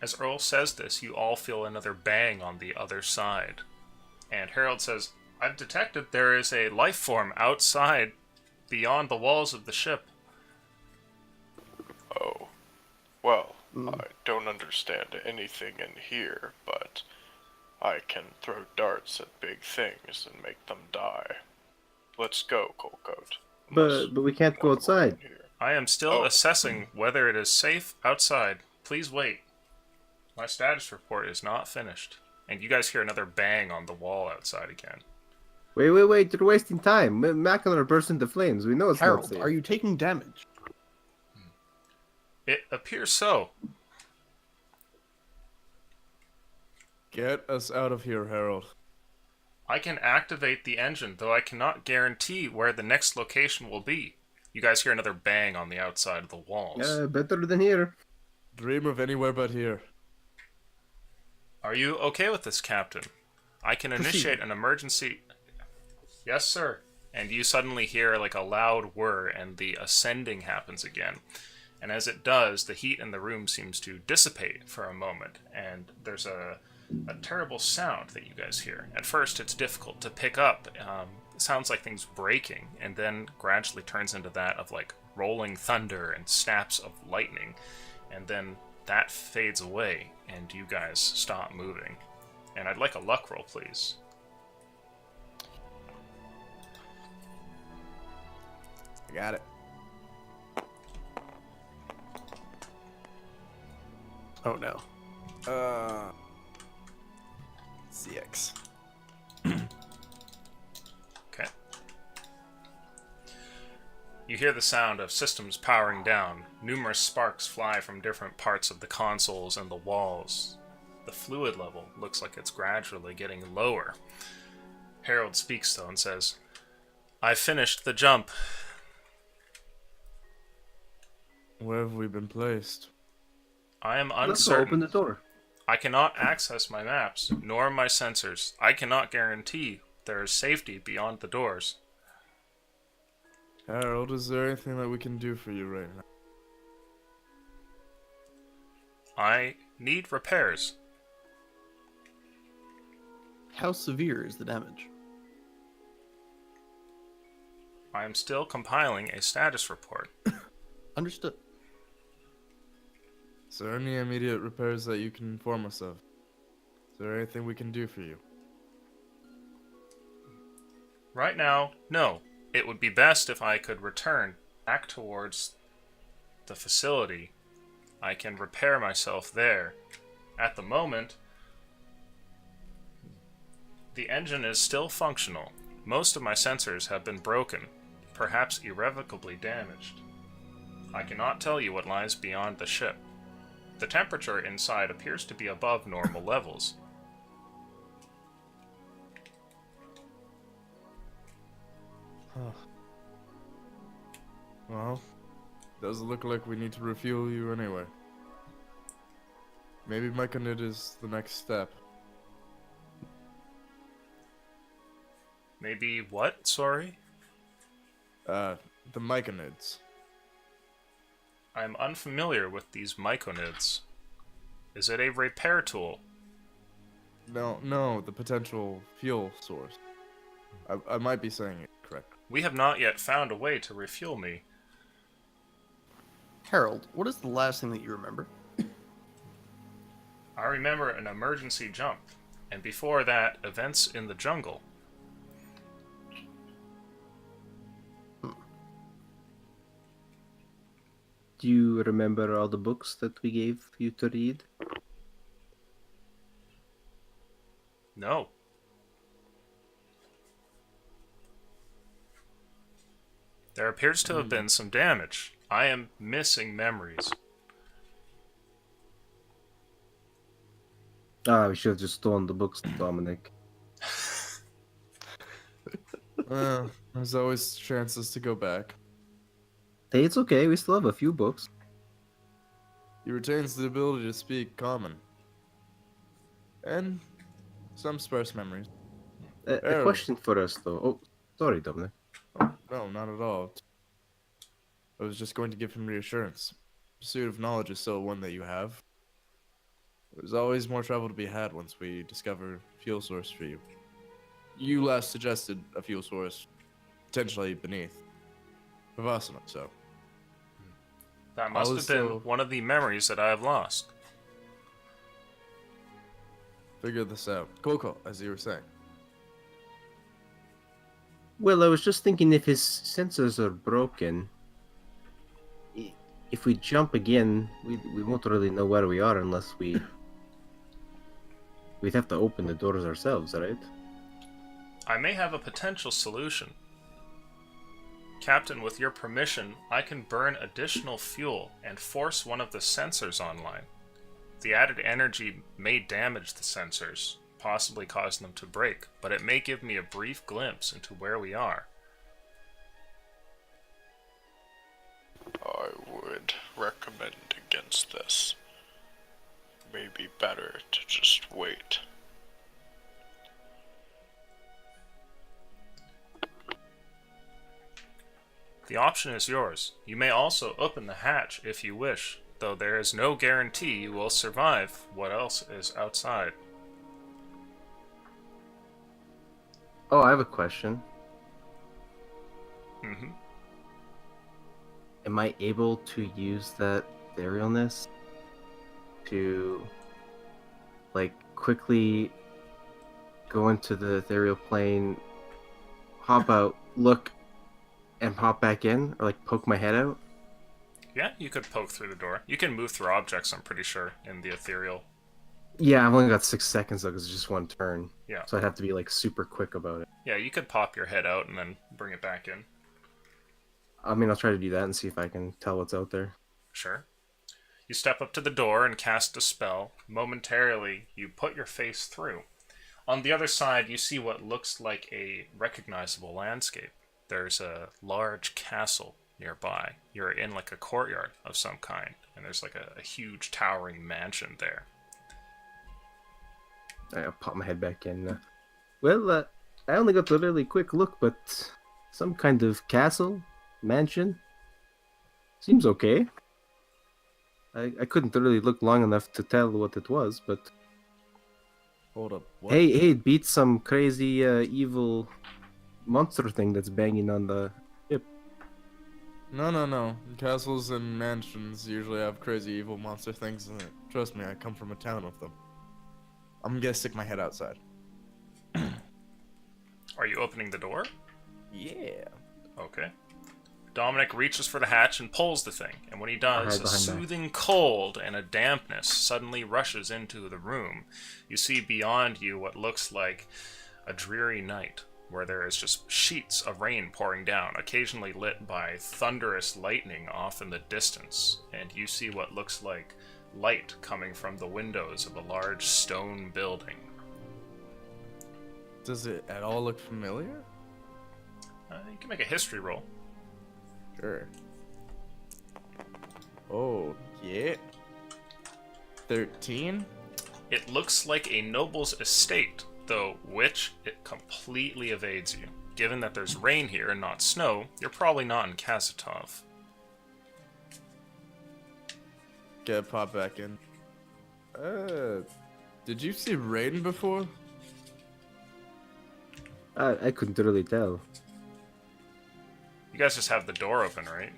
As Earl says this, you all feel another bang on the other side. And Harold says, I've detected there is a life form outside, beyond the walls of the ship. Oh. Well, I don't understand anything in here, but I can throw darts at big things and make them die. Let's go, Colcoat. But we can't go outside. I am still assessing whether it is safe outside. Please wait. My status report is not finished. And you guys hear another bang on the wall outside again. Wait, you're wasting time. Mackinac burst into flames. We know it's not Harold, safe. are you taking damage? It appears so. Get us out of here, Harold. I can activate the engine, though I cannot guarantee where the next location will be. You guys hear another bang on the outside of the walls. Better than here. Dream of anywhere but here. Are you okay with this, Captain? I can initiate an emergency... Yes, sir. And you suddenly hear like a loud whir, and the ascending happens again. And as it does, the heat in the room seems to dissipate for a moment, and there's a terrible sound that you guys hear. At first, it's difficult to pick up. It sounds like things breaking, and then gradually turns into that of like rolling thunder and snaps of lightning, and then that fades away, and you guys stop moving. And I'd like a luck roll, please. I got it. Oh no. CX. Okay. You hear the sound of systems powering down. Numerous sparks fly from different parts of the consoles and the walls. The fluid level looks like it's gradually getting lower. Harold speaks though and says, I finished the jump. Where have we been placed? I am Let's go open uncertain. the door. I cannot access my maps, nor my sensors. I cannot guarantee there is safety beyond the doors. Harold, is there anything that we can do for you right now? I need repairs. How severe is the damage? I am still compiling a status report. Understood. Is there any immediate repairs that you can inform us of? Is there anything we can do for you? Right now, no. It would be best if I could return back towards the facility. I can repair myself there. At the moment, the engine is still functional. Most of my sensors have been broken, perhaps irrevocably damaged. I cannot tell you what lies beyond the ship. The temperature inside appears to be above normal levels. Well, does look like we need to refuel you anyway. Maybe Myconid is the next step. Maybe what? Sorry? The Myconids. I'm unfamiliar with these myconids. Is it a repair tool? No, the potential fuel source. I might be saying it correct. We have not yet found a way to refuel me. Harold, what is the last thing that you remember? I remember an emergency jump, and before that, events in the jungle. Do you remember all the books that we gave you to read? No. There appears to have been some damage. I am missing memories. Ah, we should have just stolen the books, Dominic. There's always chances to go back. Hey, it's okay. We still have a few books. He retains the ability to speak common. And some sparse memories. A Harold. question for us, though. Oh, sorry, Dominic. Oh, no, not at all. I was just going to give him reassurance. Pursuit of knowledge is still one that you have. There's always more travel to be had once we discover fuel source for you. You last suggested a fuel source potentially beneath Vivasana, so. That must have been one of the memories that I have lost. Figure this out. Coco, as you were saying. Well, I was just thinking if his sensors are broken, if we jump again, we won't really know where we are unless we'd have to open the doors ourselves, right? I may have a potential solution. Captain, with your permission, I can burn additional fuel and force one of the sensors online. The added energy may damage the sensors, possibly causing them to break, but it may give me a brief glimpse into where we are. I would recommend against this. Maybe better to just wait. The option is yours. You may also open the hatch if you wish, though there is no guarantee you will survive what else is outside. Oh, I have a question. Mm-hmm. Am I able to use that etherealness to, like, quickly go into the ethereal plane, hop out, look, and hop back in, or like poke my head out? Yeah, you could poke through the door. You can move through objects, I'm pretty sure, in the ethereal. Yeah, I've only got 6 seconds though, because it's just one turn. Yeah. So I'd have to be like super quick about it. Yeah, you could pop your head out and then bring it back in. I mean, I'll try to do that and see if I can tell what's out there. Sure. You step up to the door and cast a spell. Momentarily, you put your face through. On the other side, you see what looks like a recognizable landscape. There's a large castle nearby. You're in like a courtyard of some kind, and there's like a huge towering mansion there. I'll pop my head back in. Well, I only got a really quick look, but some kind of castle, mansion, seems okay. I couldn't really look long enough to tell what it was, but Hold up. What? hey, it beats some crazy evil monster thing that's banging on the ship. No. Castles and mansions usually have crazy evil monster things in it. Trust me, I come from a town with them. I'm gonna stick my head outside. Are you opening the door? Yeah. Okay. Dominic reaches for the hatch and pulls the thing, and when he does, hide a behind that. soothing cold and a dampness suddenly rushes into the room. You see beyond you what looks like a dreary night, where there is just sheets of rain pouring down, occasionally lit by thunderous lightning off in the distance, and you see what looks like light coming from the windows of a large stone building. Does it at all look familiar? You can make a history roll. Sure. Oh, yeah. 13? It looks like a noble's estate, though which it completely evades you. Given that there's rain here and not snow, you're probably not in Kazatov. Get pop back in. Did you see Raiden before? I couldn't really tell. You guys just have the door open, right?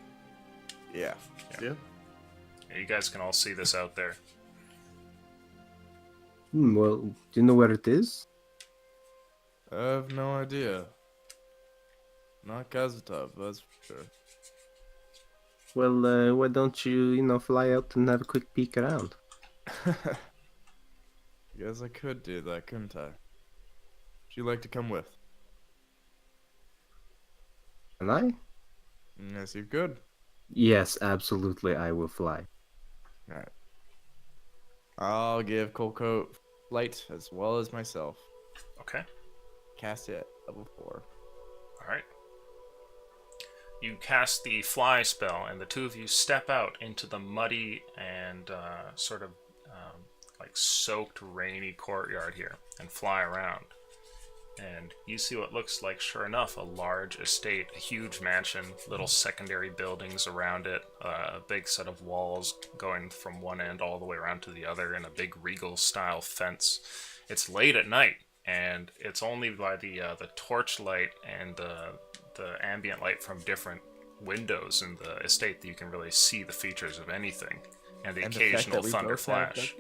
Yeah. Yeah. Yeah, you guys can all see this out there. Well, do you know where it is? I have no idea. Not Kazatov, that's for sure. Well, why don't you, fly out and have a quick peek around? Guess I could do that, couldn't I? Would you like to come with? Can I? Yes, you could. Yes, absolutely, I will fly. Alright. I'll give Colcoat flight as well as myself. Okay. Cast it level 4. Alright. You cast the fly spell, and the two of you step out into the muddy and sort of like soaked, rainy courtyard here and fly around. And you see what looks like, sure enough, a large estate, a huge mansion, little secondary buildings around it, a big set of walls going from one end all the way around to the other, and a big regal-style fence. It's late at night, and it's only by the torchlight and the ambient light from different windows in the estate that you can really see the features of anything, and the occasional thunder flash.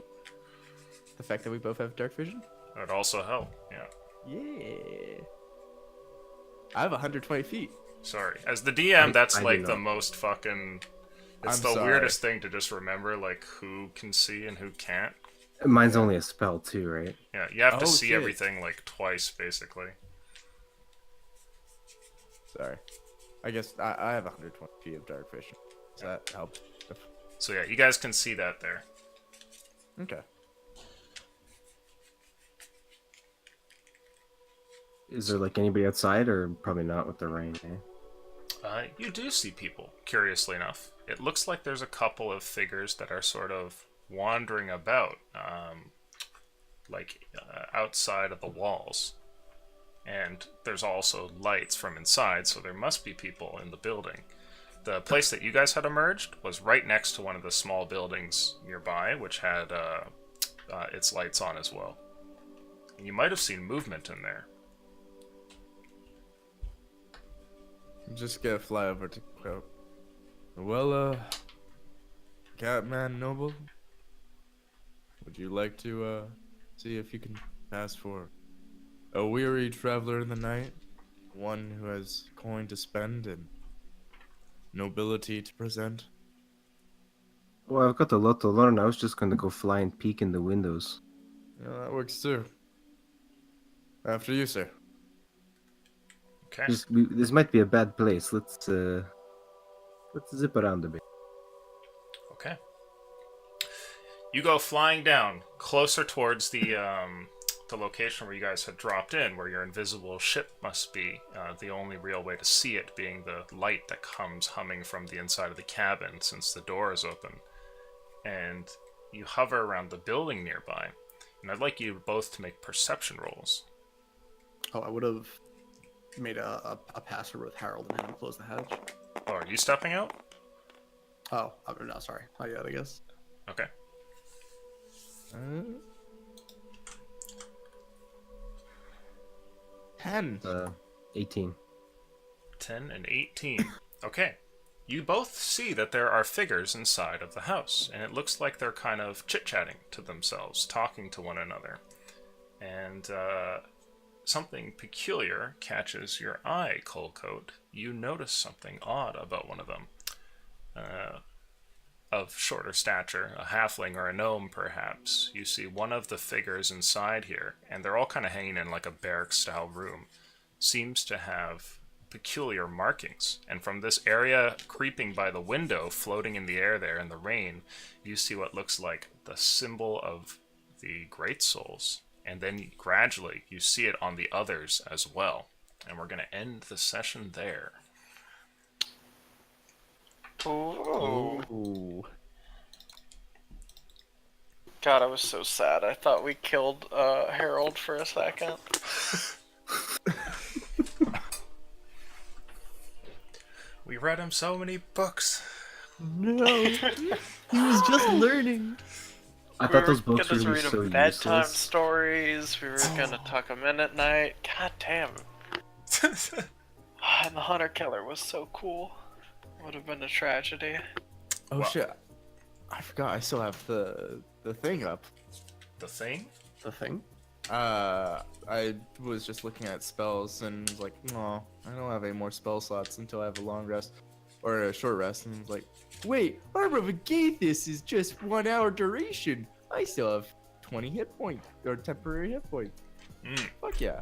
The fact that we both have dark vision? That would also help, yeah. Yeah. I have 120 feet. Sorry. As the DM, that's I do like the not. most fucking... It's I'm the sorry. weirdest thing to just remember, like, who can see and who can't. Mine's only a spell too, right? Yeah, you have to Oh, see shit. everything, like, twice, basically. Sorry. I guess I have 120 feet of dark vision. Does that help? So yeah, you guys can see that there. Okay. Is there like anybody outside, or probably not with the rain? You do see people, curiously enough. It looks like there's a couple of figures that are sort of wandering about, outside of the walls. And there's also lights from inside, so there must be people in the building. The place that you guys had emerged was right next to one of the small buildings nearby, which had its lights on as well. And you might have seen movement in there. I'm just gonna fly over to Quote. Well, Catman Noble, would you like to see if you can pass for a weary traveler in the night? One who has coin to spend and nobility to present? Well, I've got a lot to learn. I was just gonna go fly and peek in the windows. Yeah, that works too. After you, sir. Okay. This might be a bad place. Let's zip around a bit. Okay. You go flying down closer towards the location where you guys had dropped in, where your invisible ship must be. The only real way to see it being the light that comes humming from the inside of the cabin, since the door is open. And you hover around the building nearby. And I'd like you both to make perception rolls. Oh, I would have made a password with Harold and had him close the hatch. Oh, are you stepping out? Oh, no, sorry. Not yet, I guess. Okay. 10. 18. 10 and 18. Okay. You both see that there are figures inside of the house, and it looks like they're kind of chit-chatting to themselves, talking to one another. And something peculiar catches your eye, Coalcoat. You notice something odd about one of them. Of shorter stature, a halfling or a gnome perhaps. You see one of the figures inside here, and they're all kind of hanging in like a barrack-style room, seems to have peculiar markings. And from this area creeping by the window, floating in the air there in the rain, you see what looks like the symbol of the Great Souls. And then gradually you see it on the others as well. And we're going to end the session there. Ooh. Ooh. God, I was so sad. I thought we killed Harold for a second. We read him so many books. No, he was just learning. I thought those We were books gonna were read so him bedtime useless. stories. We were gonna tuck him in at night. God damn. And the hunter killer was so cool. Would have been a tragedy. Oh Well- shit. I forgot I still have the thing up. The thing? The thing? I was just looking at spells and was like, no, I don't have any more spell slots until I have a long rest. Or a short rest, and I was like, wait, Arbor of Agathis is just 1 hour duration. I still have 20 hit points, or temporary hit points. Fuck yeah.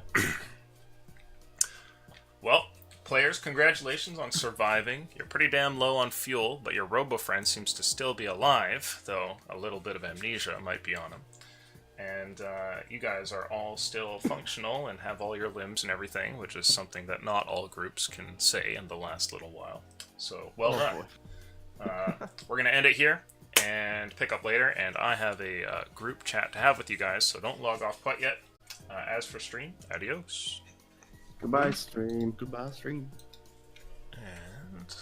Well, players, congratulations on surviving. You're pretty damn low on fuel, but your robo-friend seems to still be alive, though a little bit of amnesia might be on him. And you guys are all still functional and have all your limbs and everything, which is something that not all groups can say in the last little while. So, well done. We're going to end it here and pick up later, and I have a group chat to have with you guys, so don't log off quite yet. As for stream, adios. Goodbye, stream. Goodbye, stream. And